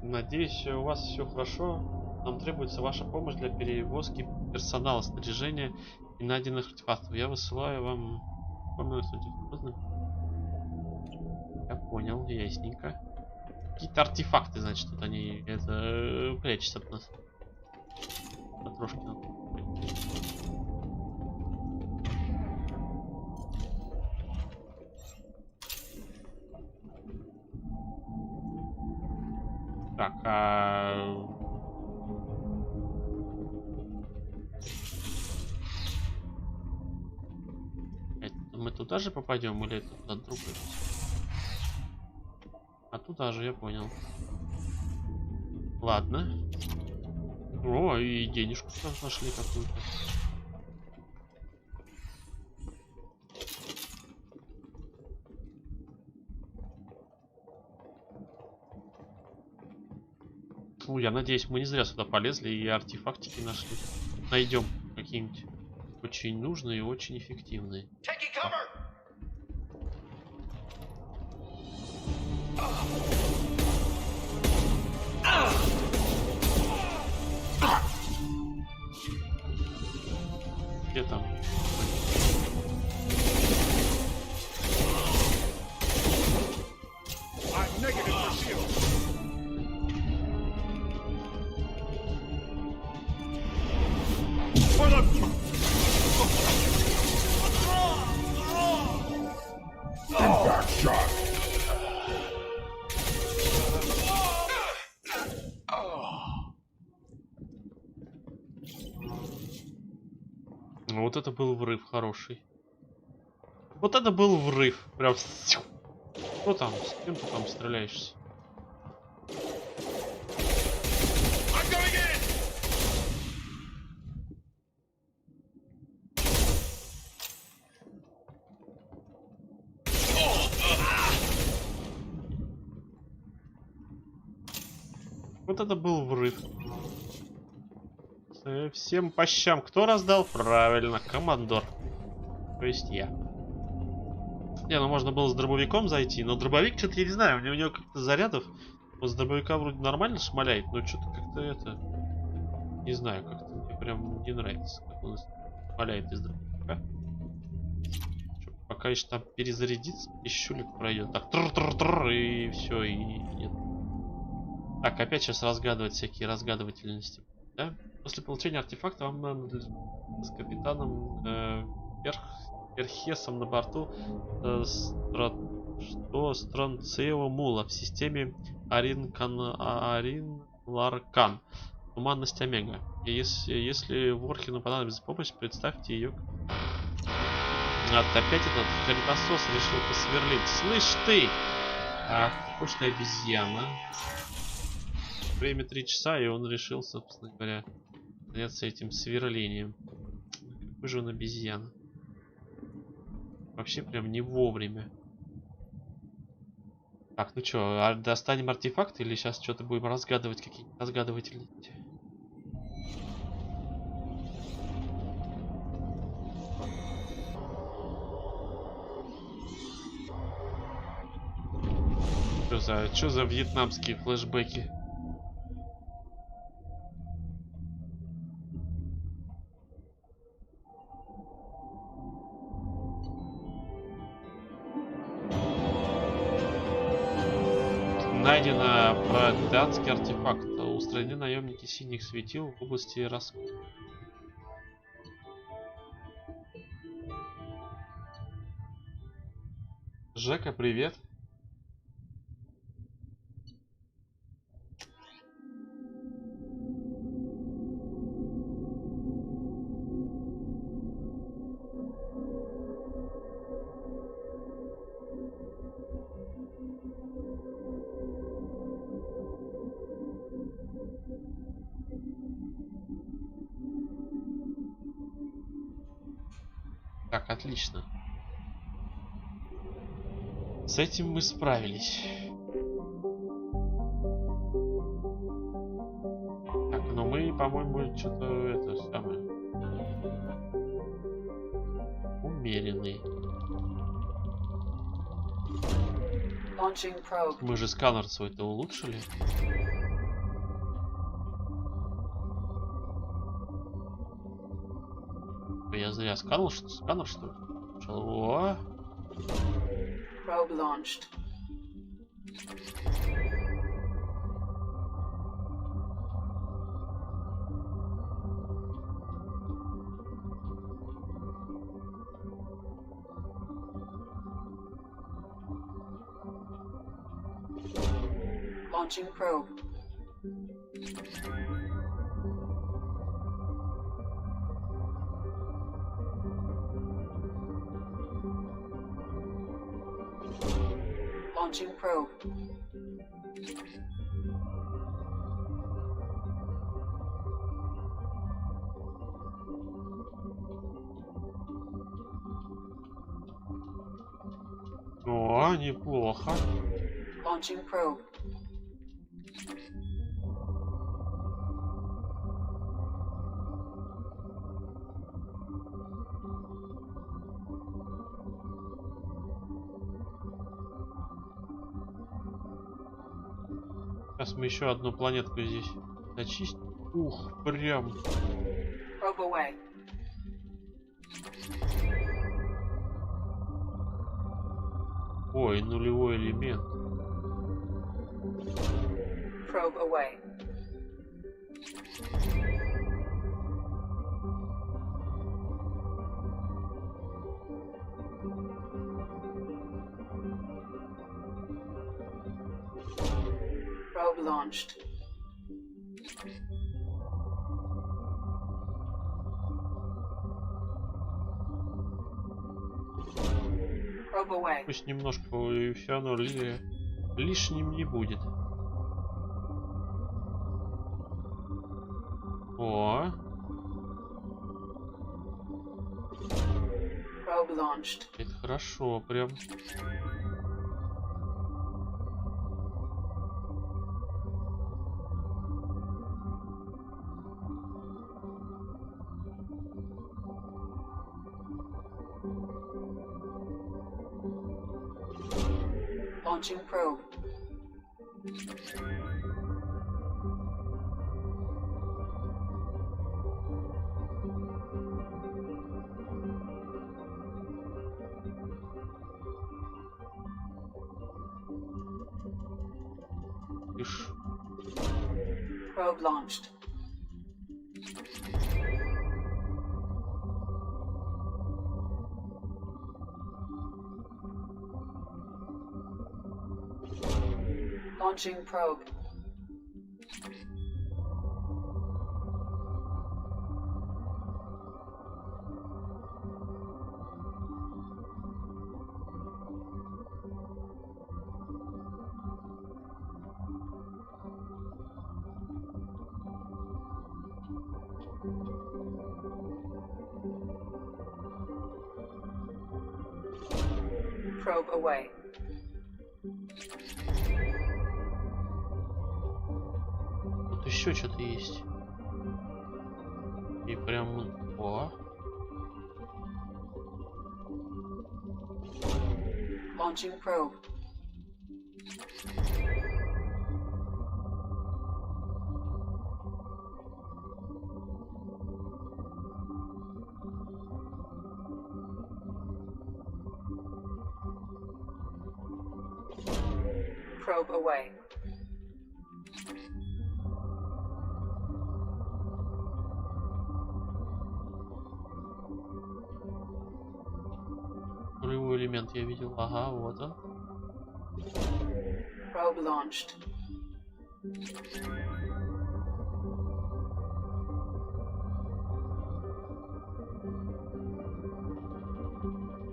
[SPEAKER 1] Надеюсь, у вас все хорошо. Нам требуется ваша помощь для перевозки персонала, снаряжения и найденных артефактов. Я высылаю вам... Я понял, ясненько. Какие-то артефакты, значит, тут они это прячутся от нас. Потрошки. Так, мы туда же попадем или это куда-то другое? А туда же, я понял. Ладно. О, и денежку там нашли какую-то. Ну, я надеюсь, мы не зря сюда полезли и артефактики нашли. Найдем какие-нибудь очень нужные и очень эффективные. Где там? Вот это был врыв хороший. Вот это был врыв. Прям... Что там? С кем ты там стреляешься? Вот это был врыв. Всем по щам. Кто раздал? Правильно, командор. То есть я. Не, ну можно было с дробовиком зайти, но дробовик что-то, я не знаю, у него как-то зарядов. Вот с дробовика вроде нормально шмаляет, но что-то как-то это... Не знаю, как-то мне прям не нравится, как он шмаляет из дробовика. Пока еще там перезарядится, пищулик пройдет. Так, тр-тр-тр, и все, и нет. Так, опять сейчас разгадывать всякие разгадывательности, да? После получения артефакта вам надо с капитаном Перхесом на борту Стронцеева Мула в системе Арин-Ларкан. Туманность Омега. И если Ворхину понадобится помощь, представьте ее. Опять этот хреносос решил посверлить. Слышь ты! Ах, скучная обезьяна. Время 3 часа, и он решил, собственно говоря, заняться этим сверлением. Какой же он обезьяна. Вообще прям не вовремя. Так, ну что, достанем артефакт или сейчас что-то будем разгадывать, какие-нибудь разгадывательности? Что за вьетнамские флешбеки? Найдено британский артефакт. Устранены наемники синих светил в области раскопок. Жека, привет. Так, отлично. С этим мы справились. Так, но мы, по-моему, что-то это самое умеренные. Мы же сканер свой-то улучшили. Я зря сканер, что ли? О!
[SPEAKER 4] Probe launched. Launching probe. Launching probe.
[SPEAKER 1] О, неплохо.
[SPEAKER 4] Launching probe.
[SPEAKER 1] Сейчас мы еще одну планетку здесь зачистим. Ух, прям.
[SPEAKER 4] Probe away.
[SPEAKER 1] Ой, нулевой элемент.
[SPEAKER 4] Probe away. Probe launched. Probe away.
[SPEAKER 1] Пусть немножко и все равно лишним не будет. О.
[SPEAKER 4] Probe launched.
[SPEAKER 1] Это хорошо, прям.
[SPEAKER 4] Launching probe. Probe launched. Launching probe. Probe away.
[SPEAKER 1] Тут еще что-то есть. И прям... О.
[SPEAKER 4] Launching probe. Probe away.
[SPEAKER 1] элемент я видел. Ага, вот он.
[SPEAKER 4] Probe launched.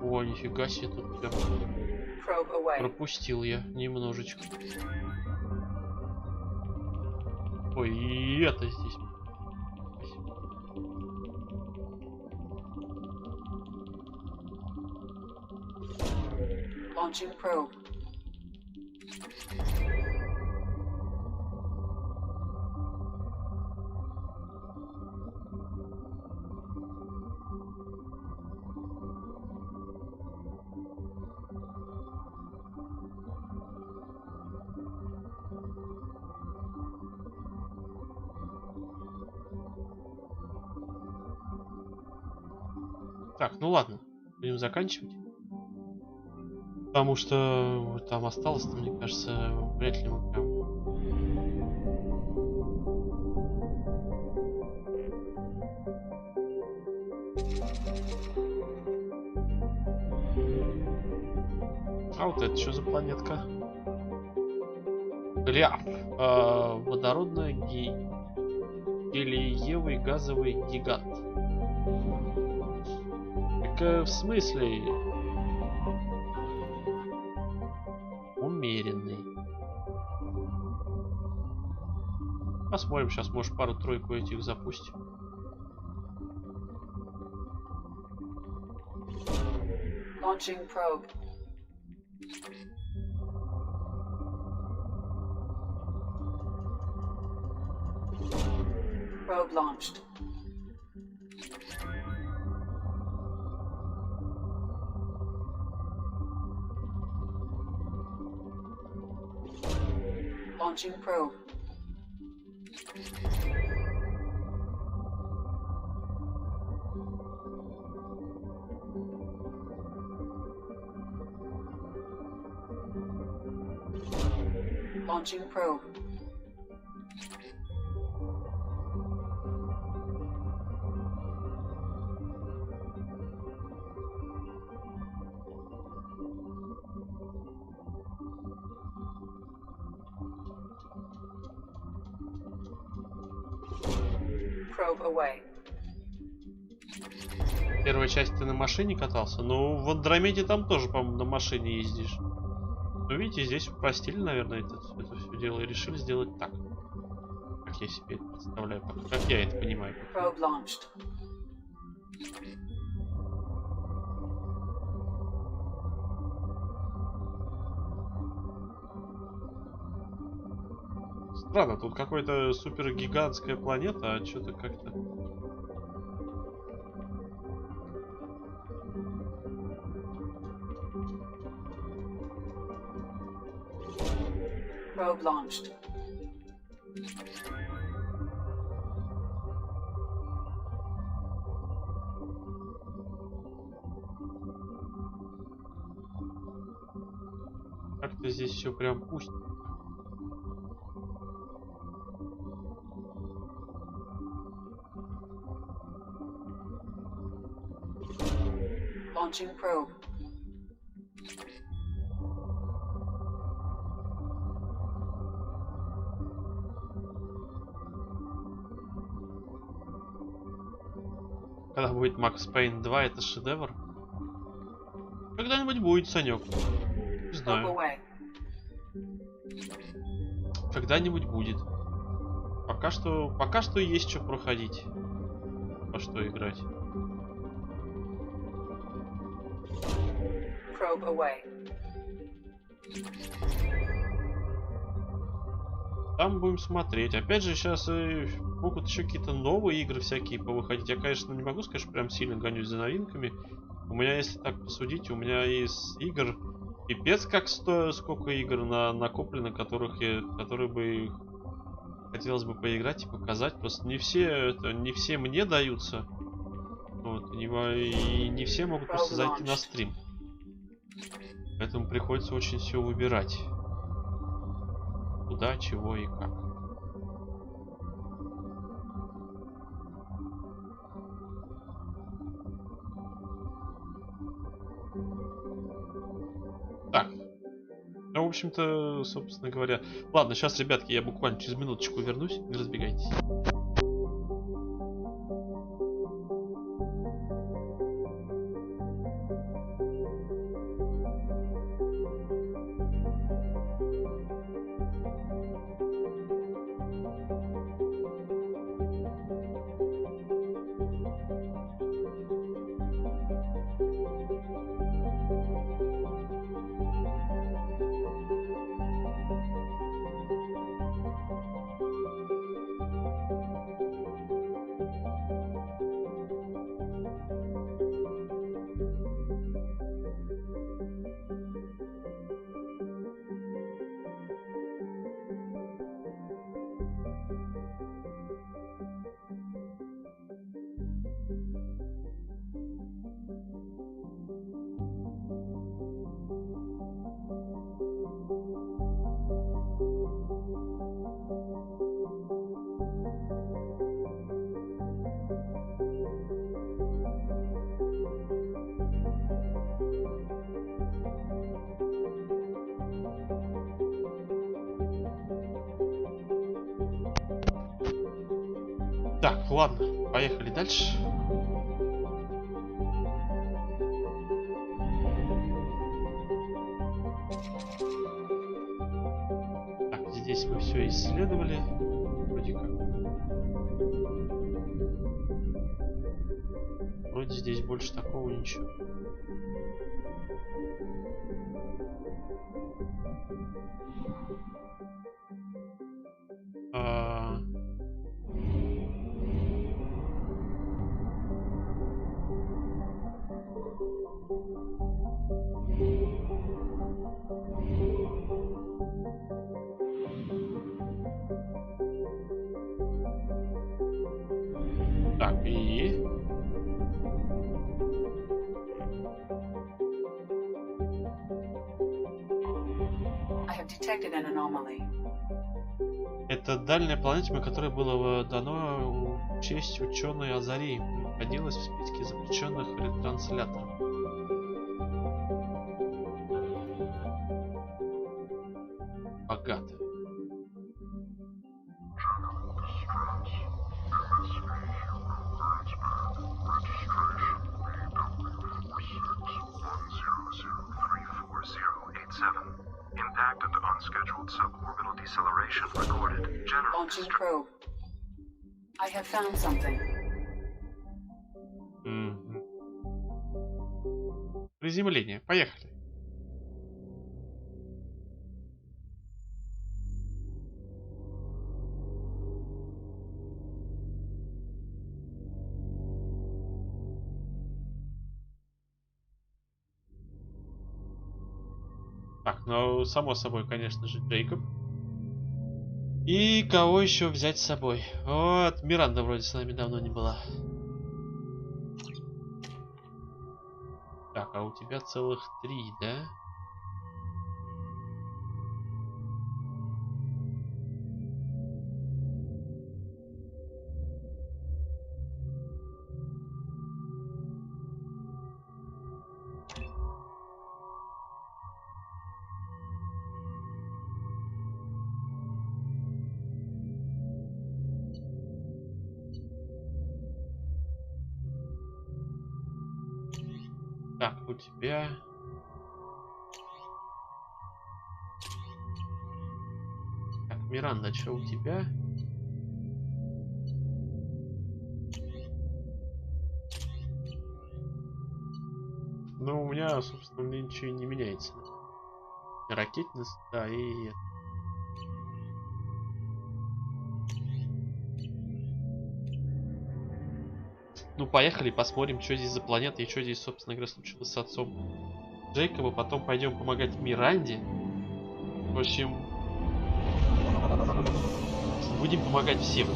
[SPEAKER 1] О, нифига себе, тут прям пропустил я немножечко. Ой, и это здесь.
[SPEAKER 4] Launching probe.
[SPEAKER 1] Так, ну ладно, будем заканчивать. Потому что там осталось-то, мне кажется, вряд ли мы прям... А вот это что за планетка? Гляв. Водородный гелиевый газовый гигант. Так в смысле? Умеренный. Посмотрим, сейчас, может, пару-тройку этих запустим.
[SPEAKER 4] Launching probe. Probe launched. Launching probe. Launching probe. Probe away.
[SPEAKER 1] Первая часть ты на машине катался, но в Андромеде там тоже, по-моему, на машине ездишь. Ну, видите, здесь упростили, наверное, это все дело и решили сделать так. Как я себе это представляю, как я это понимаю.
[SPEAKER 4] Probe launched.
[SPEAKER 1] Странно, тут какая-то супергигантская планета, а что-то как-то...
[SPEAKER 4] Probe launched.
[SPEAKER 1] Как-то здесь все прям пусть.
[SPEAKER 4] Launching probe.
[SPEAKER 1] Когда будет Макс Пейн 2, это шедевр? Когда-нибудь будет, Санек. Не знаю. Когда-нибудь будет. Пока что есть что проходить. По что играть.
[SPEAKER 4] Probe away.
[SPEAKER 1] Там будем смотреть. Опять же, сейчас могут еще какие-то новые игры всякие повыходить. Я, конечно, не могу сказать, что прям сильно гонюсь за новинками. У меня, если так посудить, у меня из игр пипец как сколько игр накоплено, которые бы хотелось бы поиграть и показать. Просто не все мне даются. Вот, и не все могут просто зайти на стрим. Поэтому приходится очень все выбирать. Куда, чего и как. общем-то, собственно говоря... Ладно, сейчас, ребятки, я буквально через минуточку вернусь. Не разбегайтесь. Так, ладно, поехали дальше. Так, здесь мы все исследовали. Вроде как. Вроде здесь больше такого ничего. Так, и... Это дальняя планета, которая была дано в честь ученой Азари. Находилась в списке запрещенных ретрансляторов. Богато.
[SPEAKER 4] Launching probe. I have found something.
[SPEAKER 1] Приземление. Поехали. Так, ну, само собой, конечно же, Джейкоб. И кого еще взять с собой? Вот, Миранда вроде с нами давно не была. Так, а у тебя целых 3, да? Так, у тебя... Так, Миранда, что у тебя? Ну, у меня, собственно, ничего не меняется. Ракетность, да, и... Ну, поехали, посмотрим, что здесь за планета и что здесь, собственно говоря, случилось с отцом Джейкоба. Потом пойдем помогать Миранде. В общем, будем помогать всем.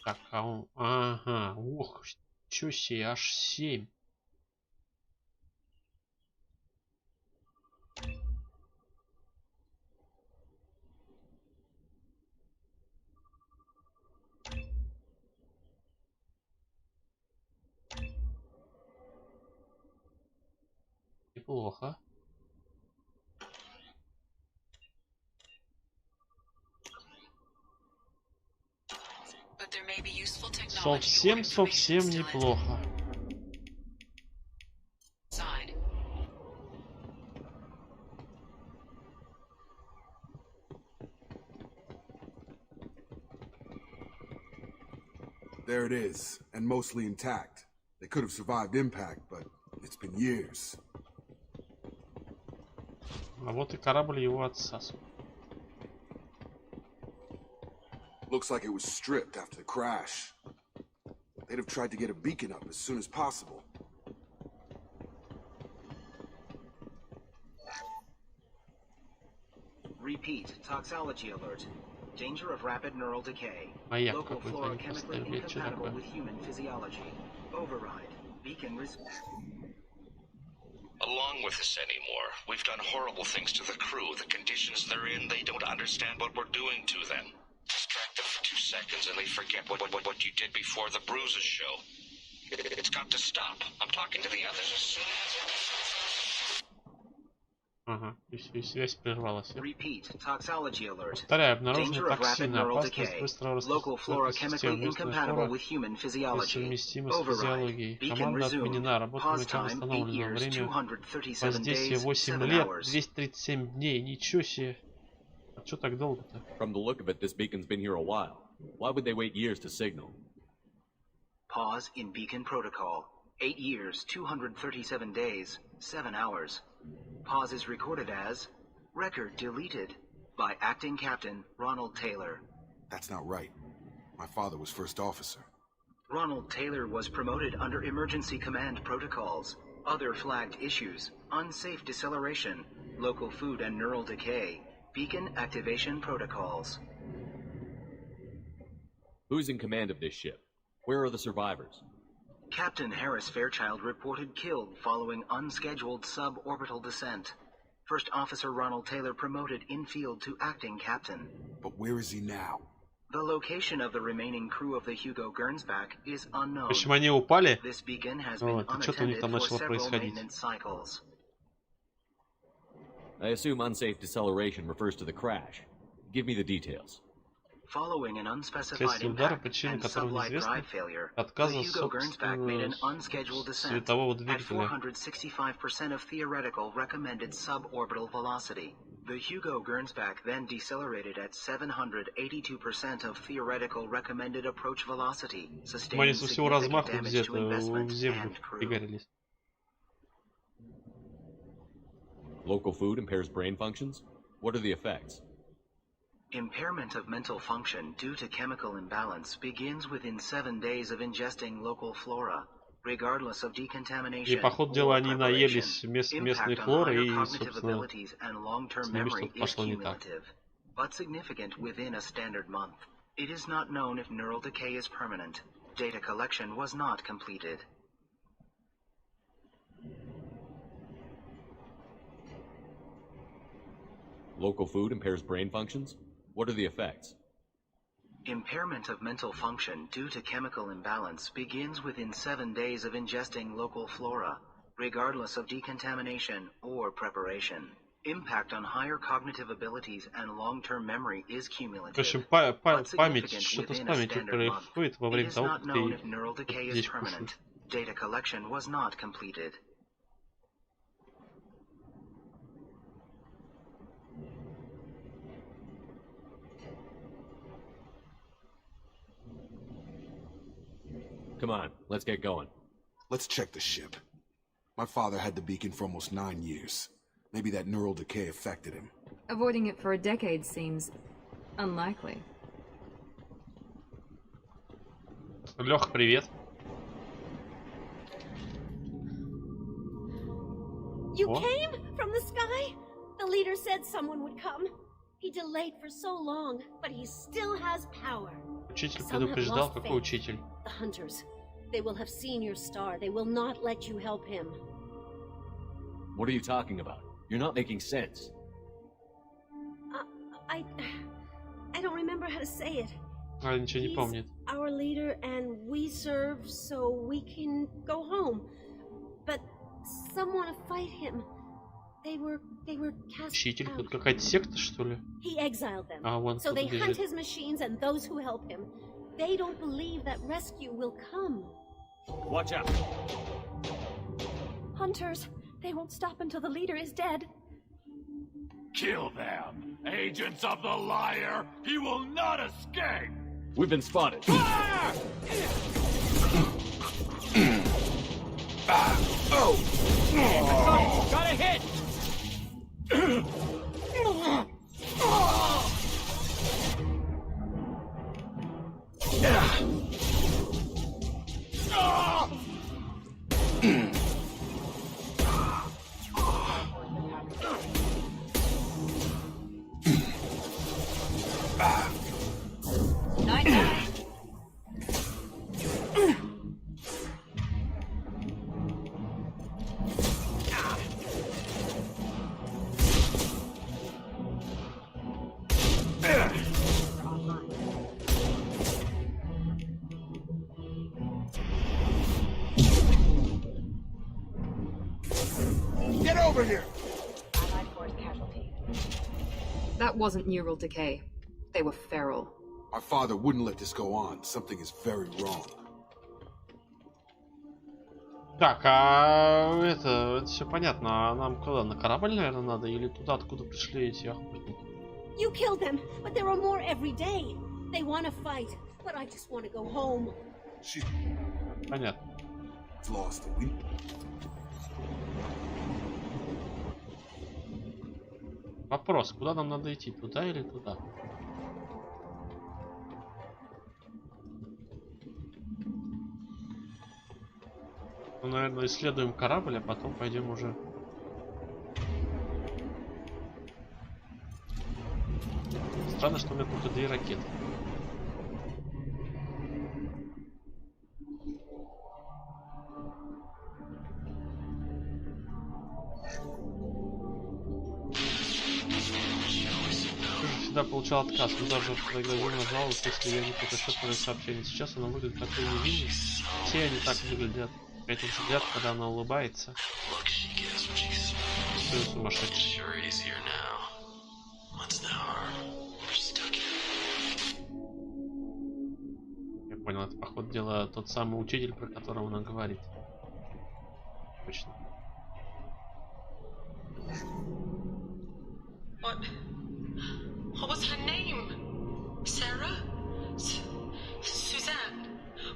[SPEAKER 1] Так, а он... Ага, ох, чё себе, аж 7. неплохо. Совсем неплохо.
[SPEAKER 6] There it is, and mostly intact. They could have survived impact, but it's been years.
[SPEAKER 1] А вот и корабль его отца.
[SPEAKER 6] Looks like it was stripped after the crash. They'd have tried to get a beacon up as soon as possible.
[SPEAKER 2] Repeat, toxology alert. Danger of rapid neural decay. Local flora chemically incompatible with human physiology. Override. Beacon
[SPEAKER 22] Along with us anymore. We've done horrible things to the crew. The conditions they're in, they don't understand what we're doing to them. Distract them for 2 seconds and they forget what you did before the bruises show. It's got to stop. I'm talking to the others as soon as...
[SPEAKER 1] Ага, и связь прервалась.
[SPEAKER 2] Повторяю,
[SPEAKER 1] обнаружена токсины, опасность быстрого распространения системы флора несовместима с физиологией. Команда отменена, работа на начало установлена. Время воздействия 8 лет, 237 дней. Ничего себе. А что так долго-то?
[SPEAKER 12] From the look of it, this beacon's been here a while. Why would they wait years to signal?
[SPEAKER 2] Pause in beacon protocol. 8 years, 237 days, 7 hours. Pause is recorded as record deleted by acting captain Ronald Taylor.
[SPEAKER 6] That's not right. My father was first officer.
[SPEAKER 2] Ronald Taylor was promoted under emergency command protocols. Other flagged issues: unsafe deceleration, local food and neural decay, beacon activation protocols.
[SPEAKER 12] Who's in command of this ship? Where are the survivors?
[SPEAKER 2] Captain Harris Fairchild reported killed following unscheduled suborbital descent. First Officer Ronald Taylor promoted in-field to acting captain.
[SPEAKER 6] But where is he now?
[SPEAKER 2] The location of the remaining crew of the Hugo Gernsback is unknown.
[SPEAKER 1] Почему они упали?
[SPEAKER 2] This beacon has been unattended for several maintenance cycles.
[SPEAKER 12] I assume unsafe deceleration refers to the crash. Give me the details.
[SPEAKER 2] Following an unspecified impact and sublight drive failure, the Hugo Gernsback made an unscheduled descent at 465% of theoretical recommended suborbital velocity. The Hugo Gernsback then decelerated at 782% of theoretical recommended approach velocity, sustaining significant damage to investment and crew.
[SPEAKER 12] Local food impairs brain functions? What are the effects?
[SPEAKER 2] Impairment of mental function due to chemical imbalance begins within 7 days of ingesting local flora, regardless of decontamination.
[SPEAKER 1] И по ходу дела они наелись местной флоры и, собственно,
[SPEAKER 2] с ними что-то пошло не так. But significant within a standard month. It is not known if neural decay is permanent. Data collection was not completed.
[SPEAKER 12] Local food impairs brain functions? What are the effects?
[SPEAKER 2] Impairment of mental function due to chemical imbalance begins within 7 days of ingesting local flora, regardless of decontamination or preparation. Impact on higher cognitive abilities and long-term memory is cumulative.
[SPEAKER 1] В общем, память, что-то с памятью происходит во время того, как ты здесь кушаешь.
[SPEAKER 2] Data collection was not completed.
[SPEAKER 12] Come on, let's get going.
[SPEAKER 6] Let's check the ship. My father had the beacon for almost 9 years. Maybe that neural decay affected him.
[SPEAKER 17] Avoiding it for a decade seems unlikely.
[SPEAKER 1] Лёх, привет.
[SPEAKER 13] You came from the sky? The leader said someone would come. He delayed for so long, but he still has power.
[SPEAKER 1] Учитель предупреждал, какой учитель?
[SPEAKER 13] The hunters. They will have seen your star. They will not let you help him.
[SPEAKER 12] What are you talking about? You're not making sense.
[SPEAKER 13] I don't remember how to say it.
[SPEAKER 1] А, ничего не помнит.
[SPEAKER 13] Our leader and we serve so we can go home. But some want to fight him.
[SPEAKER 1] Учитель, тут какая-то секта, что ли? А, вон
[SPEAKER 13] So they hunt
[SPEAKER 1] бежит.
[SPEAKER 13] his machines and those who help him. They don't believe that rescue will come.
[SPEAKER 12] Watch out.
[SPEAKER 13] Hunters, they won't stop until the leader is dead.
[SPEAKER 18] Kill them! Agents of the liar! He will not escape!
[SPEAKER 12] We've been spotted.
[SPEAKER 16] Got a hit!
[SPEAKER 6] Get over here!
[SPEAKER 17] That wasn't neural decay. They were feral.
[SPEAKER 6] Our father wouldn't let this go on. Something is very wrong.
[SPEAKER 1] Так, а это все понятно. А нам куда? На корабль, наверное, надо? Или туда, откуда пришли эти охотники?
[SPEAKER 13] You killed them, but there are more every day. They want to fight, but I just want to go home.
[SPEAKER 1] Понятно.
[SPEAKER 6] Lost it.
[SPEAKER 1] Вопрос, куда нам надо идти? Туда или туда? Ну, наверное, исследуем корабль, а потом пойдем уже. Странно, что у меня только 2 ракеты. Всегда получал отказ, но даже агрессивно жаловался, если я не потащу твои сообщения. Сейчас она выглядит такой невинной. Все они так выглядят. Этот взгляд, когда она улыбается. Все сумасшедший. Я понял, это, походу дела, тот самый учитель, про которого она говорит. Точно.
[SPEAKER 9] What was her name? Sarah? Suzanne?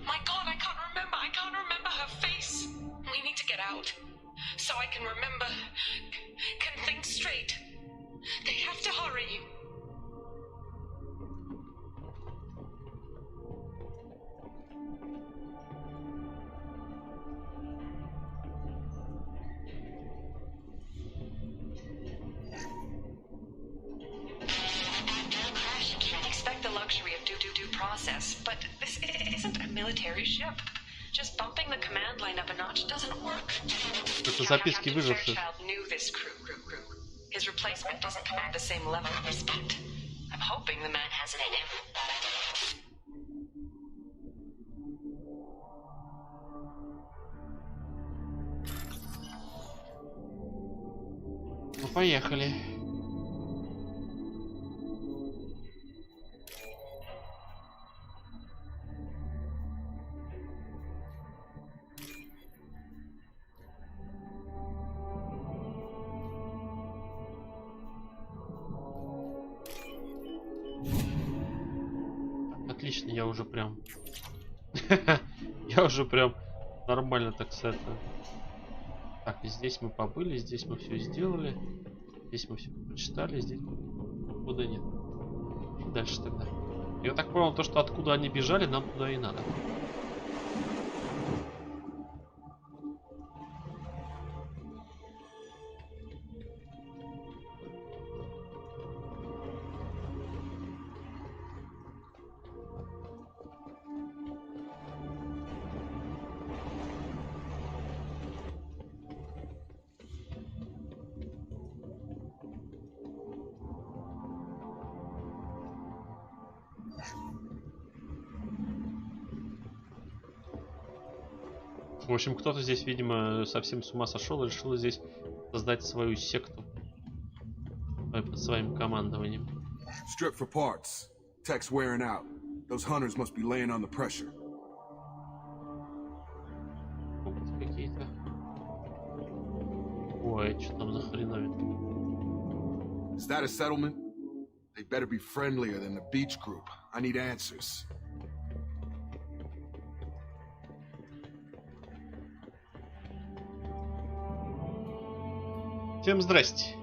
[SPEAKER 9] My God, I can't remember. I can't remember her face. We need to get out. So I can remember, can think straight. They have to hurry. Process, but this isn't a military ship. Just bumping the command line up a notch doesn't work.
[SPEAKER 1] Это записки выживших.
[SPEAKER 9] Knew this crew. His replacement doesn't command the same level of respect. I'm hoping the man has it in him.
[SPEAKER 1] Ну, поехали. Отлично, я уже прям... я уже прям нормально так с этого. Так, и здесь мы побыли, здесь мы все сделали. Здесь мы все прочитали, здесь... Куда нет. Дальше тогда. Я так понял, то, что откуда они бежали, нам туда и надо. В общем, кто-то здесь, видимо, совсем с ума сошел и решил здесь создать свою секту под своим командованием.
[SPEAKER 6] Strip for parts. Tech's wearing out. Those hunters must be laying on the pressure.
[SPEAKER 1] Какие-то. Ой, что там за хреновин?
[SPEAKER 6] Is that a settlement? They better be friendlier than the beach group. I need answers.
[SPEAKER 1] Всем здрасте.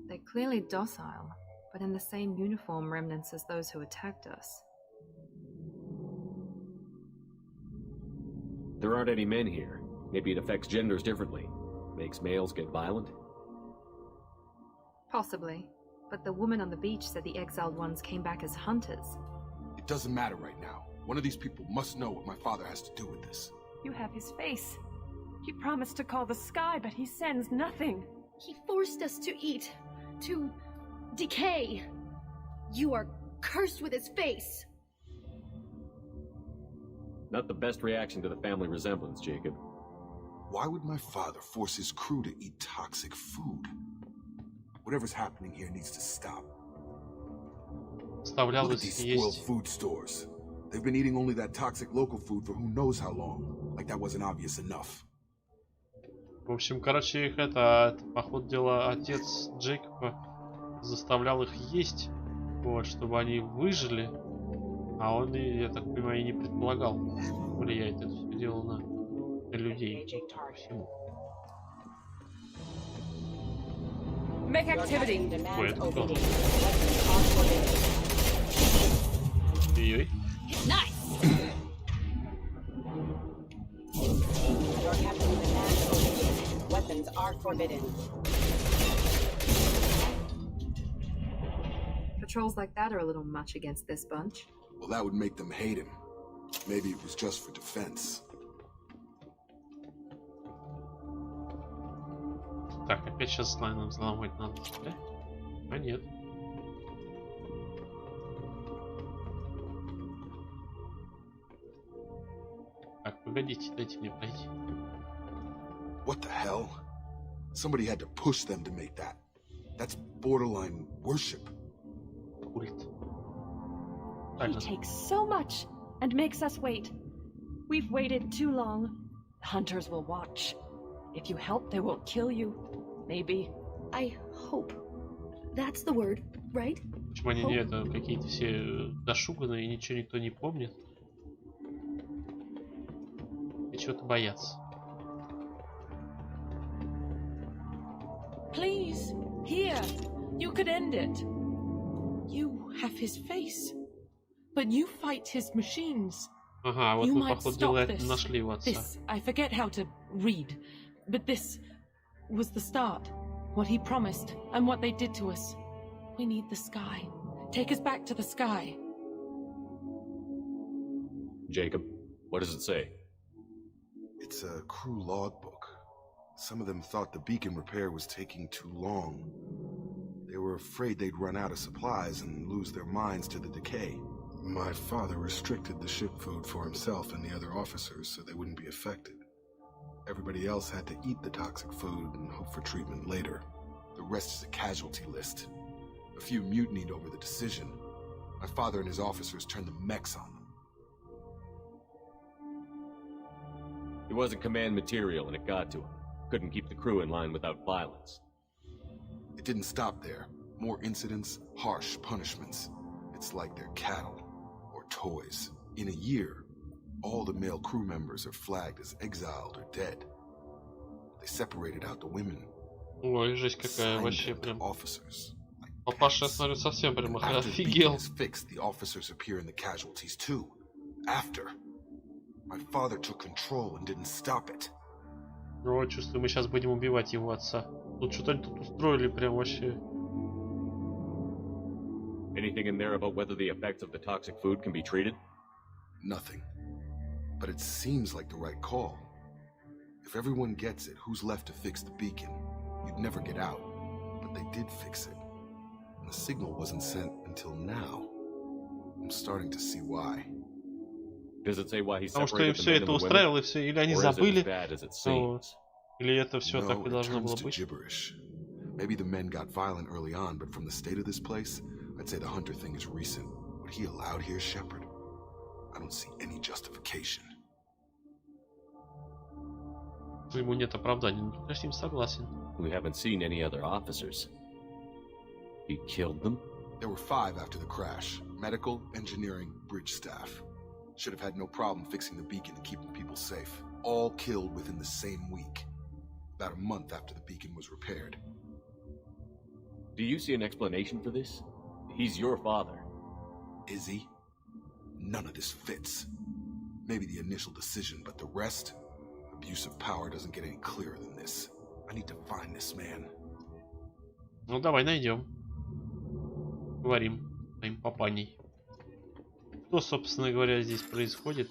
[SPEAKER 17] They're clearly docile, but in the same uniform remnants as those who attacked us.
[SPEAKER 12] There aren't any men here. Maybe it affects genders differently. Makes males get violent?
[SPEAKER 17] Possibly. But the woman on the beach said the exiled ones came back as hunters.
[SPEAKER 6] It doesn't matter right now. One of these people must know what my father has to do with this.
[SPEAKER 9] You have his face. He promised to call the sky, but he sends nothing.
[SPEAKER 13] He forced us to eat, to decay. You are cursed with his face.
[SPEAKER 12] Not the best reaction to the family resemblance, Jacob.
[SPEAKER 6] Why would my father force his crew to eat toxic food? Whatever's happening here needs to stop. Look at these spoiled food stores. They've been eating only that toxic local food for who knows how long. Like that wasn't obvious enough.
[SPEAKER 1] В общем, короче, их это по ходу дела, отец Джейкоба заставлял их есть, вот, чтобы они выжили, а он, я так понимаю, и не предполагал, влияет это все дело на людей по всему.
[SPEAKER 9] Make activity.
[SPEAKER 1] Ой, это кто? Ой-ой.
[SPEAKER 9] Nice.
[SPEAKER 5] Your captain demands obedience. Weapons are forbidden.
[SPEAKER 17] Patrols like that are a little much against this bunch.
[SPEAKER 6] Well, that would make them hate him. Maybe it was just for defense.
[SPEAKER 1] Так, опять сейчас слайном взломать надо, да? А нет. Так, погодите, дайте мне пройти.
[SPEAKER 6] What the hell? Somebody had to push them to make that. That's borderline worship.
[SPEAKER 1] Культ.
[SPEAKER 9] He takes so much and makes us wait. We've waited too long. The hunters will watch. If you help, they will kill you. Maybe.
[SPEAKER 13] I hope. That's the word, right?
[SPEAKER 1] Почему они это какие-то все дошуганные и ничего никто не помнит? И чего-то боятся.
[SPEAKER 9] Please, here. You could end it. You have his face, but you fight his machines.
[SPEAKER 1] Ага, вот мы, походу дела, нашли его отца.
[SPEAKER 9] This, I forget how to read, but this was the start. What he promised and what they did to us. We need the sky. Take us back to the sky.
[SPEAKER 12] Jacob, what does it say?
[SPEAKER 6] It's a crew logbook. Some of them thought the beacon repair was taking too long. They were afraid they'd run out of supplies and lose their minds to the decay. My father restricted the ship food for himself and the other officers so they wouldn't be affected. Everybody else had to eat the toxic food and hope for treatment later. The rest is a casualty list. A few mutinied over the decision. My father and his officers turned the mechs on them.
[SPEAKER 12] He wasn't command material and it got to him. Couldn't keep the crew in line without violence.
[SPEAKER 6] It didn't stop there. More incidents, harsh punishments. It's like they're cattle or toys. In a year, all the male crew members are flagged as exiled or dead. They separated out the women.
[SPEAKER 1] Ой, жесть какая, вообще прям. Папаша, я смотрю, совсем прям офигел.
[SPEAKER 6] Fixed, the officers appear in the casualties too. After, my father took control and didn't stop it.
[SPEAKER 1] Ну, чувствую, мы сейчас будем убивать его отца. Тут что-то они тут устроили прям вообще.
[SPEAKER 12] Anything in there about whether the effects of the toxic food can be treated?
[SPEAKER 6] Nothing. But it seems like the right call. If everyone gets it, who's left to fix the beacon? You'd never get out. But they did fix it. And the signal wasn't sent until now. I'm starting to see why.
[SPEAKER 1] Потому что им все это устраивало, и все, или они забыли, вот. Или это все так и должно было быть.
[SPEAKER 6] Maybe the men got violent early on, but from the state of this place, I'd say the hunter thing is recent. What he allowed here, Shepard, I don't see any justification.
[SPEAKER 1] Ему нет оправдания, я с ним согласен.
[SPEAKER 12] We haven't seen any other officers. He killed them?
[SPEAKER 6] There were 5 after the crash. Medical, engineering, bridge staff. Should have had no problem fixing the beacon and keeping people safe. All killed within the same week. About a month after the beacon was repaired.
[SPEAKER 12] Do you see an explanation for this? He's your father.
[SPEAKER 6] Is he? None of this fits. Maybe the initial decision, but the rest? Abuse of power doesn't get any clearer than this. I need to find this man.
[SPEAKER 1] Ну давай найдем. Говорим моим папаней. Что, собственно говоря, здесь происходит?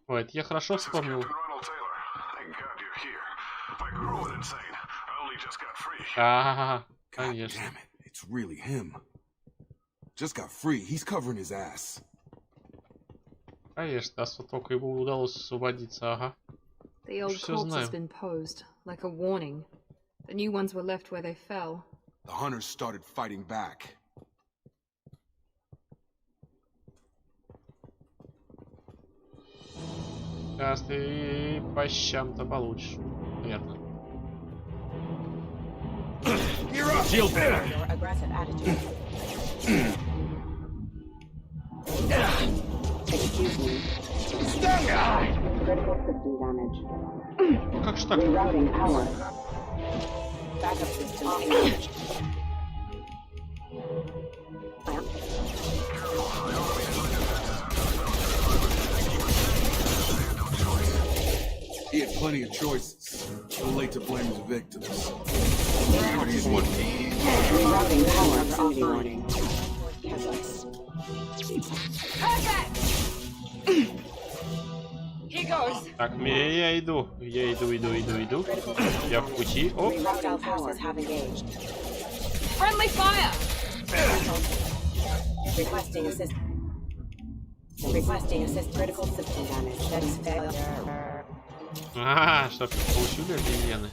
[SPEAKER 1] Ой, это я хорошо вспомнил. Ага, конечно.
[SPEAKER 6] It's really him. Just got free. He's covering his ass.
[SPEAKER 1] Конечно, раз вот только ему удалось освободиться, ага.
[SPEAKER 17] The old corpse has been posed, like a warning. The new ones were left where they fell.
[SPEAKER 6] The hunters started fighting back.
[SPEAKER 1] Сейчас ты по щам-то получишь, наверное.
[SPEAKER 5] Your aggressive attitude. Excuse me. Critical system damage.
[SPEAKER 1] Как ж так?
[SPEAKER 5] Rerouting power. Backup system engaged.
[SPEAKER 6] He had plenty of choices. Too late to blame his victims.
[SPEAKER 5] Rerouting power proximity warning.
[SPEAKER 17] Here goes.
[SPEAKER 1] Так, я иду. Я в пути. О!
[SPEAKER 17] Friendly fire.
[SPEAKER 5] Requesting assist. Requesting assist. Critical system damage. That is failure.
[SPEAKER 1] Ага, что получили обезьяны?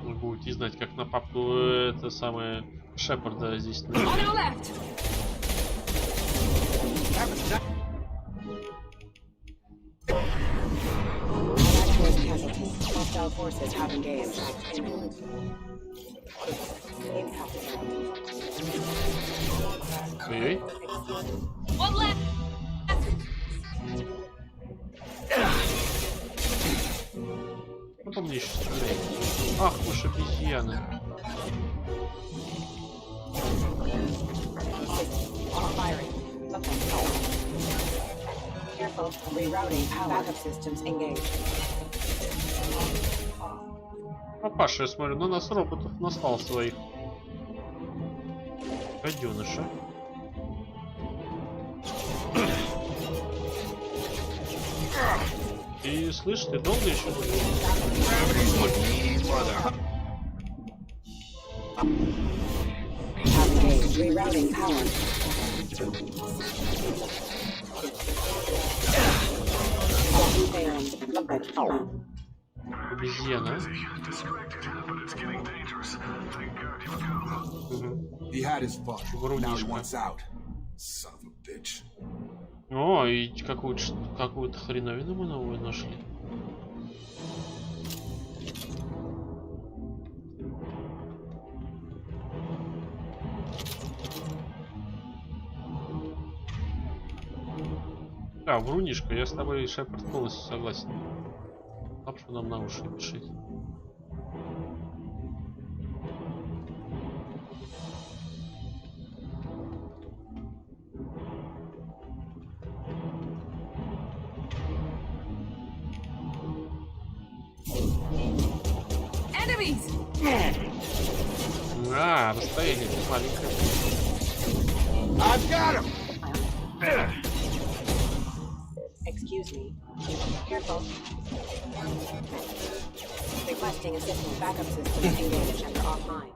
[SPEAKER 1] Вы будете знать, как на папку это самое Шепарда здесь.
[SPEAKER 5] Hostile forces have engaged.
[SPEAKER 1] Ой-ой.
[SPEAKER 17] One left.
[SPEAKER 1] Ну, по мне еще стреляет. Ах, уж обезьяны.
[SPEAKER 5] Careful, rerouting power. Backup systems engaged.
[SPEAKER 1] Папаша, я смотрю, на нас роботов наслал своих. Гаденыша. И слышь, ты долго еще будешь? Обезьяна.
[SPEAKER 6] He had his fun. Now he wants out. Son of a bitch.
[SPEAKER 1] О, и какую-то хреновину мы новую нашли. Да, врунишка, я с тобой, Шепард, полностью согласен. Лапшу нам на уши пиши. А, расстояние маленькое.
[SPEAKER 5] I've got him. Excuse me. Careful. Requesting assistance. Backup systems engaged and are offline.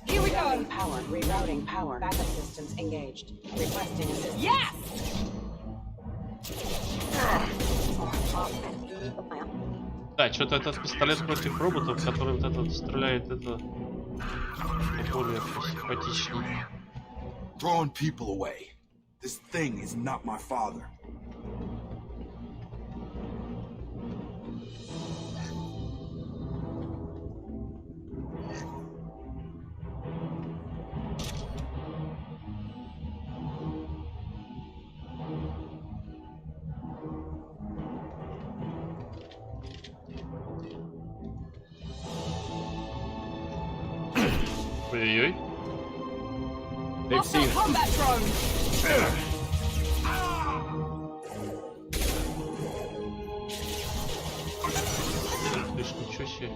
[SPEAKER 5] Here we go. Power. Rerouting power. Backup systems engaged. Requesting assistance. Yes.
[SPEAKER 1] Да, что-то этот пистолет против роботов, который вот этот стреляет, это более симпатичнее.
[SPEAKER 8] Throwing people away. This thing is not my father.
[SPEAKER 1] Ой-ой-ой.
[SPEAKER 12] They've seen
[SPEAKER 5] combat drone.
[SPEAKER 1] Слышь, ничего себе.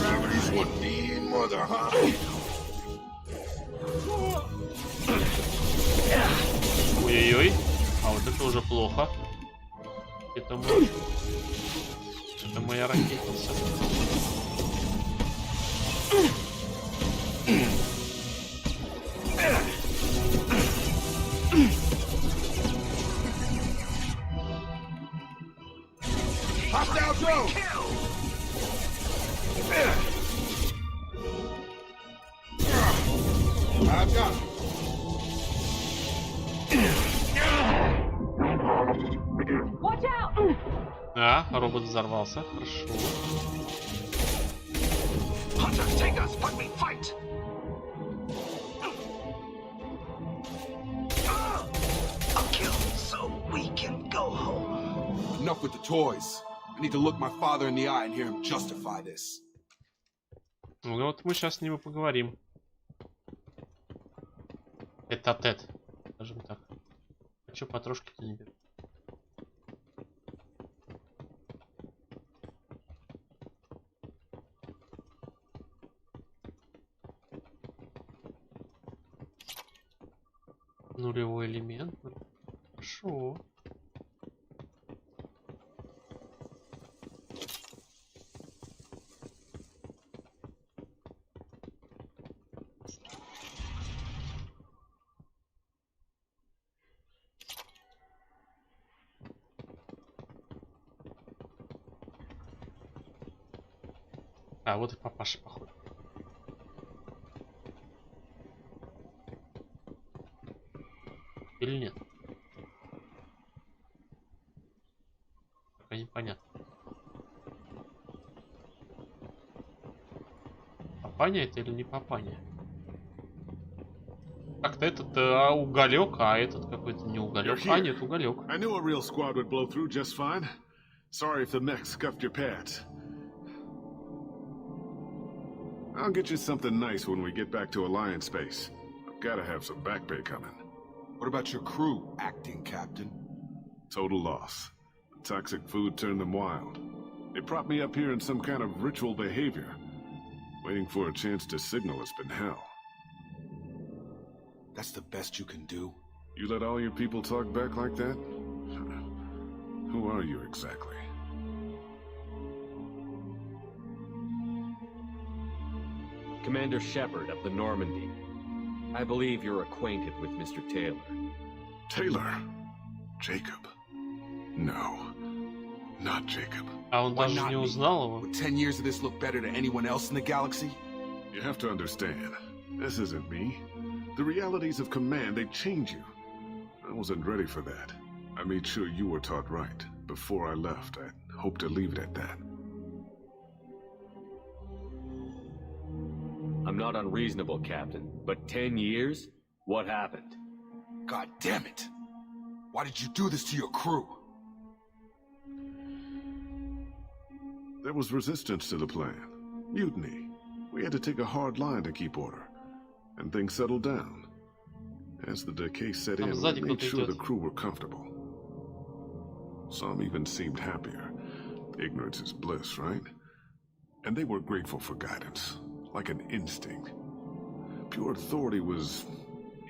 [SPEAKER 6] Gravity's what mean, mother, huh?
[SPEAKER 1] Ой-ой-ой. А вот это уже плохо. Это мой... Это моя ракетница.
[SPEAKER 8] Hostile drone. I've got him.
[SPEAKER 5] Watch out.
[SPEAKER 1] А, робот взорвался. Хорошо.
[SPEAKER 3] Hunters, take us, but we fight. A kill so we can go home.
[SPEAKER 8] Enough with the toys. I need to look my father in the eye and hear him justify this.
[SPEAKER 1] Ну вот мы сейчас с ним и поговорим. Тет-а-тет, скажем так. А чё потрошки-то не берут? Нулевой элемент. Хорошо. А, вот и папаша, походу. Или нет? Пока непонятно. Папаня это или не папаня? Как-то этот уголек, а этот какой-то не уголек. А, нет, уголек.
[SPEAKER 11] I knew a real squad would blow through just fine. Sorry if the mech scuffed your pads. I'll get you something nice when we get back to Alliance space. I've gotta have some back pay coming.
[SPEAKER 8] What about your crew, acting captain?
[SPEAKER 11] Total loss. The toxic food turned them wild. They propped me up here in some kind of ritual behavior. Waiting for a chance to signal has been hell.
[SPEAKER 8] That's the best you can do?
[SPEAKER 11] You let all your people talk back like that? Who are you exactly?
[SPEAKER 12] Commander Shepard of the Normandy. I believe you're acquainted with Mr. Taylor.
[SPEAKER 11] Taylor? Jacob? No. Not Jacob.
[SPEAKER 1] А он даже не узнал его.
[SPEAKER 8] Would 10 years of this look better to anyone else in the galaxy?
[SPEAKER 11] You have to understand, this isn't me. The realities of command, they change you. I wasn't ready for that. I made sure you were taught right. Before I left, I hoped to leave it at that.
[SPEAKER 12] A I'm not unreasonable, Captain, but 10 years? What happened?
[SPEAKER 8] God damn it! Why did you do this to your crew?
[SPEAKER 11] There was resistance to the plan. Mutiny. We had to take a hard line to keep order. And things settled down. As the decay set in, we made sure the crew were comfortable. Some even seemed happier. Ignorance is bliss, right? And they were grateful for guidance, like an instinct. Pure authority was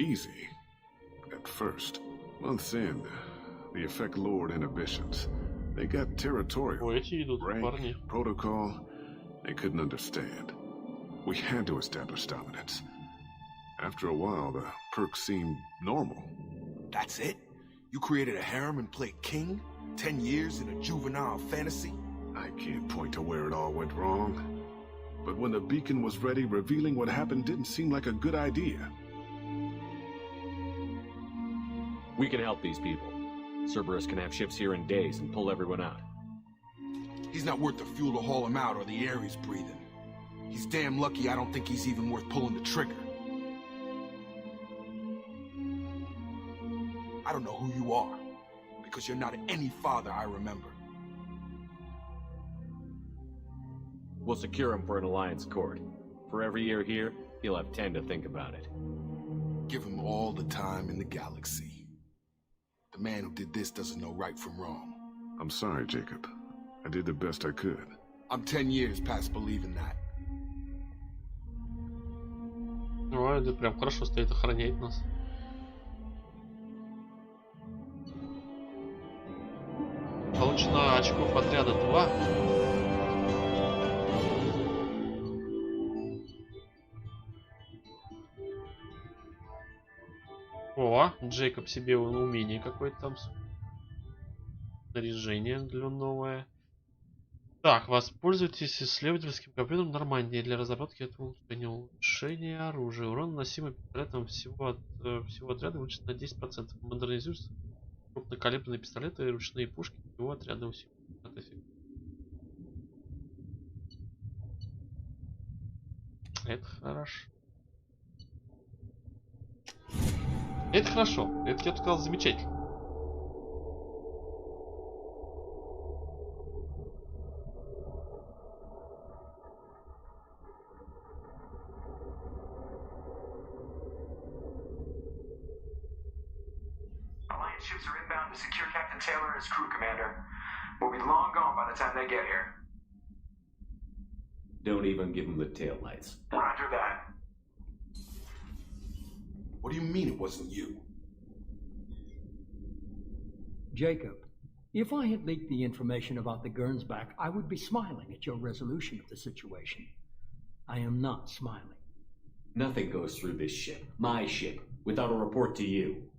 [SPEAKER 11] easy. At first. Months in, the effect lowered inhibitions. They got territorial. Rank, protocol, they couldn't understand. We had to establish dominance. After a while, the perks seemed normal.
[SPEAKER 8] That's it? You created a harem and played king? 10 years in a juvenile fantasy?
[SPEAKER 11] I can't point to where it all went wrong. But when the beacon was ready, revealing what happened didn't seem like a good idea.
[SPEAKER 12] We can help these people. Cerberus can have ships here in days and pull everyone out.
[SPEAKER 8] He's not worth the fuel to haul him out or the air he's breathing. He's damn lucky I don't think he's even worth pulling the trigger. I don't know who you are, because you're not any father I remember.
[SPEAKER 12] We'll secure him for an alliance court. For every year here, he'll have 10 to think about it.
[SPEAKER 8] Give him all the time in the galaxy. The man who did this doesn't know right from wrong.
[SPEAKER 11] I'm sorry, Jacob. I did the best I could.
[SPEAKER 8] I'm 10 years past believing that.
[SPEAKER 1] Ну, это прям хорошо стоит, охраняет нас. Получено очков отряда 2. О, Джейкоб себе умение какое-то там. Снаряжение для новое. Так, воспользуйтесь исследовательским компьютером Нормандии для разработки этого улучшения оружия. Урон, наносимый пистолетом всего отряда, увеличится на 10%. Модернизируются крупнокалиберные пистолеты и ручные пушки всего отряда усиливают. Это хорошо. Это хорошо. Это, я бы сказал, замечательно.
[SPEAKER 3] Alliance ships are inbound to secure Captain Taylor and his crew, Commander. We'll be long gone by the time they get here.
[SPEAKER 12] Don't even give them the taillights.
[SPEAKER 3] Roger that.
[SPEAKER 8] What do you mean it wasn't you?
[SPEAKER 10] Jacob, if I had leaked the information about the Gernsback, I would be smiling at your resolution of the situation. I am not smiling.
[SPEAKER 12] Nothing goes through this ship, my ship, without a report to you.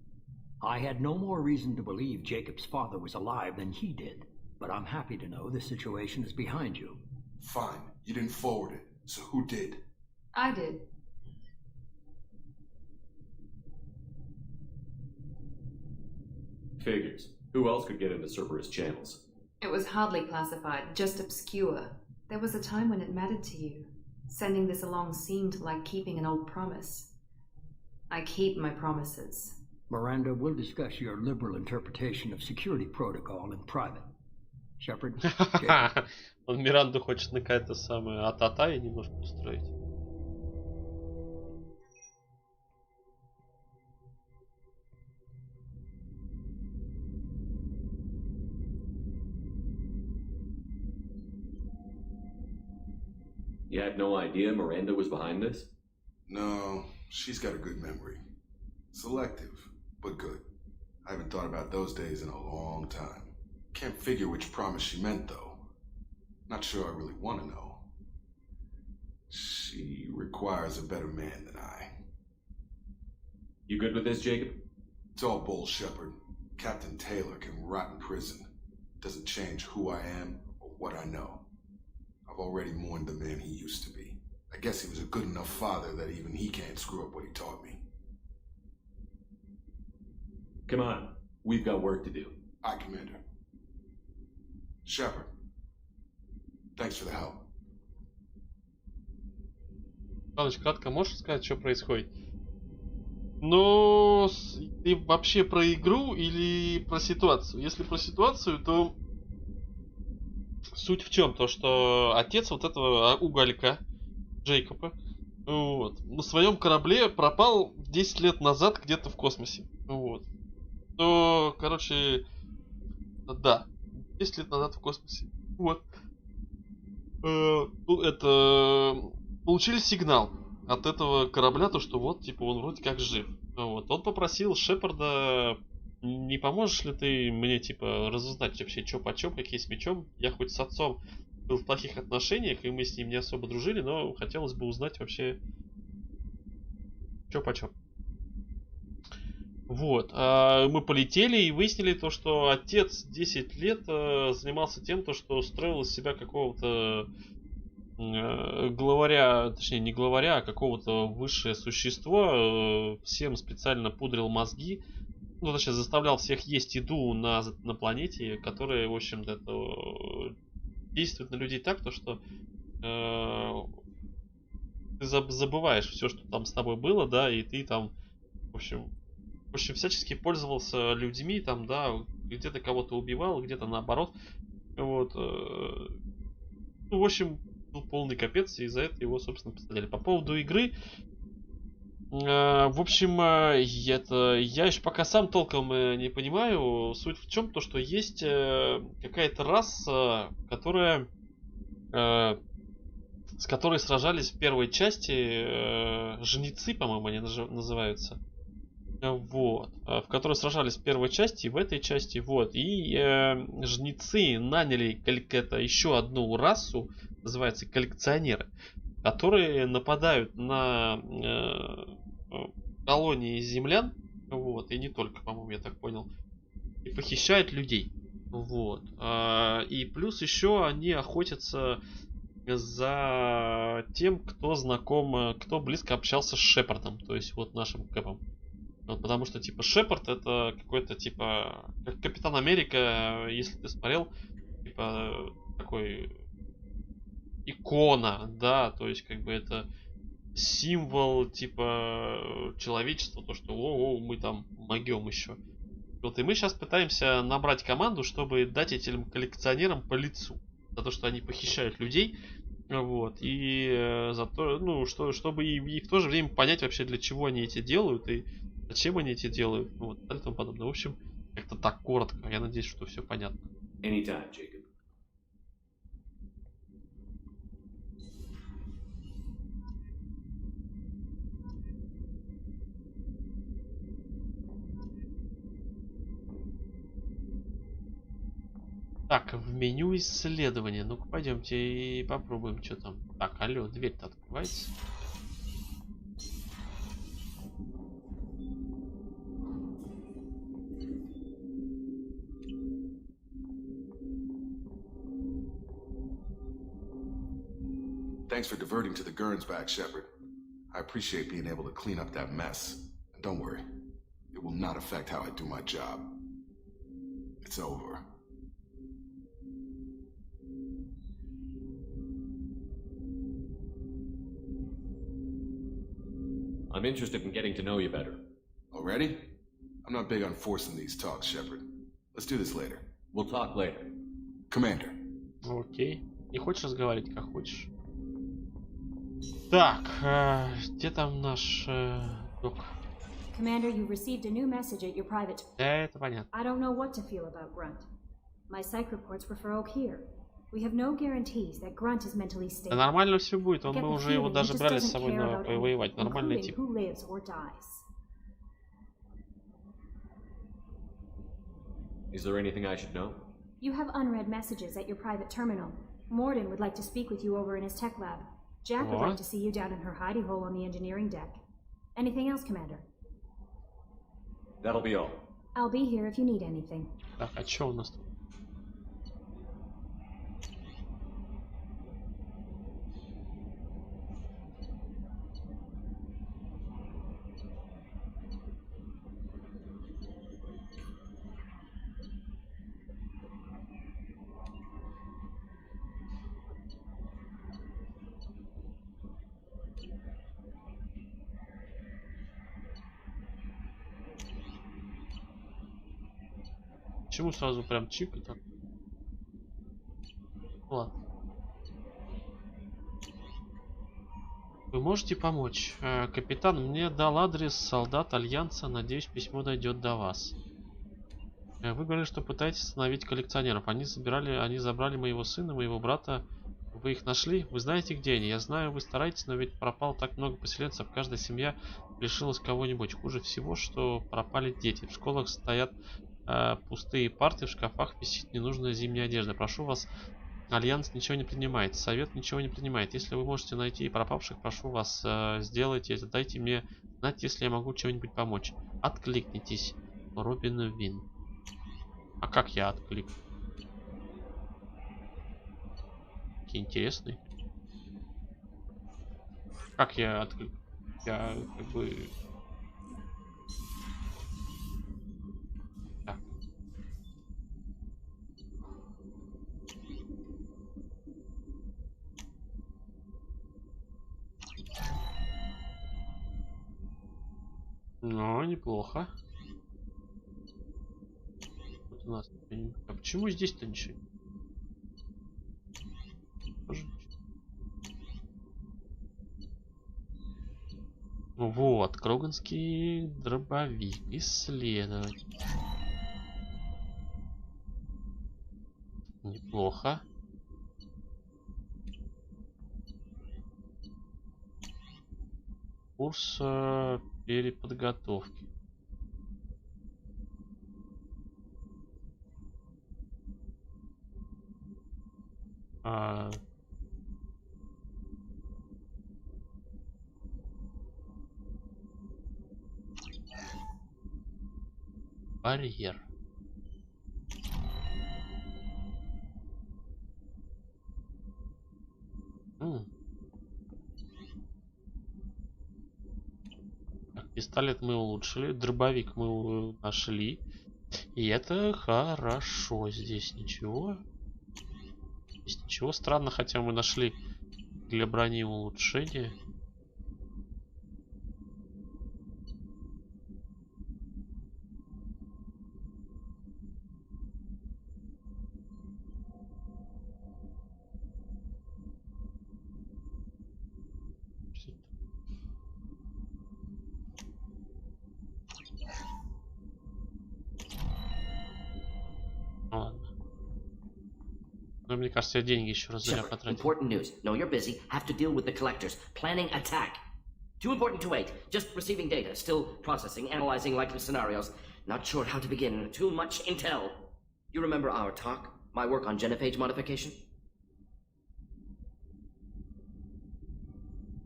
[SPEAKER 10] I had no more reason to believe Jacob's father was alive than he did, but I'm happy to know the situation is behind you.
[SPEAKER 8] Fine, you didn't forward it, so who did?
[SPEAKER 17] I did.
[SPEAKER 12] Figures. Who else could get into Cerberus channels?
[SPEAKER 17] It was hardly classified, just obscure. There was a time when it mattered to you. Sending this along seemed like keeping an old promise. I keep my promises.
[SPEAKER 10] Miranda, we'll discuss your liberal interpretation of security protocol in private. Shepard, Jacob.
[SPEAKER 1] Он Миранду хочет на какое-то самое а-та-та и немножко устроить.
[SPEAKER 12] You had no idea Miranda was behind this?
[SPEAKER 6] No, she's got a good memory. Selective, but good. I haven't thought about those days in a long time. Can't figure which promise she meant, though. Not sure I really want to know. She requires a better man than I.
[SPEAKER 12] You good with this, Jacob?
[SPEAKER 6] It's all bull, Shepard. Captain Taylor can rot in prison. Doesn't change who I am or what I know. I've already mourned the man he used to be. I guess he was a good enough father that even he can't screw up what he taught me.
[SPEAKER 12] Come on, we've got work to do.
[SPEAKER 6] Aye, Commander. Shepard, thanks for the help.
[SPEAKER 1] Павлович, кратко можешь сказать, что происходит? Но ты вообще про игру или про ситуацию? Если про ситуацию, то суть в чем? То, что отец вот этого уголька, Джейкоба, вот, на своем корабле пропал 10 лет назад где-то в космосе. Вот. То, короче, да, 10 лет назад в космосе. Вот. Это получили сигнал от этого корабля, то что вот, типа, он вроде как жив. Вот. Он попросил Шепарда: не поможешь ли ты мне, типа, разузнать вообще, что почем, какие с мечом. Я хоть с отцом был в плохих отношениях, и мы с ним не особо дружили, но хотелось бы узнать вообще, что почем. Вот. Мы полетели и выяснили то, что отец 10 лет занимался тем, то, что строил из себя какого-то главаря, точнее не главаря, а какого-то высшее существо, всем специально пудрил мозги, ну, точнее, заставлял всех есть еду на планете, которая, в общем-то, действует на людей так, то, что ты забываешь все, что там с тобой было, да, и ты там, в общем, всячески пользовался людьми, там, да, где-то кого-то убивал, где-то наоборот, вот, ну, в общем, был полный капец, и за это его, собственно, посадили. По поводу игры, в общем, я еще пока сам толком не понимаю. Суть в чем? То, что есть какая-то раса, которая с которой сражались в первой части жнецы, по-моему, они называются. Вот. В которой сражались в первой части и в этой части. Вот. И жнецы наняли еще одну расу, называется коллекционеры, которые нападают на колонии землян, вот, и не только, по-моему, я так понял, и похищают людей. Вот. И плюс еще они охотятся за тем, кто знаком, кто близко общался с Шепардом, то есть вот нашим Кэпом. Вот, потому что, типа, Шепард это какой-то, типа, как Капитан Америка, если ты смотрел, типа, такой икона, да, то есть, как бы, это символ, типа, человечества, то, что, мы там могем еще. Вот, и мы сейчас пытаемся набрать команду, чтобы дать этим коллекционерам по лицу. За то, что они похищают людей, вот, и за то, ну, чтобы и в то же время понять вообще, для чего они эти делают, и зачем они эти делают, вот, и тому подобное. В общем, как-то так коротко, я надеюсь, что все понятно.
[SPEAKER 12] Anytime, Jacob.
[SPEAKER 1] Так, в меню исследования. Ну-ка, пойдемте и попробуем, что там. Так, алло, дверь-то открывается.
[SPEAKER 6] Thanks for diverting to the Gurns back, Shepard. I appreciate being able to clean up that mess. And don't worry, it will not affect how I do my job. It's over.
[SPEAKER 12] I'm interested in getting to know you better.
[SPEAKER 6] Already? I'm not big on forcing these talks, Shepard. Let's do this later.
[SPEAKER 12] We'll talk later.
[SPEAKER 6] Commander.
[SPEAKER 1] Окей. Не хочешь разговаривать, как хочешь. Так, где там наш док?
[SPEAKER 21] Commander, you received a new message at your private...
[SPEAKER 1] Это понятно.
[SPEAKER 21] I don't know what to feel about Grunt. My psych reports refer Oak here. We have no guarantees that Grunt is mentally stable.
[SPEAKER 1] Да нормально все будет, мы уже его даже брали с собой на повоевать. Нормальный тип.
[SPEAKER 21] Who lives or dies.
[SPEAKER 12] Is there anything I should know?
[SPEAKER 21] You have unread messages at your private terminal. Morden would like to speak with you over in his tech lab. Jack would like to see you down in her hidey hole on the engineering deck. Anything else, Commander?
[SPEAKER 12] That'll be all.
[SPEAKER 21] I'll be here if you need anything.
[SPEAKER 1] Так, а что у нас тут? Почему сразу прям чип и так? Ладно. Вы можете помочь? Капитан мне дал адрес солдат Альянса. Надеюсь, письмо дойдет до вас. Вы говорили, что пытаетесь остановить коллекционеров. Они забрали моего сына, моего брата. Вы их нашли? Вы знаете, где они? Я знаю, вы стараетесь, но ведь пропало так много поселенцев. Каждая семья лишилась кого-нибудь. Хуже всего, что пропали дети. В школах стоят пустые парты, в шкафах висит ненужная зимняя одежда. Прошу вас, Альянс ничего не принимает, Совет ничего не принимает. Если вы можете найти пропавших, прошу вас, сделайте это. Дайте мне знать, если я могу чем-нибудь помочь. Откликнитесь. Робин Вин. А как я отклик? Какие интересные. Как я отклик? Я как бы... Так. Ну, неплохо. Вот у нас... А почему здесь-то ничего? Вот, Кроганский дробовик. Исследовать. Неплохо. Курс переподготовки. Барьер. Так, пистолет мы улучшили, дробовик мы нашли. И это хорошо. Здесь ничего. Здесь ничего. Странно, хотя мы нашли для брони улучшения. Но мне кажется, я деньги еще раз зря потратил.
[SPEAKER 7] Important news. Know you're busy. Have to deal with the collectors. Planning attack. Too important to wait. Just receiving data. Still processing, analyzing likely scenarios. Not sure how to begin. Too much intel. You remember our talk? My work on genophage modification?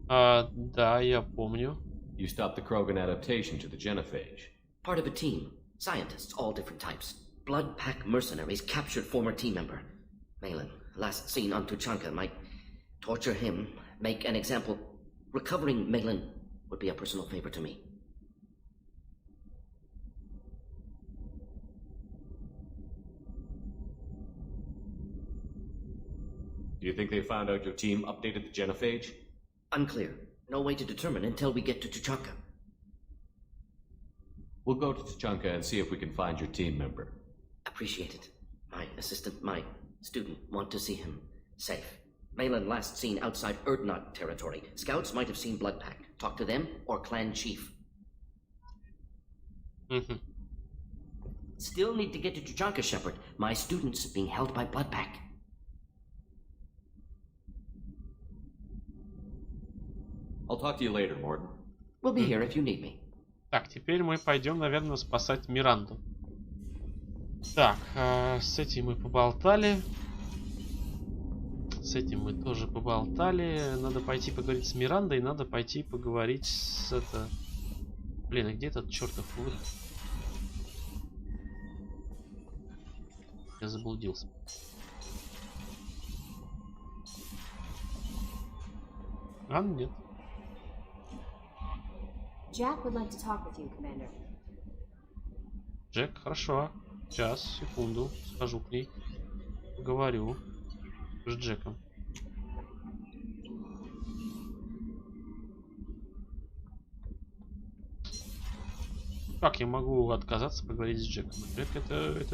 [SPEAKER 1] Да, я помню.
[SPEAKER 12] You stopped the Krogan adaptation to the genophage.
[SPEAKER 7] Part of a team. Scientists, all different types. Blood pack mercenaries captured former team member. Malin, last seen on Tuchanka, might torture him, make an example. Recovering Malin would be a personal favor to me.
[SPEAKER 12] Do you think they found out your team updated the genophage?
[SPEAKER 7] Unclear. No way to determine until we get to Tuchanka.
[SPEAKER 12] We'll go to Tuchanka and see if we can find your team member.
[SPEAKER 7] Appreciate it. My assistant, my student want to see him safe. Malin last seen outside Erdnot territory. Scouts might have seen Bloodpack. Talk to them or clan chief. Still need to get to Tuchanka, Shepard. My students being held by Bloodpack.
[SPEAKER 12] I'll talk to you later, Morton.
[SPEAKER 7] We'll be here if you need me.
[SPEAKER 1] Так, теперь мы пойдем, наверное, спасать Миранду. Так, с этим мы поболтали. С этим мы тоже поболтали. Надо пойти поговорить с Мирандой. Надо пойти поговорить с это... Блин, а где этот чертов выход? Я заблудился. А, нет.
[SPEAKER 21] Jack would like to talk with you, Commander.
[SPEAKER 1] Джек, хорошо. Сейчас, секунду. Схожу к ней. Поговорю с Джеком. Как я могу отказаться поговорить с Джеком? Джек это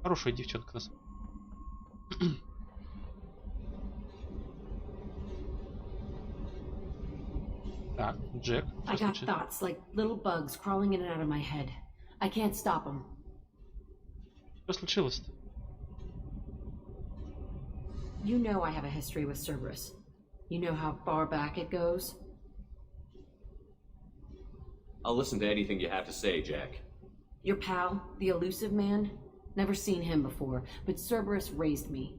[SPEAKER 1] хорошая девчонка. Так, Джек.
[SPEAKER 7] I got thoughts like little bugs crawling in and out of my head. I can't stop them.
[SPEAKER 1] Что случилось-то?
[SPEAKER 7] You know I have a history with Cerberus. You know how far back it goes?
[SPEAKER 12] I'll listen to anything you have to say, Jack.
[SPEAKER 7] Your pal, the elusive man? Never seen him before, but Cerberus raised me.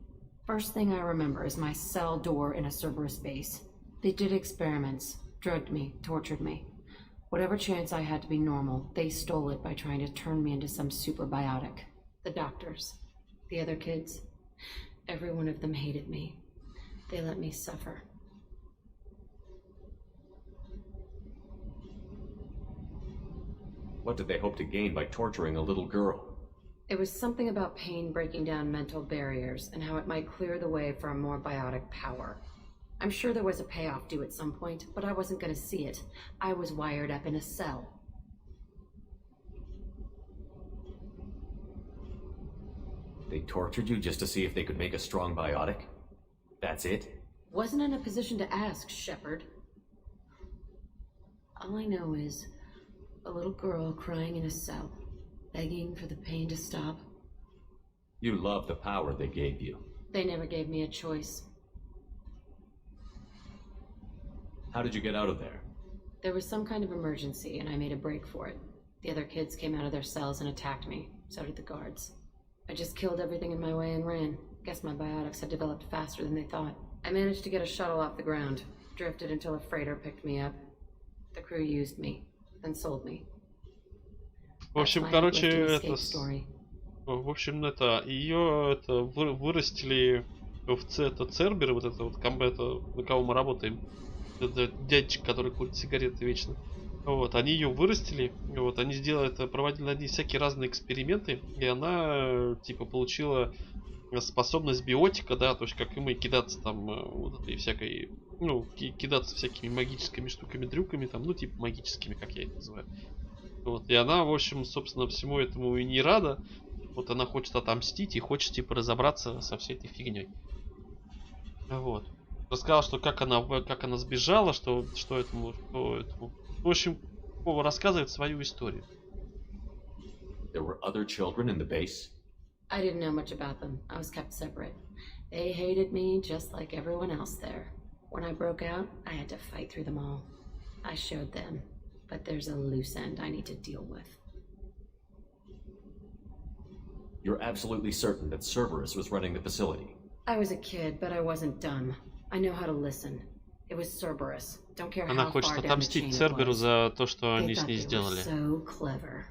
[SPEAKER 7] First thing I remember is my cell door in a Cerberus base. They did experiments, drugged me, tortured me. Whatever chance I had to be normal, they stole it by trying to turn me into some superbiotic. The doctors, the other kids, every one of them hated me. They let me suffer.
[SPEAKER 12] What did they hope to gain by torturing a little girl?
[SPEAKER 7] It was something about pain breaking down mental barriers and how it might clear the way for a more biotic power. I'm sure there was a payoff due at some point, but I wasn't going to see it. I was wired up in a cell.
[SPEAKER 12] They tortured you just to see if they could make a strong biotic? That's it?
[SPEAKER 7] Wasn't in a position to ask, Shepard. All I know is a little girl crying in a cell, begging for the pain to stop.
[SPEAKER 12] You love the power they gave you.
[SPEAKER 7] They never gave me a choice.
[SPEAKER 12] How did you get out of there?
[SPEAKER 7] There was some kind of emergency, and I made a break for it. The other kids came out of their cells and attacked me. So did the guards. I just killed everything in my way and ran. Guess my biotics had developed faster than they thought. I managed to get a shuttle off the ground. Drifted until a freighter picked me up. The crew used me, then sold me.
[SPEAKER 1] В общем, короче, это... В общем, это... Ее это вырастили это Цербер, вот это вот, это, на кого мы работаем. Это дядечка, который курит сигареты вечно. Вот, они ее вырастили, вот, они сделали это, проводили над ней всякие разные эксперименты, и она, типа, получила способность биотика, да, то есть как и мы, кидаться там вот этой всякой, ну, кидаться всякими магическими штуками, дрюками, там, ну, типа магическими, как я их называю. Вот, и она, в общем, собственно, всему этому и не рада. Вот, она хочет отомстить и хочет, типа, разобраться со всей этой фигней. Вот. Рассказала, что как она сбежала, что этому. В общем, рассказывает свою историю.
[SPEAKER 12] There were other children in the base?
[SPEAKER 7] I didn't know much about them. I was kept separate. They hated me just like everyone else there. When I broke out, I had to fight through them all. I showed them, but there's a loose end I need to deal with.
[SPEAKER 12] You're absolutely certain that Cerberus was running the facility?
[SPEAKER 7] I was a kid, but I wasn't dumb. I know how to listen. It was Cerberus. Don't care
[SPEAKER 1] Она
[SPEAKER 7] how
[SPEAKER 1] хочет
[SPEAKER 7] far down the
[SPEAKER 1] отомстить
[SPEAKER 7] chain it
[SPEAKER 1] Церберу
[SPEAKER 7] was.
[SPEAKER 1] за то, что они
[SPEAKER 7] They
[SPEAKER 1] с
[SPEAKER 7] thought
[SPEAKER 1] ней
[SPEAKER 7] they were
[SPEAKER 1] сделали.
[SPEAKER 7] so clever.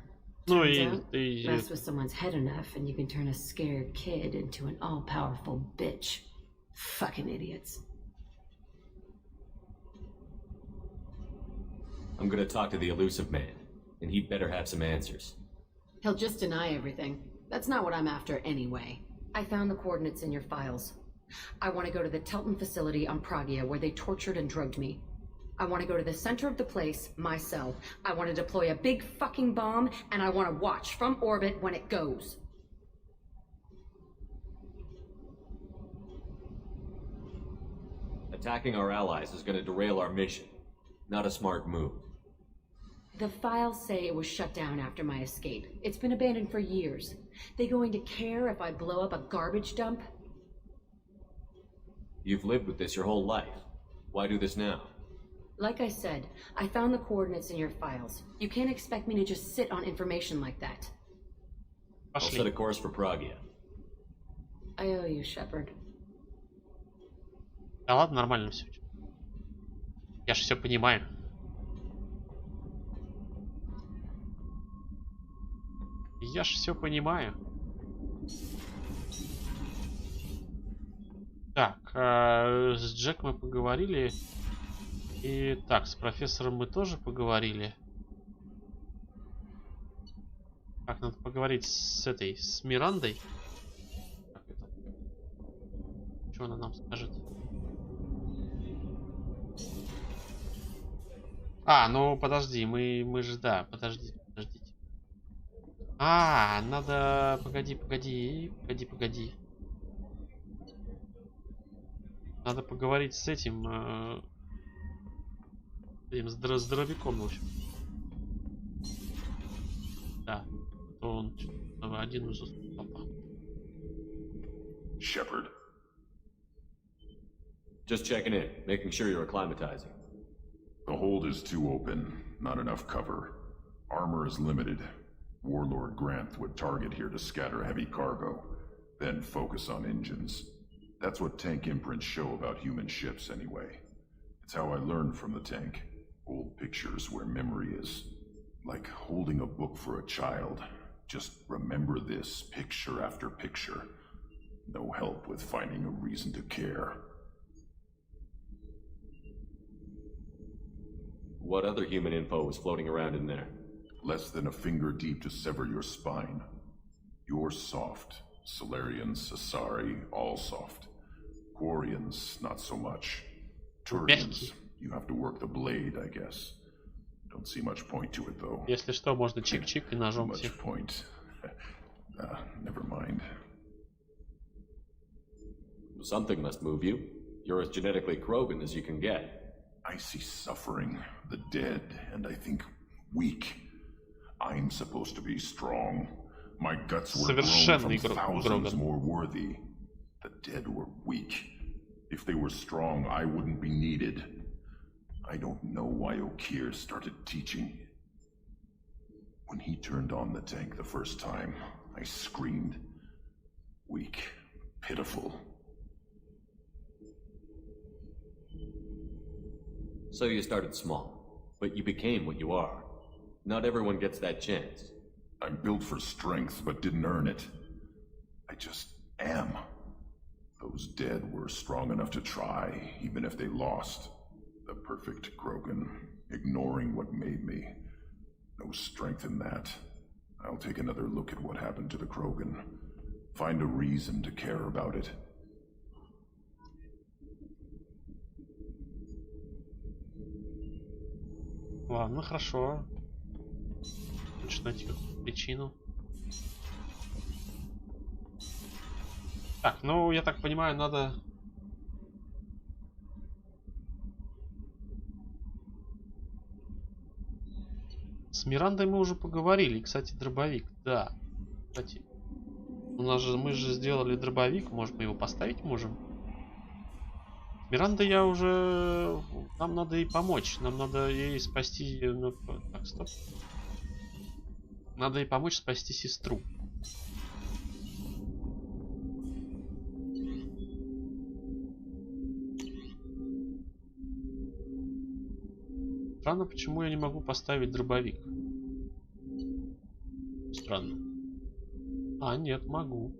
[SPEAKER 1] Ну
[SPEAKER 7] Turns out,
[SPEAKER 1] и
[SPEAKER 7] mess with someone's head enough and you can turn a scared kid into an all-powerful bitch. Fucking idiots.
[SPEAKER 12] I'm gonna talk to the elusive man, and he'd better have some answers.
[SPEAKER 7] He'll just deny everything. That's not what I'm after anyway. I found the coordinates in your files. I want to go to the Telton facility on Pragia where they tortured and drugged me. I want to go to the center of the place, my cell. I want to deploy a big fucking bomb, and I want to watch from orbit when it goes.
[SPEAKER 12] Attacking our allies is gonna derail our mission. Not a smart move.
[SPEAKER 7] The files say it was shut down after my escape. It's been abandoned for years. They going to care if I blow up a garbage dump?
[SPEAKER 12] You've lived with this your whole life. Why do this now?
[SPEAKER 7] Like I said, I found the coordinates in your files. You can't expect me to just sit on information like that.
[SPEAKER 12] I'll set a course for Pragia.
[SPEAKER 7] I owe you, Shepard.
[SPEAKER 1] Да ладно, нормально все. Я же все понимаю. Я ж все понимаю. Так, с Джек мы поговорили. И так, с профессором мы тоже поговорили. Так, надо поговорить с этой, с Мирандой. Как это? Что она нам скажет? А, ну подожди, мы же, да, подождите. А, надо... Погоди. Надо поговорить с этим... здоровяком, в общем. Да. Он один из успехов.
[SPEAKER 11] Shepard.
[SPEAKER 12] Just checking in, making sure you're acclimatizing.
[SPEAKER 11] The hold is too open, not enough cover. Armor is limited. Warlord Granth would target here to scatter heavy cargo, then focus on engines. That's what tank imprints show about human ships anyway. It's how I learned from the tank. Old pictures where memory is. Like holding a book for a child. Just remember this, picture after picture. No help with finding a reason to care.
[SPEAKER 12] What other human info was floating around in there?
[SPEAKER 11] Less than a finger deep to sever your spine. You're soft. Solarians, Asari, all soft. Quarians, not so much. Turians, you have to work the blade, I guess. Don't see much point to it, though.
[SPEAKER 1] Если что, можно чик-чик и ножом
[SPEAKER 11] much
[SPEAKER 1] всех.
[SPEAKER 11] Point. Never mind.
[SPEAKER 12] Something must move you. You're as genetically Krogan as you can get.
[SPEAKER 11] I see suffering, the dead, and I think weak. I'm supposed to be strong. My guts were grown from thousands more worthy. The dead were weak. If they were strong, I wouldn't be needed. I don't know why Okeer started teaching. When he turned on the tank the first time, I screamed. Weak, pitiful.
[SPEAKER 12] So you started small, but you became what you are. Not everyone gets that chance.
[SPEAKER 11] I'm built for strength, but didn't earn it. I just am. Those dead were strong enough to try, even if they lost. The perfect Krogan, ignoring what made me. No strength in that. I'll take another look at what happened to the Krogan. Find a reason to care about it.
[SPEAKER 1] Ладно, хорошо. Лучше найти какую-то причину. Так, ну, я так понимаю, надо... С Мирандой мы уже поговорили. Кстати, дробовик, да. Кстати, у нас же, мы же сделали дробовик. Может, мы его поставить можем? Миранда я уже... Нам надо ей помочь. Нам надо ей спасти... Так, стоп. Надо ей помочь спасти сестру. Странно, почему я не могу поставить дробовик. Странно. А, нет, могу.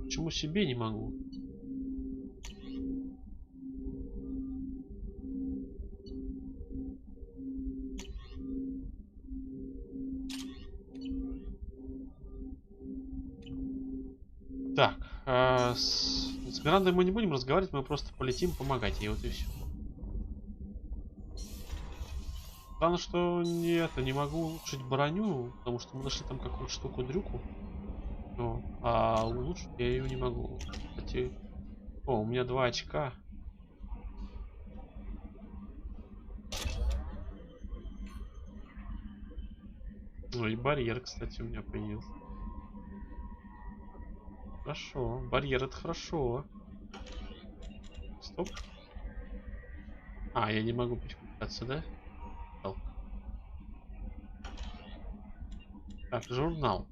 [SPEAKER 1] Почему себе не могу? Так, с Мирандой мы не будем разговаривать, мы просто полетим помогать ей, вот и все. Странно, что не могу улучшить броню, потому что мы нашли там какую-то штуку-дрюку. А улучшить я ее не могу. Кстати, у меня 2 очка. Ну и барьер, кстати, у меня появился. Хорошо, барьер это хорошо. Стоп. А, я не могу переключаться, да? Так, журнал.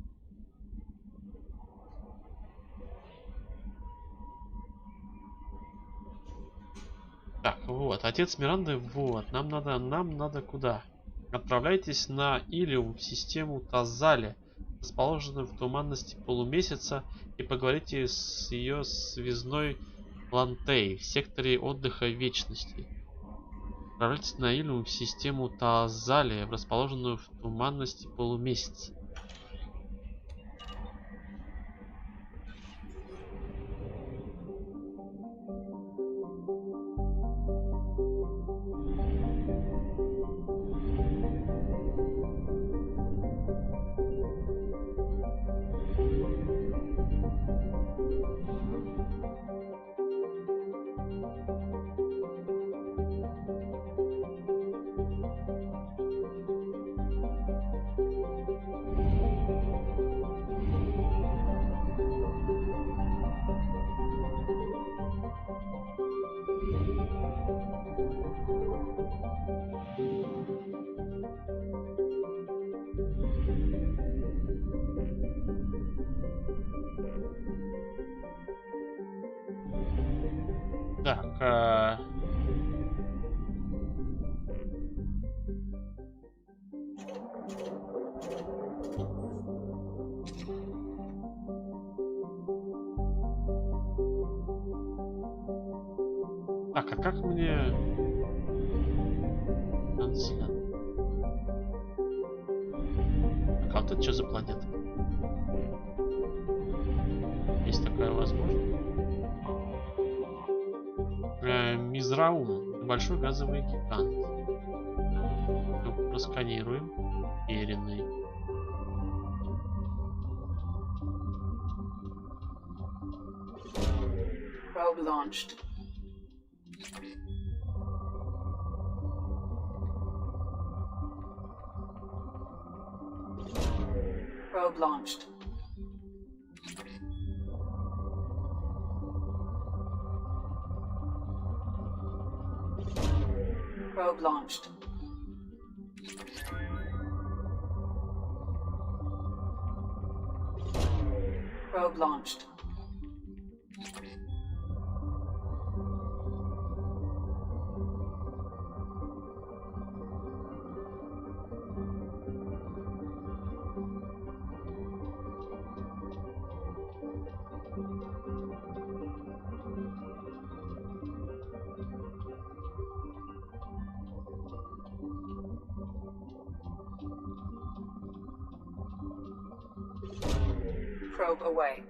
[SPEAKER 1] Так, вот, отец Миранды, вот, нам надо куда? Отправляйтесь на Илиум в систему Тазали, расположенную в туманности полумесяца, и поговорите с ее связной Лантей в секторе отдыха вечности. Отправляйтесь на Илиум в систему Тазали, расположенную в туманности полумесяца. Так, так, а как мне... А вот это что за планета? Есть такая возможность. Мизраум. Большой газовый гигант. Просканируем. Уверенный.
[SPEAKER 4] Probe launched. Probe launched. Probe launched. Probe launched. Probe away.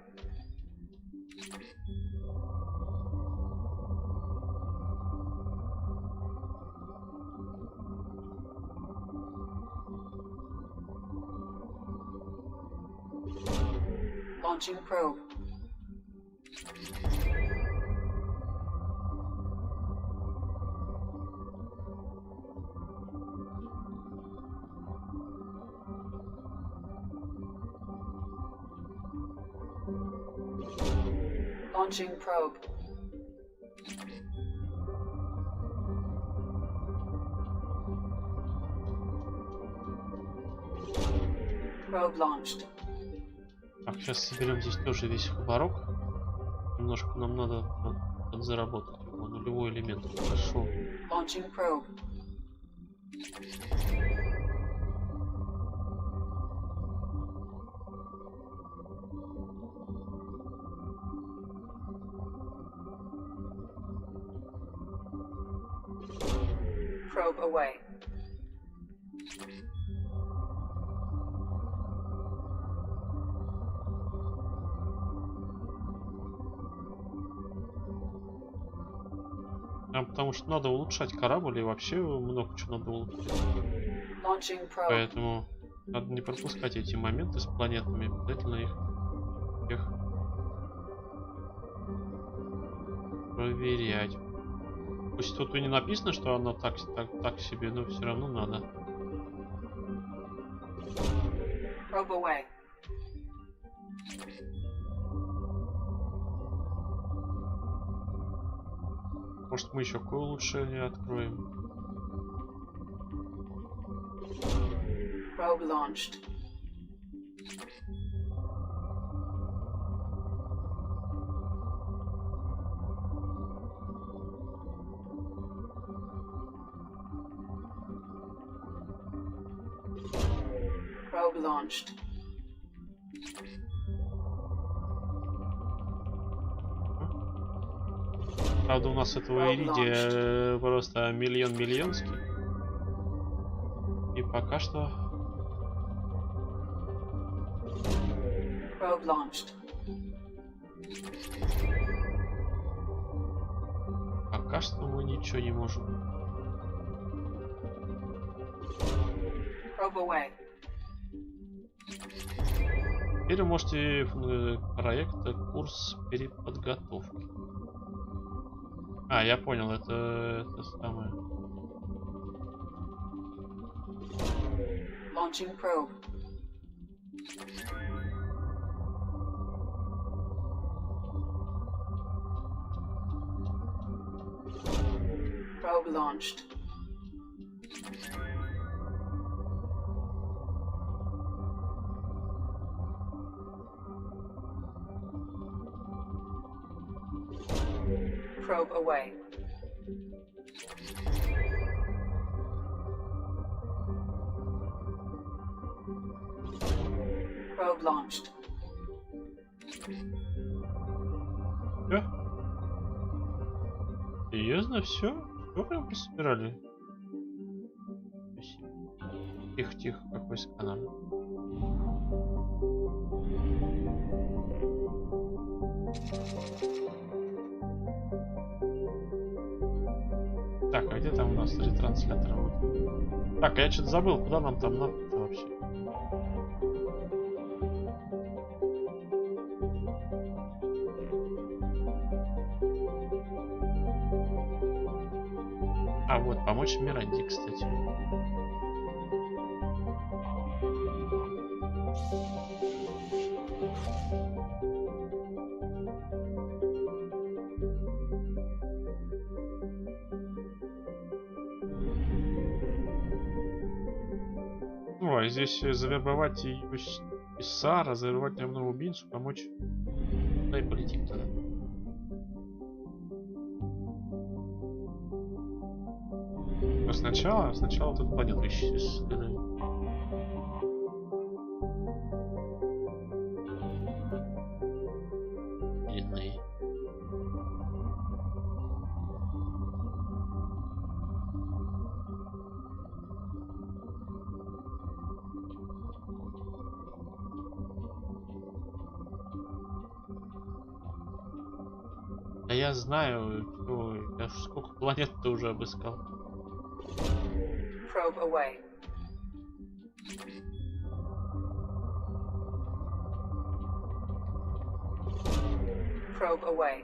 [SPEAKER 4] Launching probe. Launching probe. Probe launched.
[SPEAKER 1] Так, сейчас соберем здесь тоже весь хабарок. Немножко нам надо подзаработать. Нулевой элемент. Хорошо.
[SPEAKER 4] Launching probe. Probe away.
[SPEAKER 1] Потому что надо улучшать корабль и вообще много чего надо улучшать. Поэтому надо не пропускать эти моменты с планетами, обязательно их проверять. Пусть тут и не написано, что она так себе, но все равно надо. Может, мы еще какое улучшение откроем?
[SPEAKER 4] Probe launched. Probe launched.
[SPEAKER 1] Правда, у нас этого иридия просто миллионский. И пока что...
[SPEAKER 4] Probe launched.
[SPEAKER 1] Пока что мы ничего не можем.
[SPEAKER 4] Probe away.
[SPEAKER 1] Теперь вы можете проекта курс переподготовки. А, я понял, это самое.
[SPEAKER 4] Launching probe. Probe launched. Probe away. Probe launched.
[SPEAKER 1] Все? Серьезно? Все? Все прям пособирали? Спасибо. Тихо, тихо, какой сканер. Так, а где там у нас ретранслятор? Вот. Так, а я что-то забыл, куда нам там надо вообще? А, вот, помочь Миранде, кстати. Ой, здесь завербовать ее писара, завербовать наемного убийцу, помочь. Дай политику тогда. Но сначала тут планету исчез. Длинный. Да я знаю, я сколько планет-то уже обыскал.
[SPEAKER 4] Probe away. Probe away.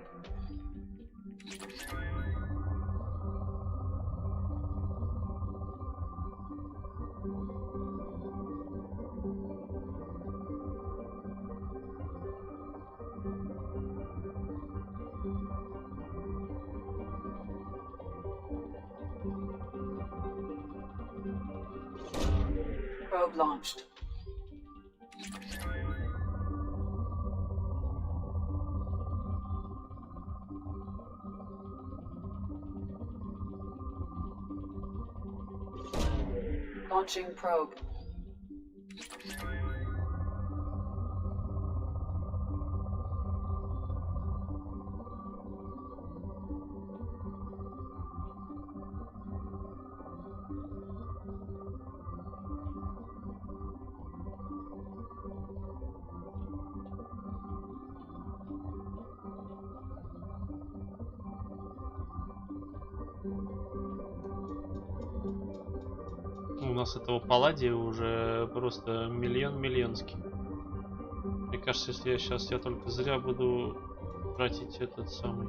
[SPEAKER 4] Probe launched. Launching probe.
[SPEAKER 1] У нас этого палладия уже просто миллионский. Мне кажется, если я только зря буду тратить этот самый.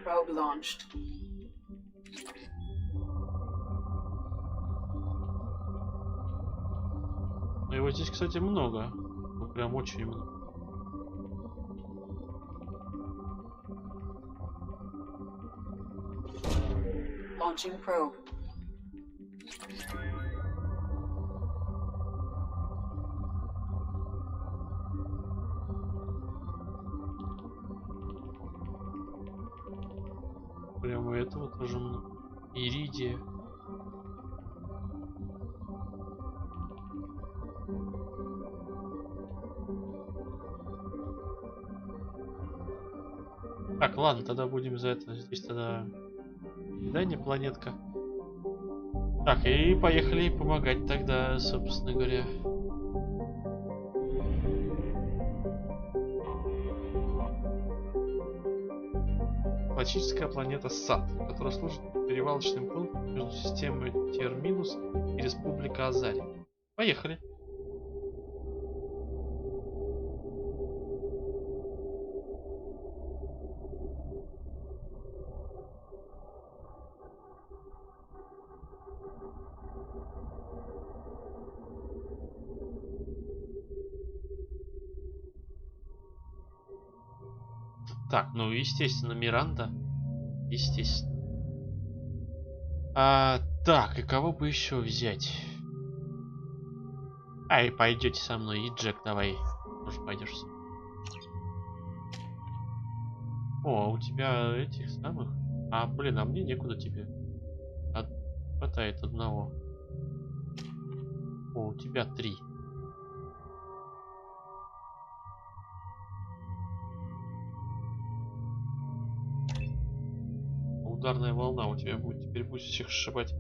[SPEAKER 4] Probe launched.
[SPEAKER 1] Но его здесь, кстати, много. Ну, прям очень много.
[SPEAKER 4] Launching probe.
[SPEAKER 1] Прямо этого тоже много. Иридия. Так, ладно, тогда будем за это. Здесь тогда... Да, не планетка. Так, и поехали помогать тогда, собственно говоря. галактическая планета Сад, которая служит перевалочным пунктом между системой Терминус и Республика Азари. Поехали. Так, ну естественно, Миранда. Естественно. Так, и кого бы еще взять? Ай, пойдете со мной. И Джек, давай. Тоже пойдешь. О, у тебя этих самых. Блин, а мне некуда тебе. Хватает одного. О, у тебя 3. Ударная волна у тебя будет. Теперь будешь всех сшибать.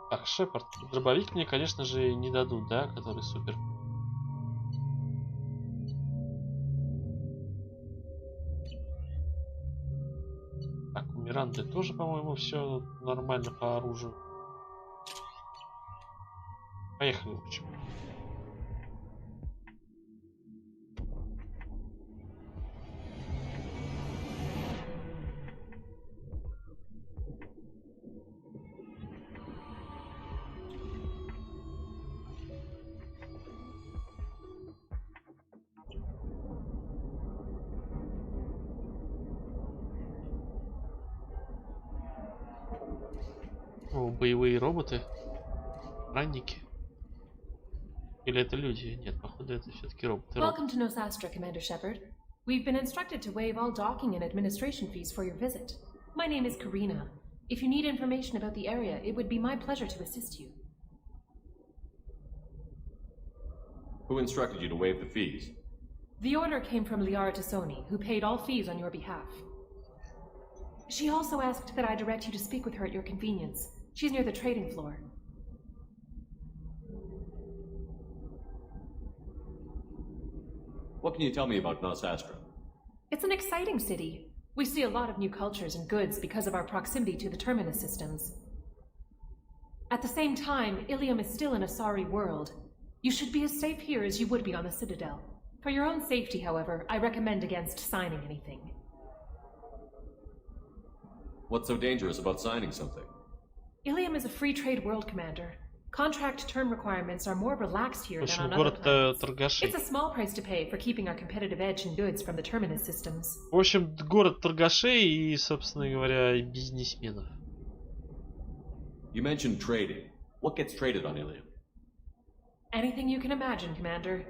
[SPEAKER 1] Так, Шепард. Дробовик мне, конечно же, не дадут, да? Который супер. Так, у Миранды тоже, по-моему, все нормально по оружию. Поехали, в общем. О, боевые роботы. Ранники. Или это люди? Нет, походу это все-таки роботы.
[SPEAKER 15] Welcome to Nosastra, Commander Shepard. We've been instructed to waive all docking and administration fees for your visit. My name is Karina. If you need information about the area, it would be my pleasure to assist you.
[SPEAKER 12] Who instructed you to waive the fees?
[SPEAKER 15] The order came from Liara Tassoni, who paid all fees on your behalf. She also asked that I direct you to speak with her at your convenience. She's near the trading floor.
[SPEAKER 12] What can you tell me about Nosastra?
[SPEAKER 15] It's an exciting city. We see a lot of new cultures and goods because of our proximity to the Terminus systems. At the same time, Ilium is still an Asari world. You should be as safe here as you would be on the Citadel. For your own safety, however, I recommend against signing anything.
[SPEAKER 12] What's so dangerous about signing something?
[SPEAKER 15] Ilium is a free trade world, Commander. Contract term requirements are more relaxed here than on other
[SPEAKER 1] город
[SPEAKER 15] planets.
[SPEAKER 1] торгашей.
[SPEAKER 15] It's a small price to pay for keeping our competitive edge in goods from the Terminus systems.
[SPEAKER 1] В общем, город торгашей и, собственно говоря, бизнесменов.
[SPEAKER 12] You mentioned trading. What gets traded on Ilium?
[SPEAKER 15] Anything you can imagine, Commander.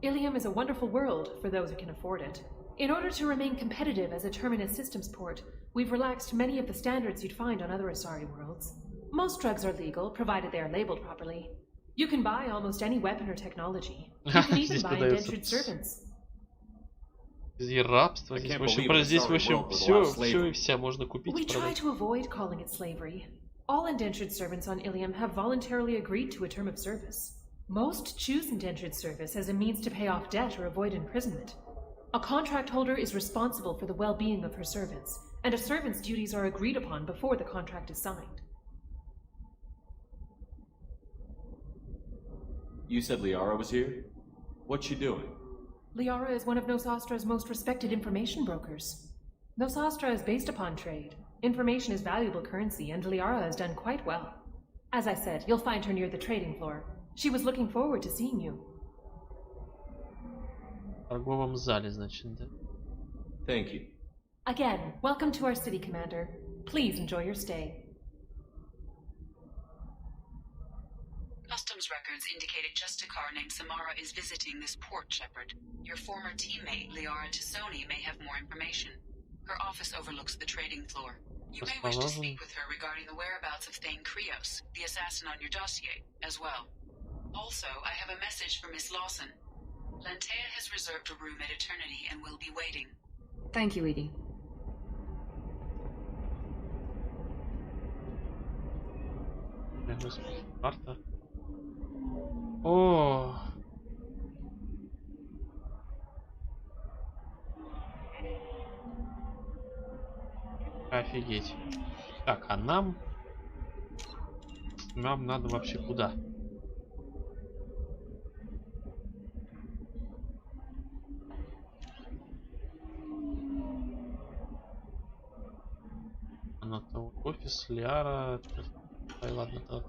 [SPEAKER 15] Ilium is a wonderful world for those who can afford it. In order to remain competitive as a Terminus systems port, we've relaxed many of the standards you'd find on other Asari worlds. Most drugs are legal, provided they are labeled properly. You can buy almost any weapon or technology. You can even buy indentured servants.
[SPEAKER 1] Здесь рабство, здесь, в общем, все и вся можно купить.
[SPEAKER 15] We try to avoid calling it slavery. All indentured servants on Ilium have voluntarily agreed to a term of service. Most choose indentured service as a means to pay off debt or avoid imprisonment. A contract holder is responsible for the well-being of her servants, and a servant's duties are agreed upon before the contract is signed.
[SPEAKER 12] You said Liara was here? What's she doing?
[SPEAKER 15] Liara is one of Nosastra's most respected information brokers. Nosastra is based upon trade. Information is valuable currency, and Liara has done quite well. As I said, you'll find her near the trading floor. She was looking forward to seeing you.
[SPEAKER 1] В торговом зале, значит, да.
[SPEAKER 12] Thank you.
[SPEAKER 15] Again, welcome to our city, Commander. Please enjoy your stay.
[SPEAKER 4] Customs records indicate a Justicar named Samara is visiting this port, Shepard. Your former teammate, Liara Tassoni, may have more information. Her office overlooks the trading floor. You may wish to speak with her regarding the whereabouts of Thane Krios, the assassin on your dossier, as well. Also, I have a message for Miss Lawson. Lantea has reserved a room at Eternity and will be waiting.
[SPEAKER 17] Thank you, Edie.
[SPEAKER 1] Карта. О, Офигеть. Так, а нам надо вообще куда? Она-то офис Лиара. Ай, ладно, так.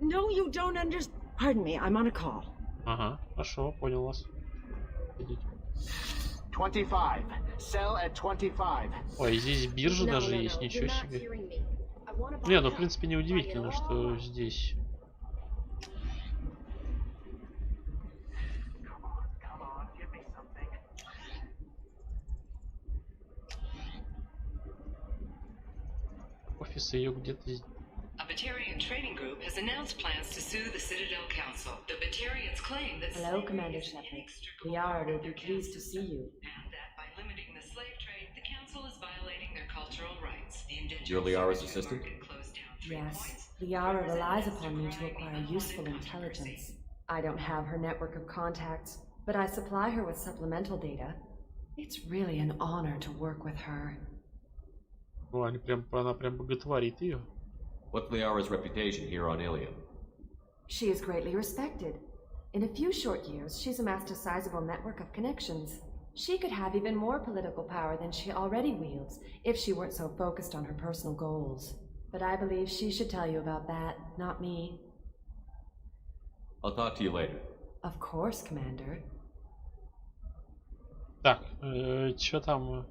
[SPEAKER 14] No, you don't understand. Pardon me, I'm on a call.
[SPEAKER 1] Ага, хорошо, понял вас. Идите.
[SPEAKER 19] 25. Sell at 25.
[SPEAKER 1] Ой, здесь биржа даже есть, ничего себе. Не, ну в принципе неудивительно, что здесь. Офис ее где-то здесь.
[SPEAKER 23] A Batarian trading group has announced plans to sue the Citadel Council. The Batarians claim that...
[SPEAKER 24] Hello, Commander Shepard. Liara will be pleased to see you.
[SPEAKER 23] And that by limiting the slave trade, the Council is violating their cultural rights. The indigenous...
[SPEAKER 12] You're Liara's assistant?
[SPEAKER 24] Yes. Liara relies upon me to acquire useful intelligence. I don't have her network of contacts, but I supply her with supplemental data. It's really an honor to work with her.
[SPEAKER 1] Ну, она прям боготворит ее.
[SPEAKER 12] What's Liara's reputation here on Ilium?
[SPEAKER 24] She is greatly respected. In a few short years, she's amassed a sizable network of connections. She could have even more political power than she already wields if she weren't so focused on her personal goals. But I believe she should tell you about that, not me.
[SPEAKER 12] I'll talk to you later.
[SPEAKER 24] Of course, Commander.
[SPEAKER 1] Так, чё там?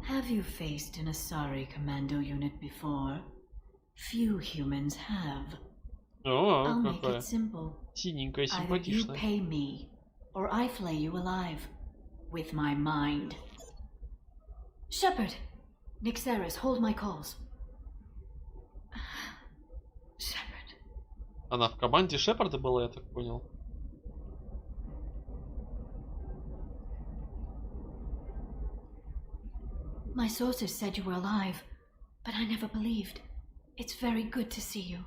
[SPEAKER 25] Have you faced an Asari commando unit before? Few humans have.
[SPEAKER 1] О,
[SPEAKER 25] I'll make
[SPEAKER 1] какая
[SPEAKER 25] it simple.
[SPEAKER 1] синенькая,
[SPEAKER 25] Either you
[SPEAKER 1] симпатичная.
[SPEAKER 25] pay me, or I flay you alive. With my mind. Shepard! Nixeris, hold my calls. Shepard.
[SPEAKER 1] Она в команде Шепарда была, я так понял.
[SPEAKER 25] My sources said you were alive, but I never believed. It's very good to see you.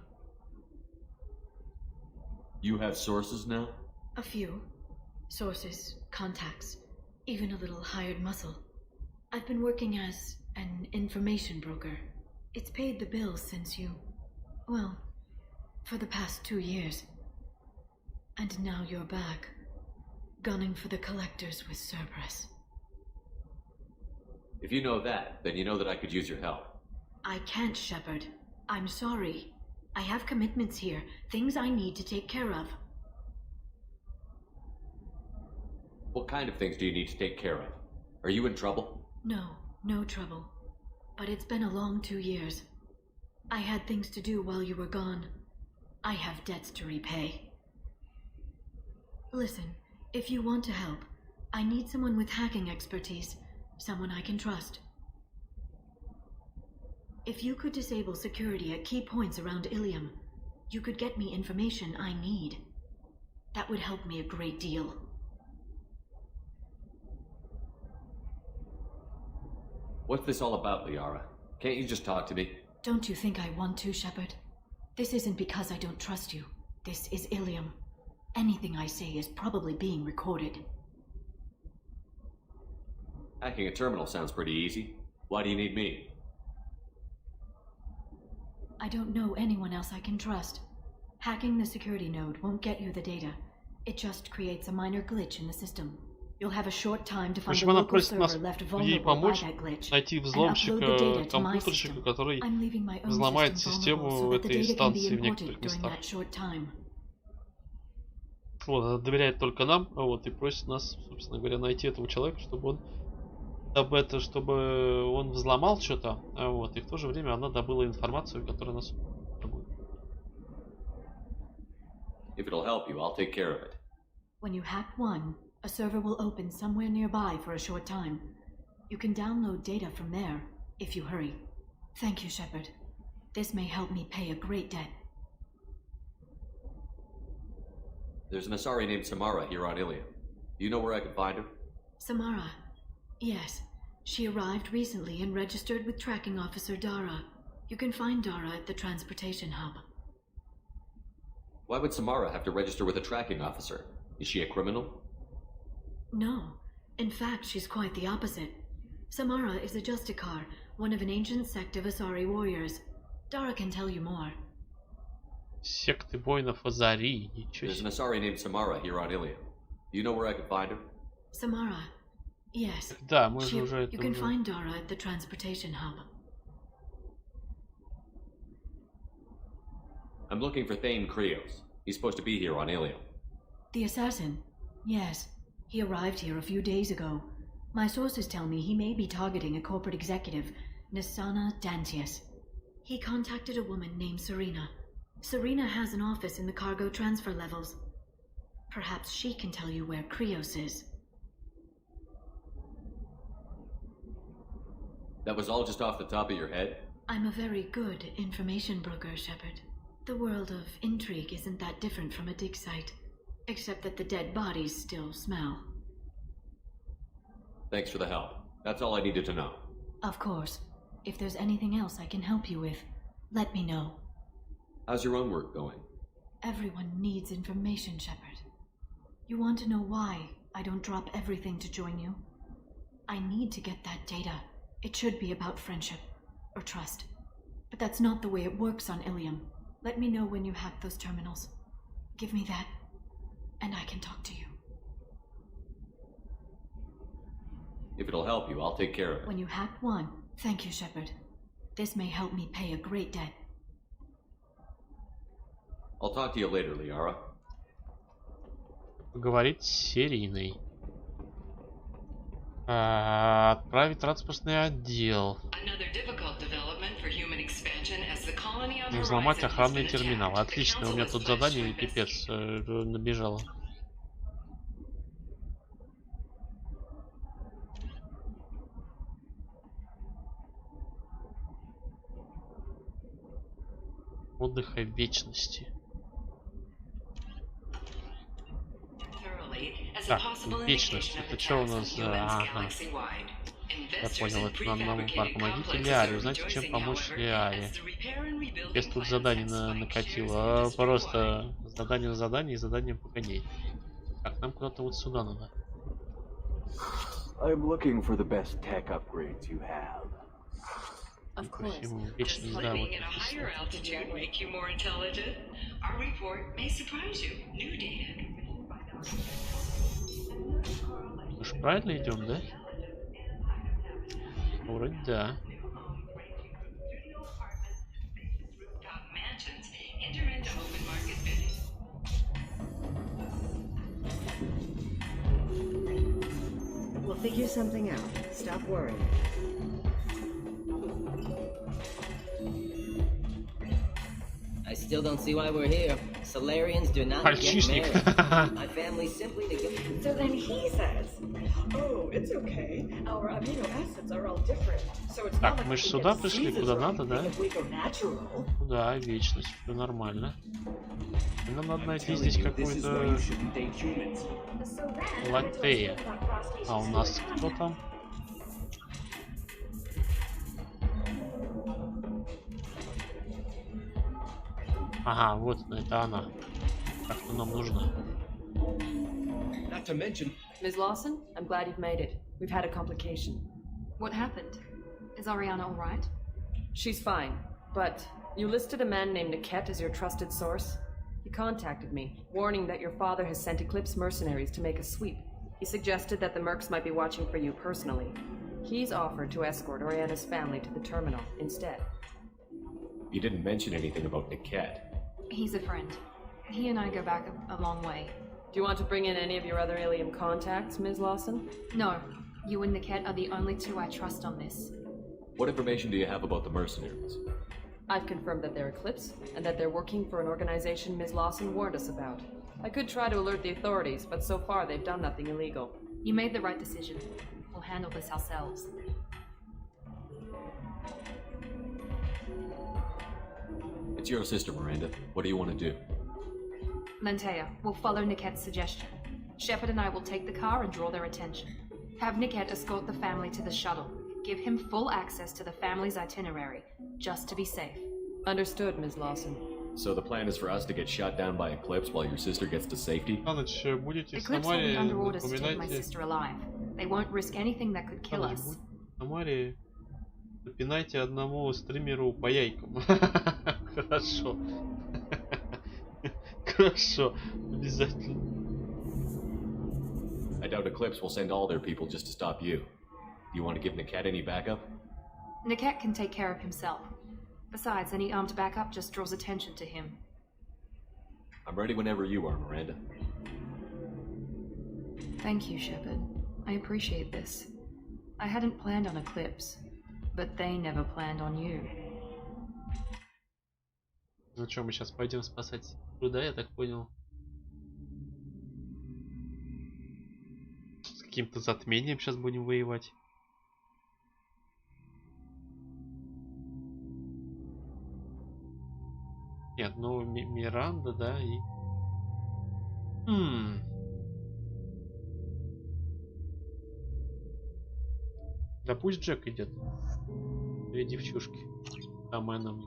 [SPEAKER 12] You have sources now?
[SPEAKER 25] A few. Sources, contacts, even a little hired muscle. I've been working as an information broker. It's paid the bills since you... well, for the past 2 years. And now you're back, gunning for the collectors with Cerberus.
[SPEAKER 12] If you know that, then you know that I could use your help.
[SPEAKER 25] I can't, Shepard. I'm sorry. I have commitments here, things I need to take care of.
[SPEAKER 12] What kind of things do you need to take care of? Are you in trouble?
[SPEAKER 25] No, no trouble. But it's been a long 2 years. I had things to do while you were gone. I have debts to repay. Listen, if you want to help, I need someone with hacking expertise. Someone I can trust. If you could disable security at key points around Ilium, you could get me information I need. That would help me a great deal.
[SPEAKER 12] What's this all about, Liara? Can't you just talk to me?
[SPEAKER 25] Don't you think I want to, Shepard? This isn't because I don't trust you. This is Ilium. Anything I say is probably being recorded.
[SPEAKER 12] Hacking a terminal sounds pretty easy. Why do you need me?
[SPEAKER 25] I don't know anyone else I can trust. Hacking the security node won't get you the data. It just creates a minor glitch in the system. You'll have a short time to find a local server left vulnerable by that glitch,
[SPEAKER 1] найти
[SPEAKER 25] and upload the data to my
[SPEAKER 1] взломщика,
[SPEAKER 25] system.
[SPEAKER 1] который
[SPEAKER 25] I'm leaving my own
[SPEAKER 1] взломает
[SPEAKER 25] system
[SPEAKER 1] систему
[SPEAKER 25] vulnerable so that the
[SPEAKER 1] этой
[SPEAKER 25] data can be
[SPEAKER 1] станции в
[SPEAKER 25] imported
[SPEAKER 1] некоторых
[SPEAKER 25] during
[SPEAKER 1] местах.
[SPEAKER 25] that short time.
[SPEAKER 1] Вот, она доверяет только нам, вот, и просит нас, собственно говоря, найти этого человека, чтобы он взломал что-то, вот, и в то же время она добыла информацию, которая нас требует.
[SPEAKER 12] If it'll help you, I'll take care of it.
[SPEAKER 25] When you hack one, a server will open somewhere nearby for a short time. You can download data from there, if you hurry. Thank you, Shepard. This may help me pay a great debt.
[SPEAKER 12] There's an Asari named Samara here on Ilium. Do you know where I can find her?
[SPEAKER 25] Samara. Yes. She arrived recently and registered with Tracking Officer Dara. You can find Dara at the transportation hub.
[SPEAKER 12] Why would Samara have to register with a tracking officer? Is she a criminal?
[SPEAKER 2] No. In fact, she's quite the opposite. Samara is a Justikar, one of an ancient sect of Asari warriors. Dara can tell you more.
[SPEAKER 1] Секты воинов Азари. Ничего
[SPEAKER 12] There's
[SPEAKER 1] себе.
[SPEAKER 12] an Asari named Samara here on Ilium. Do you know where I could find her?
[SPEAKER 2] Samara. Yes.
[SPEAKER 1] Да, мы же уже
[SPEAKER 2] You can find Dara at the transportation hub.
[SPEAKER 12] I'm looking for Thane Krios. He's supposed to be here on Ilium.
[SPEAKER 2] The assassin? Yes. He arrived here a few days ago. My sources tell me he may be targeting a corporate executive, Nisana Dantius. He contacted a woman named Serena. Serena has an office in the cargo transfer levels. Perhaps she can tell you where Krios is.
[SPEAKER 12] That was all just off the top of your head?
[SPEAKER 2] I'm a very good information broker, Shepard. The world of intrigue isn't that different from a dig site, except that the dead bodies still smell.
[SPEAKER 12] Thanks for the help. That's all I needed to know.
[SPEAKER 2] Of course. If there's anything else I can help you with, let me know.
[SPEAKER 12] How's your own work going?
[SPEAKER 2] Everyone needs information, Shepard. You want to know why I don't drop everything to join you? I need to get that data. It should be about friendship or trust. But that's not the way it works on Ilium. Let me know when you hack those terminals. Give me that, and I can talk to you.
[SPEAKER 12] If it'll help you, I'll take care of it.
[SPEAKER 2] When you hack one, thank you, Shepard. This may help me pay a great debt.
[SPEAKER 12] I'll talk to you later, Liara.
[SPEAKER 1] Поговорить с серийной. Отправить транспортный отдел. Взломать охранный терминал. Отлично, у меня тут задание пипец набежало. Отдыха вечности. Так, вечность. Это что у нас за... Ага. Я понял, это нам пар. Помогите Лиаре. Узнайте, чем помочь Лиаре. Если тут задание накатило. Просто задание на задание и задание погоней. Так, нам куда-то вот сюда надо.
[SPEAKER 16] I'm looking for the best tech upgrades you have.
[SPEAKER 23] Of course.
[SPEAKER 1] Вечность,
[SPEAKER 23] Does
[SPEAKER 1] да,
[SPEAKER 23] living
[SPEAKER 1] вот.
[SPEAKER 23] at a higher altitude make you more intelligent? Our report may surprise you. New data.
[SPEAKER 1] Мы же правильно идем, да? Вроде да.
[SPEAKER 14] We'll figure something out. Stop worrying.
[SPEAKER 7] I still don't see why we're here. Solarians do not get married. My family simply negotiated.
[SPEAKER 14] So then he says, "Oh, it's okay. Our amino acids are all different. So it's not
[SPEAKER 1] Так,
[SPEAKER 14] like
[SPEAKER 1] мы же
[SPEAKER 14] we
[SPEAKER 1] сюда
[SPEAKER 14] get
[SPEAKER 1] пришли,
[SPEAKER 14] diseases
[SPEAKER 1] куда
[SPEAKER 14] or
[SPEAKER 1] надо, да?
[SPEAKER 14] anything if we go natural."
[SPEAKER 1] Да, вечность, все нормально. Нам надо найти здесь какую-то латея. А у нас кто там? Ага, вот это она. Так, что нам нужно?
[SPEAKER 18] Not to mention...
[SPEAKER 24] Ms. Lawson, I'm glad you've made it. We've had a complication.
[SPEAKER 17] What happened? Is Ariana alright?
[SPEAKER 24] She's fine, but you listed a man named Niket as your trusted source. He contacted me, warning that your father has sent Eclipse mercenaries to make a sweep. He suggested that the Mercs might be watching for you personally. He's offered to escort Ariana's family to the terminal instead.
[SPEAKER 12] You didn't mention anything about Niket.
[SPEAKER 17] He's a friend. He and I go back a long way.
[SPEAKER 24] Do you want to bring in any of your other Ilium contacts, Ms. Lawson?
[SPEAKER 17] No. You and Niket are the only two I trust on this.
[SPEAKER 12] What information do you have about the mercenaries?
[SPEAKER 24] I've confirmed that they're Eclipse, and that they're working for an organization Ms. Lawson warned us about. I could try to alert the authorities, but so far they've done nothing illegal.
[SPEAKER 17] You made the right decision. We'll handle this ourselves.
[SPEAKER 12] It's your sister, Miranda. What do you want to do?
[SPEAKER 17] Lantea, we'll follow Niket's suggestion. Shepard and I will take the car and draw their attention. Have Niket escort the family to the shuttle. Give him full access to the family's itinerary, just to be safe.
[SPEAKER 24] Understood, Ms. Lawson.
[SPEAKER 12] So the plan is for us to get shot down by Eclipse while your sister gets to safety?
[SPEAKER 1] На ночь будете в
[SPEAKER 17] Eclipse will be
[SPEAKER 1] Самаре,
[SPEAKER 17] under orders to take my
[SPEAKER 1] напоминайте...
[SPEAKER 17] sister alive. They won't risk anything that could kill us.
[SPEAKER 1] В Самаре напинайте одному стримеру по яйкам. Хорошо. Хорошо. Обязательно.
[SPEAKER 12] I doubt Eclipse will send all their people just to stop you. You want to give Niket any backup?
[SPEAKER 17] Niket can take care of himself. Besides, any armed backup just draws attention to him.
[SPEAKER 12] I'm ready whenever you are, Miranda.
[SPEAKER 17] Thank you, Shepard. I appreciate this. I hadn't planned on Eclipse, but they never planned on you.
[SPEAKER 1] Ну что, мы сейчас пойдем спасать труда, я так понял. С каким-то затмением сейчас будем воевать. Нет, ну Миранда, да, и... Да пусть Джек идет. Две девчушки. Самое нам.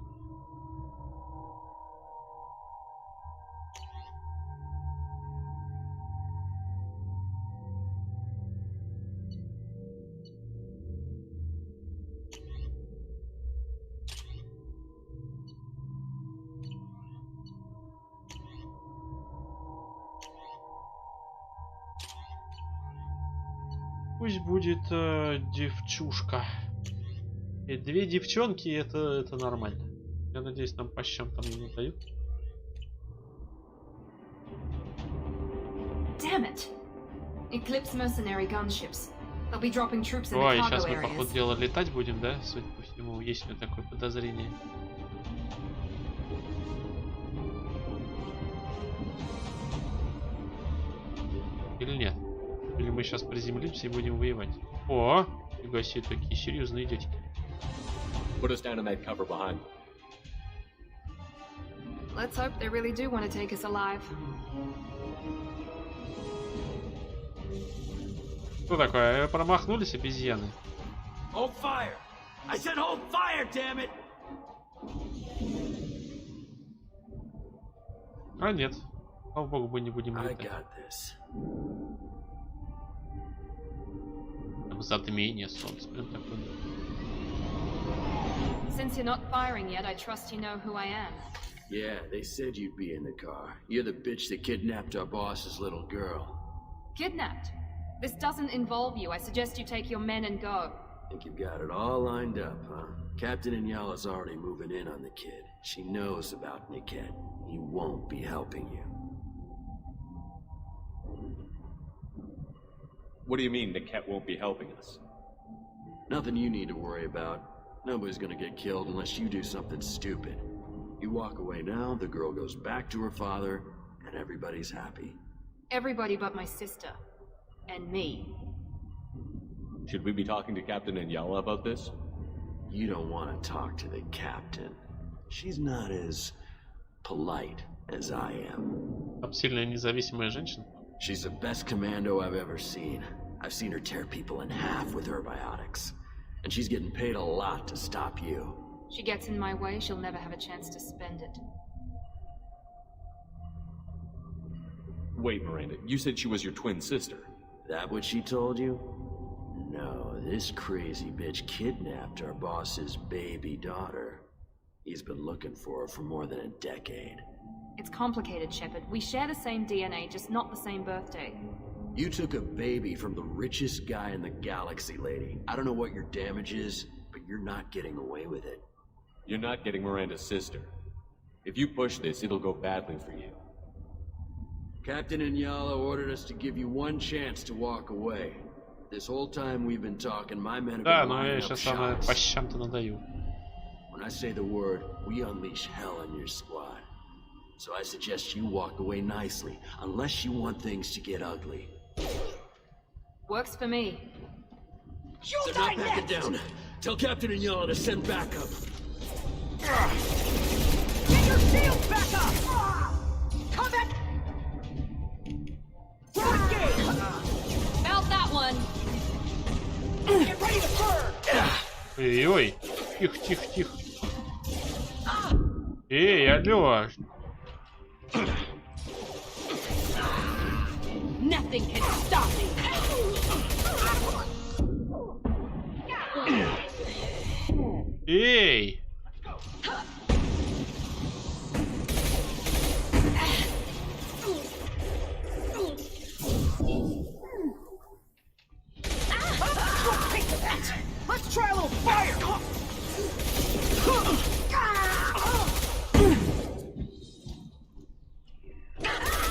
[SPEAKER 1] Пусть будет девчушка. И две девчонки, это нормально. Я надеюсь, нам по щам там не дают.
[SPEAKER 17] Damn it! Eclipse mercenary gunships. They'll be dropping troops in the
[SPEAKER 1] Ой,
[SPEAKER 17] cargo
[SPEAKER 1] сейчас мы, по ходу
[SPEAKER 17] areas.
[SPEAKER 1] дела, летать будем, да? Судя по всему, есть у меня такое подозрение. Или нет? Или мы сейчас приземлимся и будем воевать? О, фига себе, такие серьезные дядьки.
[SPEAKER 12] Put us down in that cover behind them.
[SPEAKER 17] Let's hope they really do want to take us alive.
[SPEAKER 1] Что такое? Промахнулись обезьяны?
[SPEAKER 18] Hold fire! I said hold fire, damn it!
[SPEAKER 1] А нет. Слава богу, мы не будем
[SPEAKER 18] I
[SPEAKER 1] летать.
[SPEAKER 18] got this.
[SPEAKER 1] Там затмение солнца. Прям такое.
[SPEAKER 17] Since you're not firing yet, I trust you know who I am.
[SPEAKER 18] Yeah, they said you'd be in the car. You're the bitch that kidnapped our boss's little girl.
[SPEAKER 17] Kidnapped? This doesn't involve you. I suggest you take your men and go.
[SPEAKER 18] Think you've got it all lined up, huh? Captain Inyala's already moving in on the kid. She knows about Niket. He won't be helping you.
[SPEAKER 12] What do you mean Niket won't be helping us?
[SPEAKER 18] Nothing you need to worry about. Nobody's gonna get killed unless you do something stupid. You walk away now, the girl goes back to her father, and everybody's happy.
[SPEAKER 17] Everybody but my sister. And me.
[SPEAKER 12] Should we be talking to Captain Inyala about this?
[SPEAKER 18] You don't want to talk to the captain. She's not as polite as I am.
[SPEAKER 1] Там сильная независимая женщина.
[SPEAKER 18] She's the best commando I've ever seen. I've seen her tear people in half with her biotics. And she's getting paid a lot to stop you.
[SPEAKER 17] She gets in my way, she'll never have a chance to spend it.
[SPEAKER 12] Wait, Miranda, you said she was your twin sister.
[SPEAKER 18] That what she told you? No, this crazy bitch kidnapped our boss's baby daughter. He's been looking for her for more than a decade.
[SPEAKER 17] It's complicated, Shepard. We share the same DNA, just not the same birthday.
[SPEAKER 18] You took a baby from the richest guy in the galaxy, lady. I don't know what your damage is, but you're not getting away with it.
[SPEAKER 12] You're not getting Miranda's sister. If you push this, it'll go badly for you.
[SPEAKER 18] Captain Inyala ordered us to give you one chance to walk away. This whole time we've been talking, my men have
[SPEAKER 1] Да,
[SPEAKER 18] been
[SPEAKER 1] но я
[SPEAKER 18] lining up
[SPEAKER 1] сейчас по
[SPEAKER 18] shots.
[SPEAKER 1] щам-то надаю.
[SPEAKER 18] When I say the word, we unleash hell in your squad. So I suggest you walk away nicely, unless you want things to get ugly.
[SPEAKER 17] Works for me.
[SPEAKER 18] They're not backing down. Tell Captain Inyala to send backup.
[SPEAKER 5] Get your shields back up! Combat!
[SPEAKER 17] Felt that one.
[SPEAKER 5] Get ready to burn!
[SPEAKER 1] Ой-ой, тихо, тихо, тихо. Эй, алло!
[SPEAKER 5] Nothing can stop me.
[SPEAKER 1] Эй!
[SPEAKER 5] Let's try a little fire.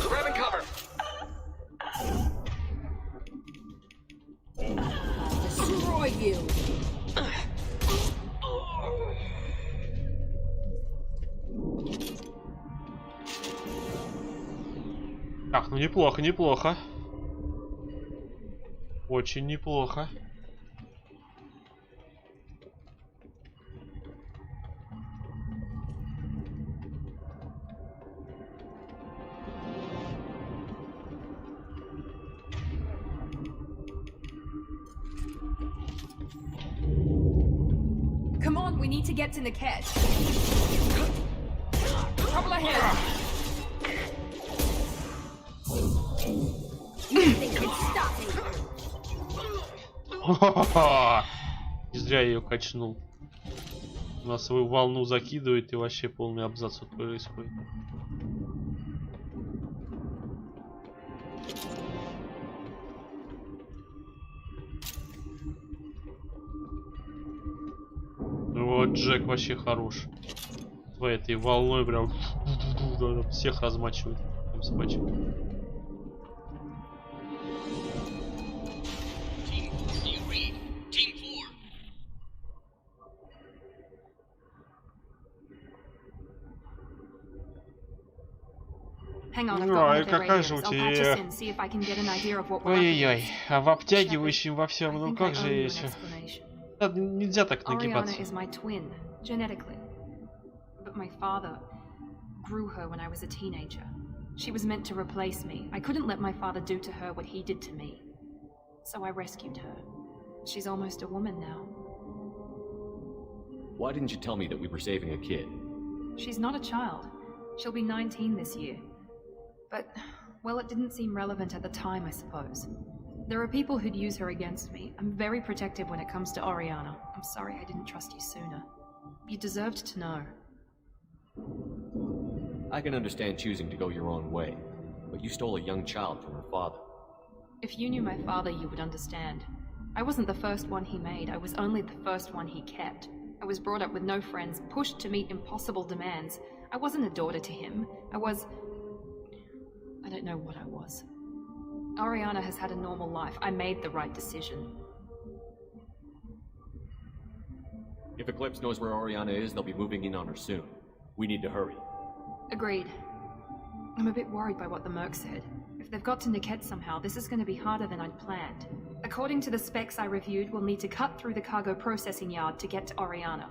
[SPEAKER 7] Grabbing cover.
[SPEAKER 5] Destroy you.
[SPEAKER 1] Так, ну неплохо, неплохо. Очень неплохо.
[SPEAKER 17] Come on, we need to get to Niket. Trouble ahead.
[SPEAKER 5] Nothing can stop me.
[SPEAKER 1] Не зря я ее качнул. На свою волну закидывает и вообще полный абзац вот происходит. Вот Джек вообще хорош. По этой волной прям всех размачивает. Прям собачек.
[SPEAKER 17] Hang on, I've
[SPEAKER 1] Ну,
[SPEAKER 17] got
[SPEAKER 1] а
[SPEAKER 17] more
[SPEAKER 1] какая же у
[SPEAKER 17] radios. I'll patch us
[SPEAKER 1] тебя...
[SPEAKER 17] in, see if I can get an idea of what we're up
[SPEAKER 1] Ой-ой-ой,
[SPEAKER 17] against.
[SPEAKER 1] а в обтягивающем во всем, ну
[SPEAKER 17] I think
[SPEAKER 1] как
[SPEAKER 17] I
[SPEAKER 1] же
[SPEAKER 17] owe you an
[SPEAKER 1] еще...
[SPEAKER 17] explanation.
[SPEAKER 1] Да, нельзя так
[SPEAKER 17] Oriana
[SPEAKER 1] нагибаться.
[SPEAKER 17] is my twin, genetically. But my father grew her when I was a teenager. She was meant to replace me. I couldn't let my father do to her what he did to me. So I rescued her. She's almost a woman now.
[SPEAKER 12] Why didn't you tell me that we were saving a kid?
[SPEAKER 17] She's not a child. She'll be 19 this year. But, well, it didn't seem relevant at the time, I suppose. There are people who'd use her against me. I'm very protective when it comes to Oriana. I'm sorry I didn't trust you sooner. You deserved to know.
[SPEAKER 12] I can understand choosing to go your own way, but you stole a young child from her father.
[SPEAKER 17] If you knew my father, you would understand. I wasn't the first one he made. I was only the first one he kept. I was brought up with no friends, pushed to meet impossible demands. I wasn't a daughter to him. I don't know what I was. Oriana has had a normal life. I made the right decision.
[SPEAKER 12] If Eclipse knows where Oriana is, they'll be moving in on her soon. We need to hurry.
[SPEAKER 17] Agreed. I'm a bit worried by what the Merc said. If they've got to Niket somehow, this is going to be harder than I'd planned. According to the specs I reviewed, we'll need to cut through the cargo processing yard to get to Oriana.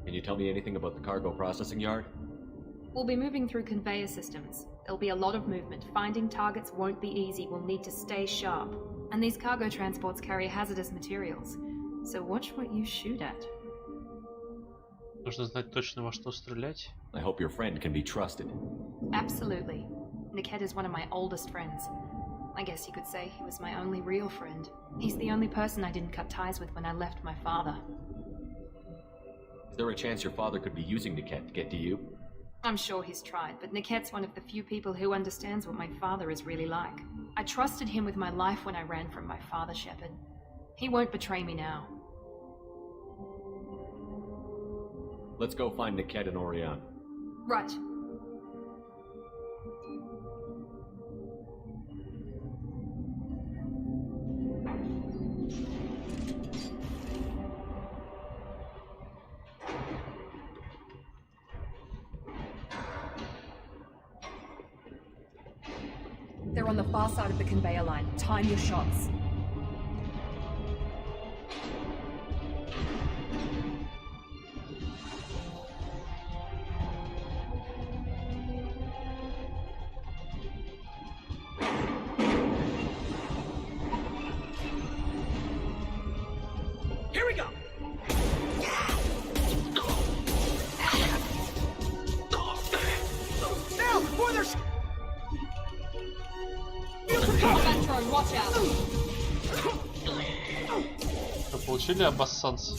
[SPEAKER 12] Can you tell me anything about the cargo processing yard?
[SPEAKER 17] We'll be moving through conveyor systems. There'll be a lot of movement. Finding targets won't be easy. We'll need to stay sharp. And these cargo transports carry hazardous materials. So watch what you shoot at.
[SPEAKER 1] Нужно знать точно, во что стрелять.
[SPEAKER 12] I hope your friend can be trusted.
[SPEAKER 17] Absolutely. Niket is one of my oldest friends. I guess you could say he was my only real friend. He's the only person I didn't cut ties with when I left my father.
[SPEAKER 12] Is there a chance your father could be using Niket to get to you?
[SPEAKER 17] I'm sure he's tried, but Niket's one of the few people who understands what my father is really like. I trusted him with my life when I ran from my father, Shepard. He won't betray me now.
[SPEAKER 12] Let's go find Niket and Oriana.
[SPEAKER 17] Right. They're on the far side of the conveyor line. Time your shots.
[SPEAKER 5] Here we go.
[SPEAKER 1] Получили обоссанс.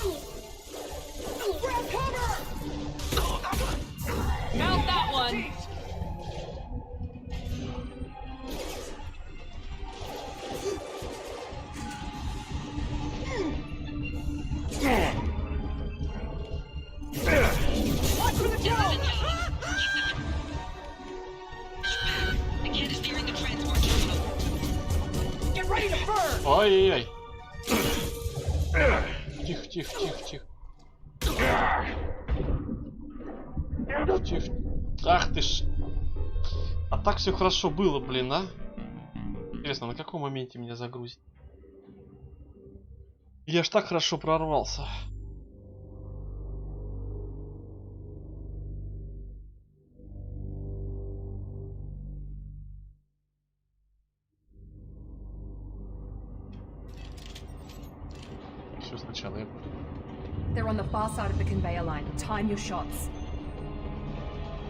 [SPEAKER 1] Ой-ой-ой. Тихо, тихо, тихо, тихо. Тихо. Ах ты ж. А так все хорошо было, блин, а? Интересно, на каком моменте меня загрузит? Я ж так хорошо прорвался. Все сначала я буду.
[SPEAKER 3] They're on the far side of the conveyor line. Time your shots.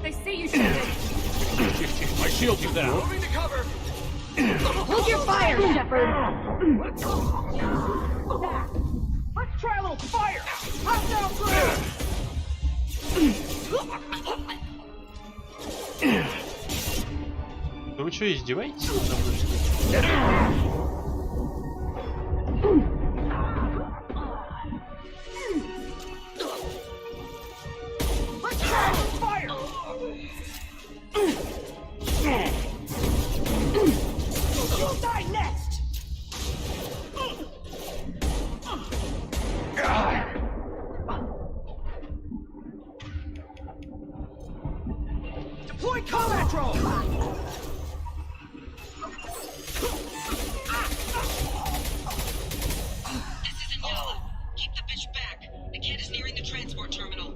[SPEAKER 3] They see you, Shepard.
[SPEAKER 5] I shield you down.
[SPEAKER 3] Moving to cover. Hold your fire, Shepard.
[SPEAKER 5] Let's try a little fire. Hostile grenade.
[SPEAKER 1] Да вы что, издеваетесь надо мной, что ли?
[SPEAKER 5] You'll die next. Deploy combat drone.
[SPEAKER 23] This is Inyala. Keep the bitch back. The kid is nearing the transport terminal.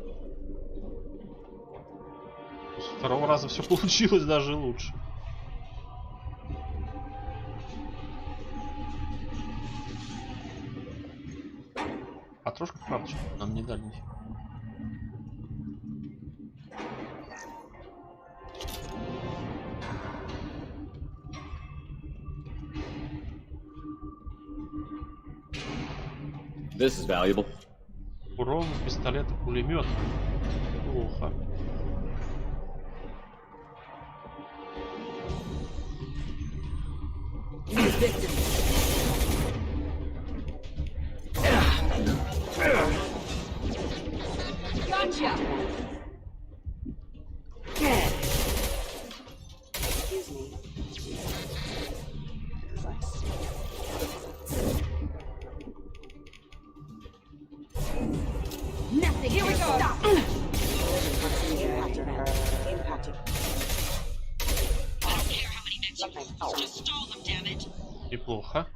[SPEAKER 1] С второго раза все получилось даже лучше. Патрошку, правда, нам не дали нифига.
[SPEAKER 12] This is valuable.
[SPEAKER 1] Урон пистолета-пулемета. Плохо.
[SPEAKER 3] Gotcha.
[SPEAKER 4] Excuse me.
[SPEAKER 3] Nothing. Here we go. Stop.
[SPEAKER 23] Just stall them, damn it.
[SPEAKER 1] Неплохо.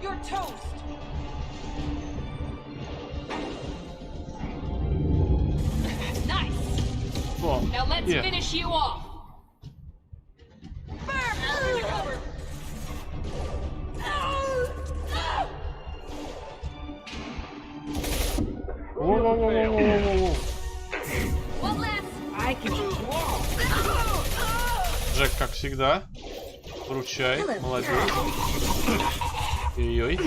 [SPEAKER 3] You're toast. Nice.
[SPEAKER 1] О,
[SPEAKER 3] Now let's
[SPEAKER 1] е.
[SPEAKER 3] finish you off.
[SPEAKER 1] Воу-воу-воу-воу-воу-воу.
[SPEAKER 3] One left. I can.
[SPEAKER 1] Джек, как всегда, вручай, молодец. Ой-ой.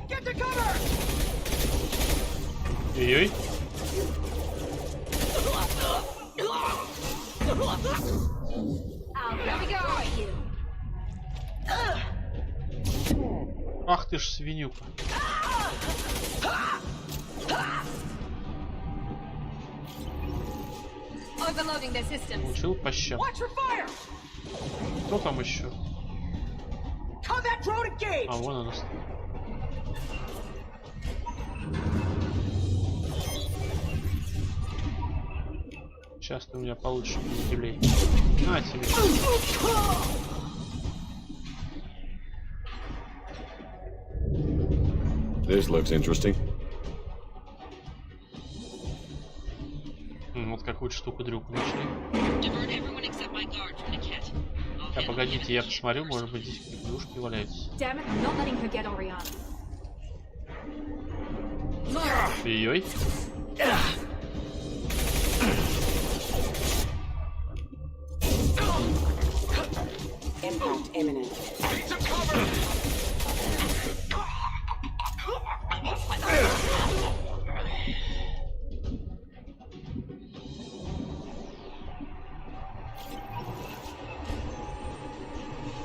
[SPEAKER 5] Get to cover.
[SPEAKER 1] Ой-ой. Ах ты ж свинюка.
[SPEAKER 3] Overloading their systems.
[SPEAKER 1] Получил по щам.
[SPEAKER 5] Watch for fire.
[SPEAKER 1] Кто там еще?
[SPEAKER 5] Combat drone engaged.
[SPEAKER 1] А, вон она. Сейчас ты у меня получишь юбилей. На тебе.
[SPEAKER 12] This looks interesting.
[SPEAKER 1] Вот какую-то штуку-дрюку нашли.
[SPEAKER 23] Divert everyone except my guard from the kit. I'll
[SPEAKER 1] Так-то, погодите, я посмотрю, может быть, здесь игрушки валяются. Ой-ой.
[SPEAKER 4] Impact imminent.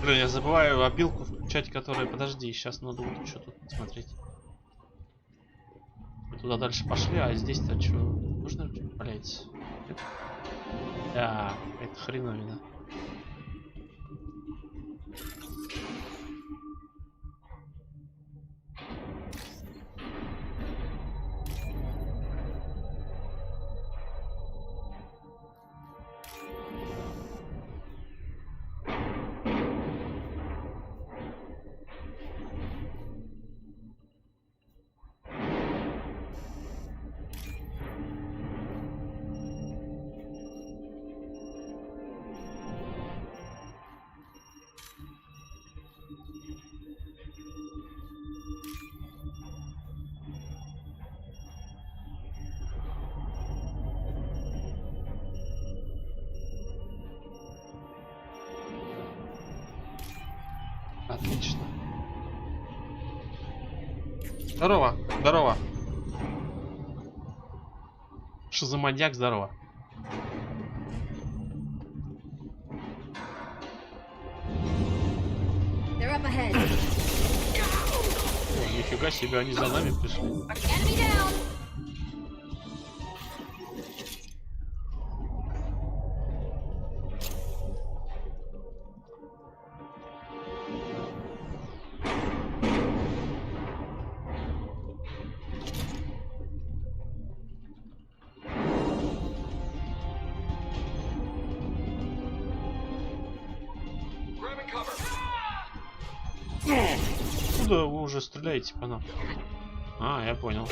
[SPEAKER 1] Блин, я забываю обилку включать, которая... Подожди, сейчас надо вот что тут посмотреть. Мы туда дальше пошли, а здесь-то что? Нужно валяется? Да, это хреновина. Отлично. Здорово, здорово. Что за маньяк, здорово. О, нифига себе, они за нами пришли. Куда вы уже стреляете по нам? А, я понял.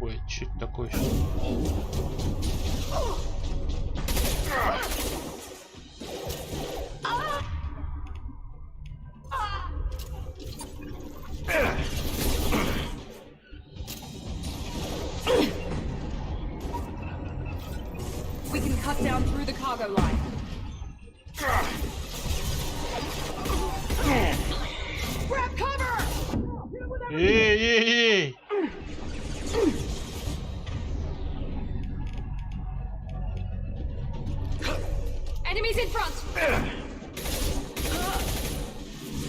[SPEAKER 1] Ой, что это такое?
[SPEAKER 3] We can cut down through the cargo line. Grab cover!
[SPEAKER 1] Эй!
[SPEAKER 3] Enemies in front!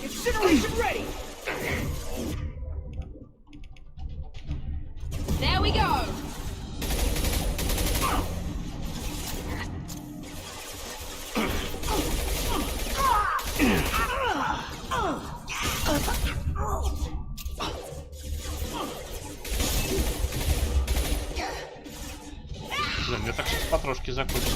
[SPEAKER 3] Incineration ready! There we go!
[SPEAKER 1] Да, мне так сейчас потрошки закончились.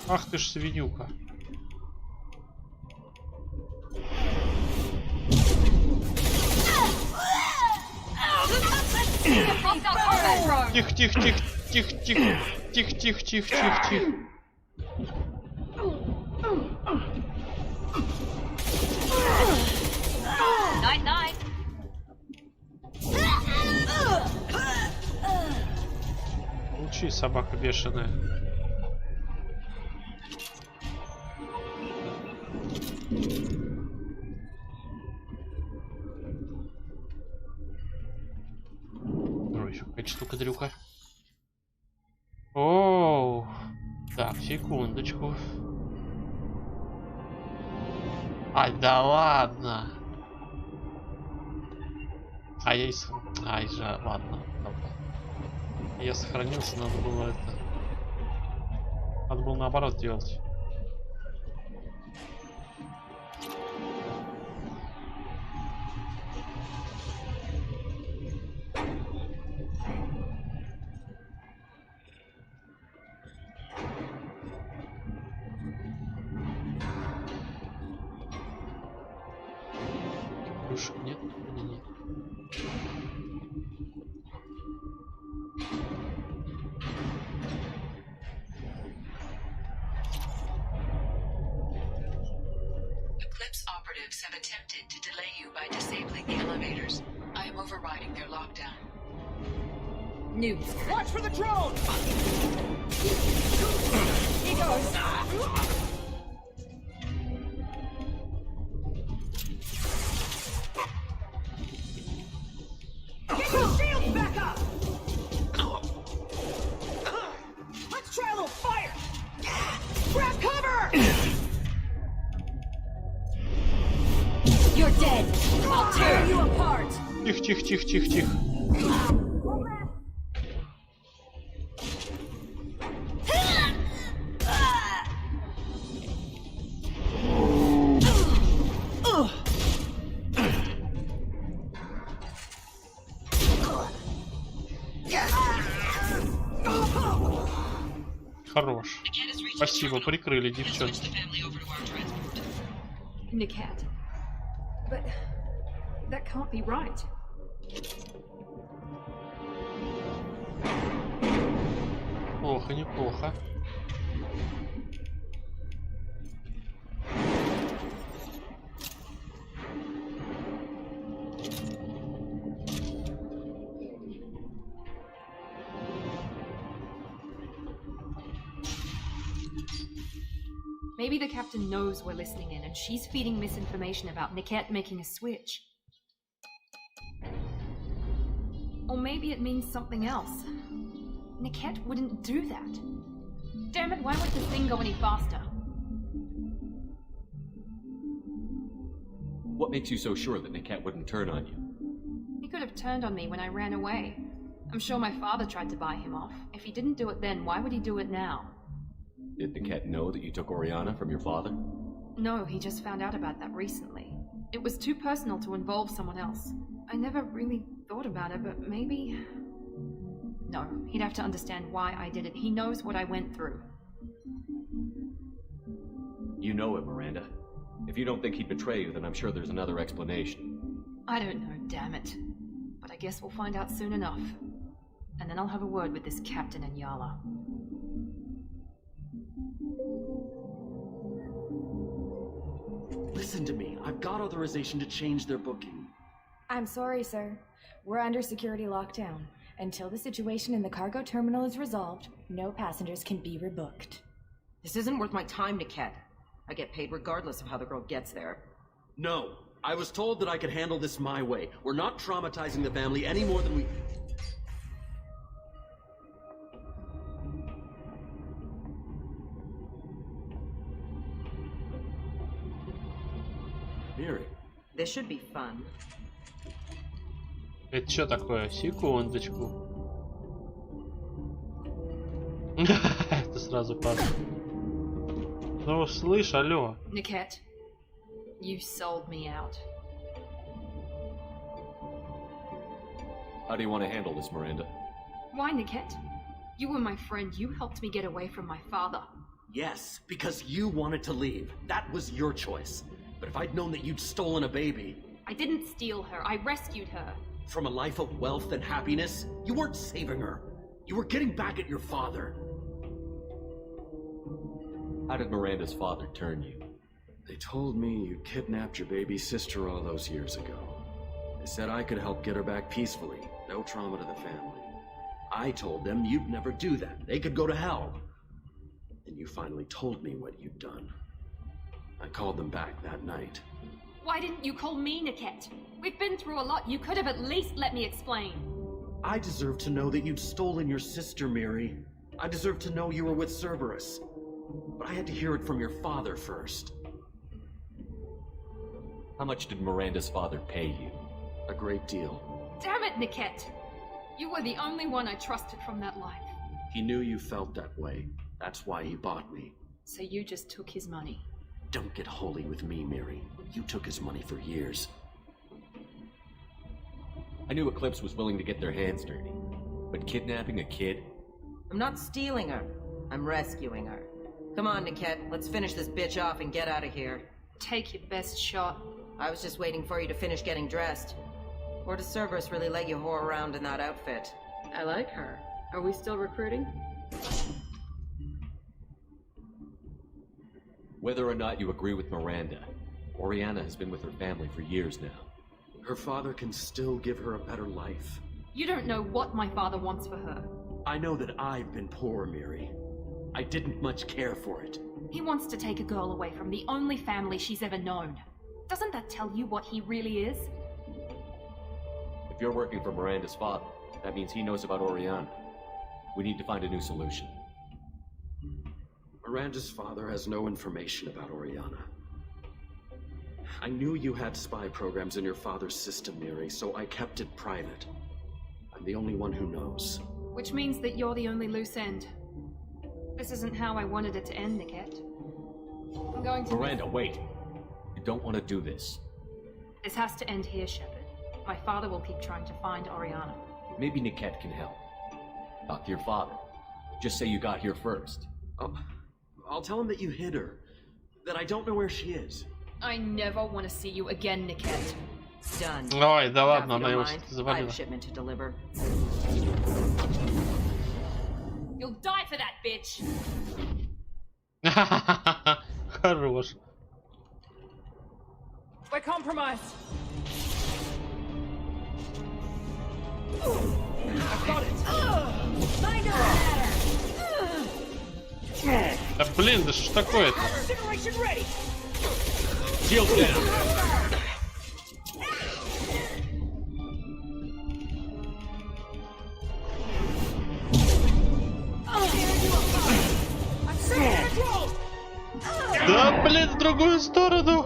[SPEAKER 1] Ах ты ж свинюка. Тихо, тихо, тихо, тихо, тихо, тихо, тихо, тихо, тихо, тихо.
[SPEAKER 3] Night-night.
[SPEAKER 1] Учи, собака бешеная. Ой, еще какая-то штука-дрюка. Оу. Так, секундочку. Ай, да ладно. Ай, же, ладно. Я сохранился, надо было это... Надо было наоборот делать. девушек, нет? Нет.
[SPEAKER 23] Eclipse operatives have attempted to delay you by disabling the elevators. I am overriding their lockdown.
[SPEAKER 3] Noobs.
[SPEAKER 5] Watch for the drone!
[SPEAKER 3] He goes.
[SPEAKER 5] Get your shields back up! Let's try a little fire! Grab cover!
[SPEAKER 3] You're dead. I'll tear you apart.
[SPEAKER 1] Тихо, тихо, тихо, тихо, тихо. Хорош. Спасибо, прикрыли девчонки.
[SPEAKER 15] Niket. But that can't be right.
[SPEAKER 1] Плохо, неплохо.
[SPEAKER 17] Maybe the captain knows we're listening in and she's feeding misinformation about Niket making a switch. Or maybe it means something else. Niket wouldn't do that. Damn it, why won't this thing go any faster?
[SPEAKER 12] What makes you so sure that Niket wouldn't turn on you?
[SPEAKER 17] He could have turned on me when I ran away. I'm sure my father tried to buy him off. If he didn't do it then, why would he do it now?
[SPEAKER 12] Did Niket know that you took Oriana from your father?
[SPEAKER 17] No, he just found out about that recently. It was too personal to involve someone else. I never really thought about it, but maybe... No, he'd have to understand why I did it. He knows what I went through.
[SPEAKER 12] You know him, Miranda. If you don't think he'd betray you, then I'm sure there's another explanation.
[SPEAKER 17] I don't know, damn it. But I guess we'll find out soon enough. And then I'll have a word with this captain and Yala.
[SPEAKER 18] Listen to me. I've got authorization to change their booking.
[SPEAKER 21] I'm sorry, sir. We're under security lockdown. Until the situation in the cargo terminal is resolved, no passengers can be rebooked.
[SPEAKER 8] This isn't worth my time, Niket. I get paid regardless of how the girl gets there.
[SPEAKER 18] No. I was told that I could handle this my way. We're not traumatizing the family any more than we... Miri.
[SPEAKER 8] This should be fun.
[SPEAKER 1] Это что такое? Секундочку. Это сразу падает. Ну, слышь, алло.
[SPEAKER 17] Niket, you sold me out.
[SPEAKER 12] How do you want to handle this, Miranda?
[SPEAKER 17] Why, Niket? You were my friend. You helped me get away from my father.
[SPEAKER 18] Yes, because you wanted to leave. That was your choice. But if I'd known that you'd stolen a baby...
[SPEAKER 17] I didn't steal her. I rescued her.
[SPEAKER 18] From a life of wealth and happiness? You weren't saving her. You were getting back at your father.
[SPEAKER 12] How did Miranda's father turn you?
[SPEAKER 18] They told me you kidnapped your baby sister all those years ago. They said I could help get her back peacefully. No trauma to the family. I told them you'd never do that. They could go to hell. Then you finally told me what you'd done. I called them back that night.
[SPEAKER 17] Why didn't you call me, Niket? We've been through a lot. You could have at least let me explain.
[SPEAKER 18] I deserve to know that you'd stolen your sister, Miri. I deserve to know you were with Cerberus. But I had to hear it from your father first.
[SPEAKER 12] How much did Miranda's father pay you?
[SPEAKER 18] A great deal.
[SPEAKER 17] Damn it, Niket! You were the only one I trusted from that life.
[SPEAKER 18] He knew you felt that way. That's why he bought me.
[SPEAKER 17] So you just took his money.
[SPEAKER 18] Don't get holy with me, Miri. You took his money for years.
[SPEAKER 12] I knew Eclipse was willing to get their hands dirty. But kidnapping a kid?
[SPEAKER 8] I'm not stealing her. I'm rescuing her. Come on, Niket. Let's finish this bitch off and get out of here.
[SPEAKER 17] Take your best shot.
[SPEAKER 8] I was just waiting for you to finish getting dressed. Or does Cerberus really let you whore around in that outfit?
[SPEAKER 9] I like her. Are we still recruiting?
[SPEAKER 12] Whether or not you agree with Miranda, Oriana has been with her family for years now.
[SPEAKER 18] Her father can still give her a better life.
[SPEAKER 17] You don't know what my father wants for her.
[SPEAKER 18] I know that I've been poor, Miri. I didn't much care for it.
[SPEAKER 17] He wants to take a girl away from the only family she's ever known. Doesn't that tell you what he really is?
[SPEAKER 12] If you're working for Miranda's father, that means he knows about Oriana. We need to find a new solution.
[SPEAKER 18] Miranda's father has no information about Oriana. I knew you had spy programs in your father's system, Miri, so I kept it private. I'm the only one who knows.
[SPEAKER 17] Which means that you're the only loose end. This isn't how I wanted it to end, Niket. I'm going to...
[SPEAKER 12] Miranda, wait! You don't want to do this.
[SPEAKER 17] This has to end here, Shepard. My father will keep trying to find Oriana.
[SPEAKER 12] Maybe Niket can help. Talk to your father. Just say you got here first.
[SPEAKER 18] Oh, I'll tell him that you hid her. That I don't know where she is.
[SPEAKER 17] I never want to see you again, Niket.
[SPEAKER 8] Done.
[SPEAKER 1] Ой, да ладно,
[SPEAKER 8] If
[SPEAKER 1] она
[SPEAKER 8] you
[SPEAKER 1] его
[SPEAKER 8] don't mind,
[SPEAKER 1] что-то
[SPEAKER 8] I have
[SPEAKER 1] завалила.
[SPEAKER 8] a shipment to deliver.
[SPEAKER 17] You'll die for that, bitch!
[SPEAKER 1] Хорош.
[SPEAKER 3] We're compromised.
[SPEAKER 5] I've got it.
[SPEAKER 1] Да блин, да что такое-то?
[SPEAKER 5] Incineration ready.
[SPEAKER 12] Shield down!
[SPEAKER 1] Да блин, в другую сторону!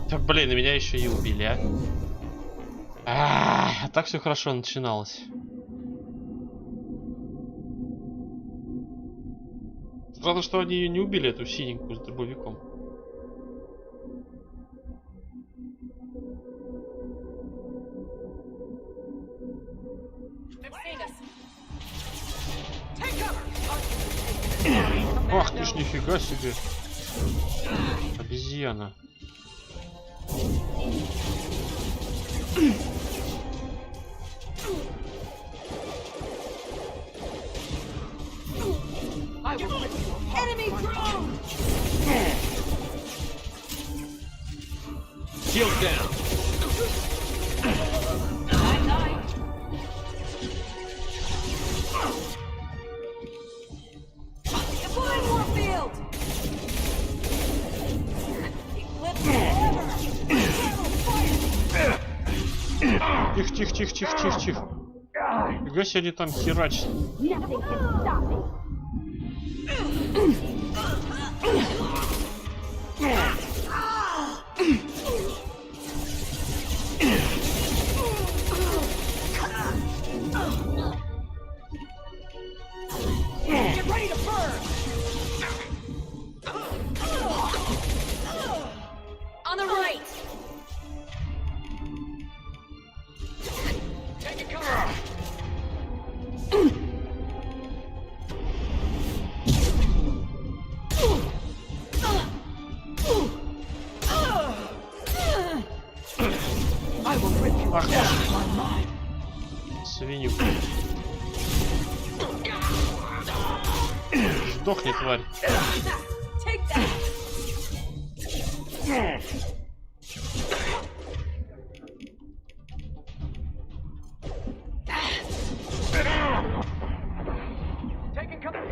[SPEAKER 1] Да блин, и меня еще и убили, а? А так все хорошо начиналось. Странно, что они ее не убили, эту синенькую с дробовиком. Ах ты ж, нифига себе. Обезьяна.
[SPEAKER 5] Enemy drone.
[SPEAKER 12] Shield down!
[SPEAKER 5] Deploying Warfield.
[SPEAKER 1] Тихо, тихо, тихо, тихо, тихо, тихо. Фига себе они там херачат.
[SPEAKER 5] Get ready to burn.
[SPEAKER 17] On the right!
[SPEAKER 5] Taking cover. I will rip you
[SPEAKER 1] Ах,
[SPEAKER 5] down my mind.
[SPEAKER 1] свинью. Сдохни, тварь.
[SPEAKER 5] Take that. Taking cover.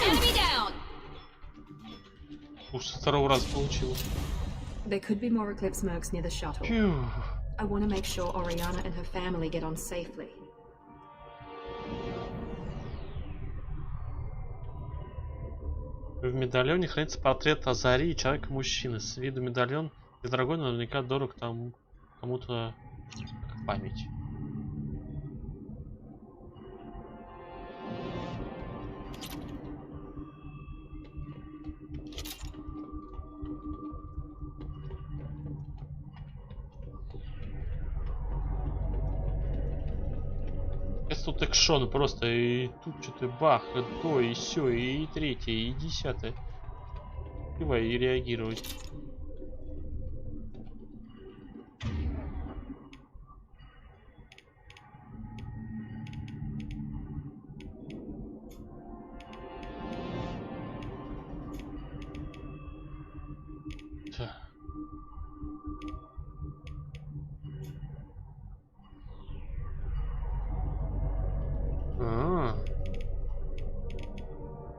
[SPEAKER 17] Enemy down!
[SPEAKER 1] Уж со второго раза получилось.
[SPEAKER 17] There could be more Eclipse mercs near the shuttle.
[SPEAKER 1] Фью.
[SPEAKER 17] I want to make sure Oriana and her family get on safely.
[SPEAKER 1] В медальоне хранится портрет Азари и человека-мужчины. С виду медальон недорогой, но наверняка дорог там кому-то как память. тут экшон просто, и тут что-то бах, и то, и сё, и третье, и десятое. Успевай и реагировать.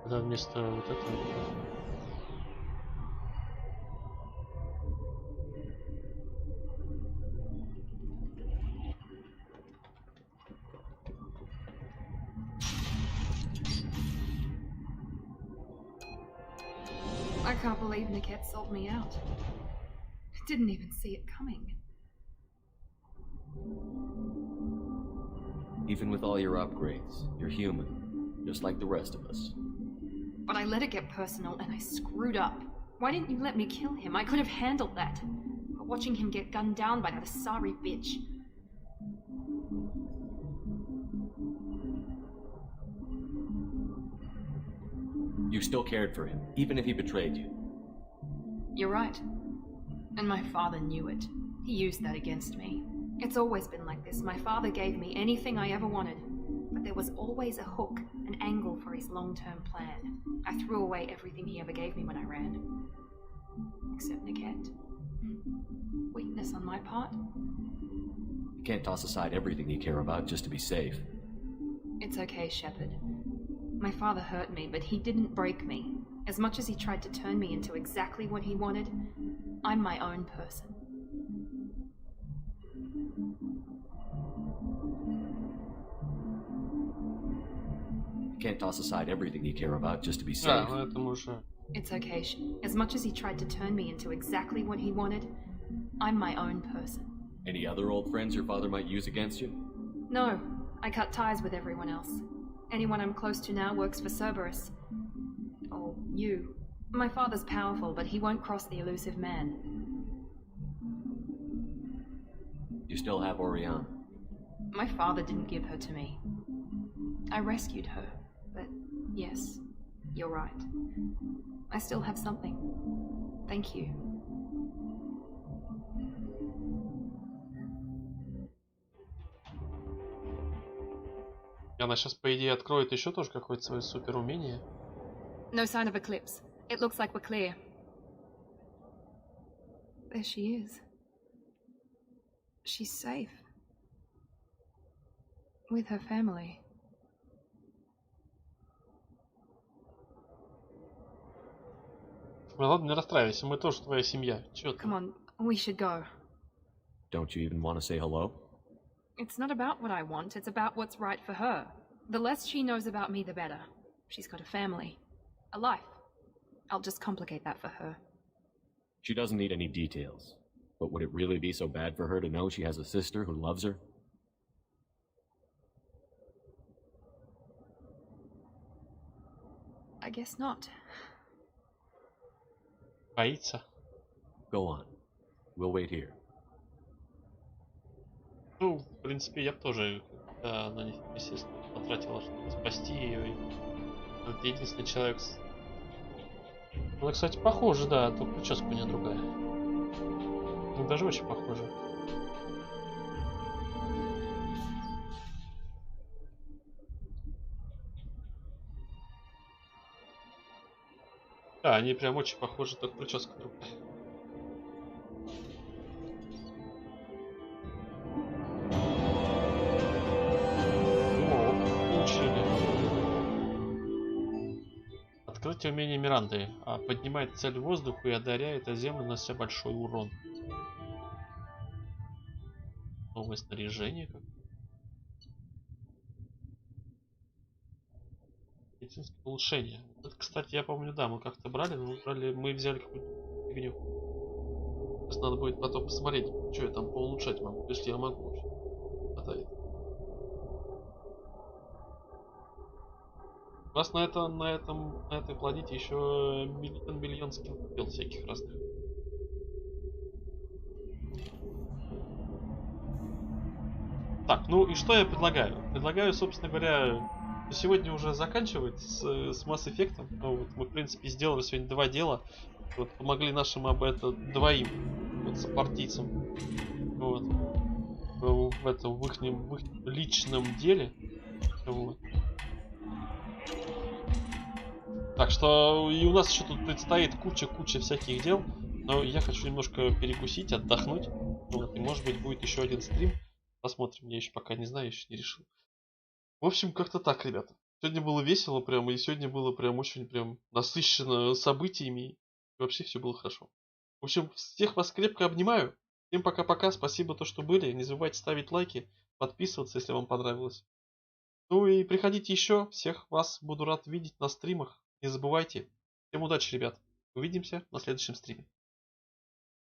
[SPEAKER 1] Да, вместо вот этого.
[SPEAKER 17] I can't believe Niket sold me out. Didn't even see it coming.
[SPEAKER 12] Even with all your upgrades, you're human, just like the rest of us.
[SPEAKER 17] But I let it get personal and I screwed up. Why didn't you let me kill him? I could have handled that. But watching him get gunned down by that Asari bitch.
[SPEAKER 12] You still cared for him, even if he betrayed you.
[SPEAKER 17] You're right. And my father knew it. He used that against me. It's always been like this. My father gave me anything I ever wanted. But there was always a hook, an angle for his long-term plan. I threw away everything he ever gave me when I ran. Except Niket. Weakness on my part.
[SPEAKER 12] You can't toss aside everything you care about just to be safe.
[SPEAKER 17] It's okay, Shepard. My father hurt me, but he didn't break me. As much as he tried to turn me into exactly what he wanted, I'm my own person.
[SPEAKER 12] You can't toss aside everything you care about just to be safe.
[SPEAKER 17] It's okay. As much as he tried to turn me into exactly what he wanted, I'm my own person.
[SPEAKER 12] Any other old friends your father might use against you?
[SPEAKER 17] No, I cut ties with everyone else. Anyone I'm close to now works for Cerberus. Or you. My father's powerful, but he won't cross the elusive man.
[SPEAKER 12] You still have Oriana.
[SPEAKER 17] My father didn't give her to me. I rescued her, but yes, you're right. I still have something. Thank you.
[SPEAKER 1] Она сейчас, по идее, откроет еще тоже какое-то свое супер умение.
[SPEAKER 17] No sign of Eclipse. It looks like we're clear. There she is. She's safe. With her family.
[SPEAKER 1] Ну ладно, не расстраивайся, мы тоже твоя семья. Чё ты?
[SPEAKER 17] Come on, we should go.
[SPEAKER 12] Don't you even want to say hello?
[SPEAKER 17] It's not about what I want, it's about what's right for her. The less she knows about me, the better. She's got a family. A life. I'll just complicate that for her.
[SPEAKER 12] She doesn't need any details. But would it really be so bad for her to know she has a sister who loves her?
[SPEAKER 17] I guess not.
[SPEAKER 1] Боится.
[SPEAKER 12] Go on. We'll wait here.
[SPEAKER 1] Ну, в принципе, я бы тоже на них, естественно, потратила, чтобы спасти ее. Это единственный человек. Она, кстати, похожа, да, только прическа у нее другая. Ну, даже очень похожа. Да, они прям очень похожи, только прическа другая. Открытие умения Миранды. Поднимает цель в воздуху и одаряет землю, нанося большой урон. Новое снаряжение. Медицинское улучшение. Это, кстати, я помню, да, мы как-то брали, но мы взяли какую-то фигню. Сейчас надо будет потом посмотреть, что я там поулучшать могу, если я могу вообще. Хватает. У нас на этой планете еще миллион скилл купил всяких разных. Так, Ну и что я предлагаю? Предлагаю, собственно говоря, сегодня уже заканчивать с Mass Effect. Ну, вот мы, в принципе, сделали сегодня 2 дела. Вот, помогли нашим двоим вот, сопартийцам. Вот. В их личном деле. Вот. Так что и у нас еще тут предстоит куча всяких дел. Но я хочу немножко перекусить, отдохнуть. Вот, и может быть будет еще один стрим. Посмотрим, я еще пока не знаю, еще не решил. В общем, как-то так, ребята. Сегодня было весело прям, и сегодня было прям очень прям насыщенно событиями. И вообще все было хорошо. В общем, всех вас крепко обнимаю. Всем пока-пока, спасибо то, что были. Не забывайте ставить лайки, подписываться, если вам понравилось. Ну и приходите еще. Всех вас буду рад видеть на стримах. Не забывайте. Всем удачи, ребят. Увидимся на следующем стриме.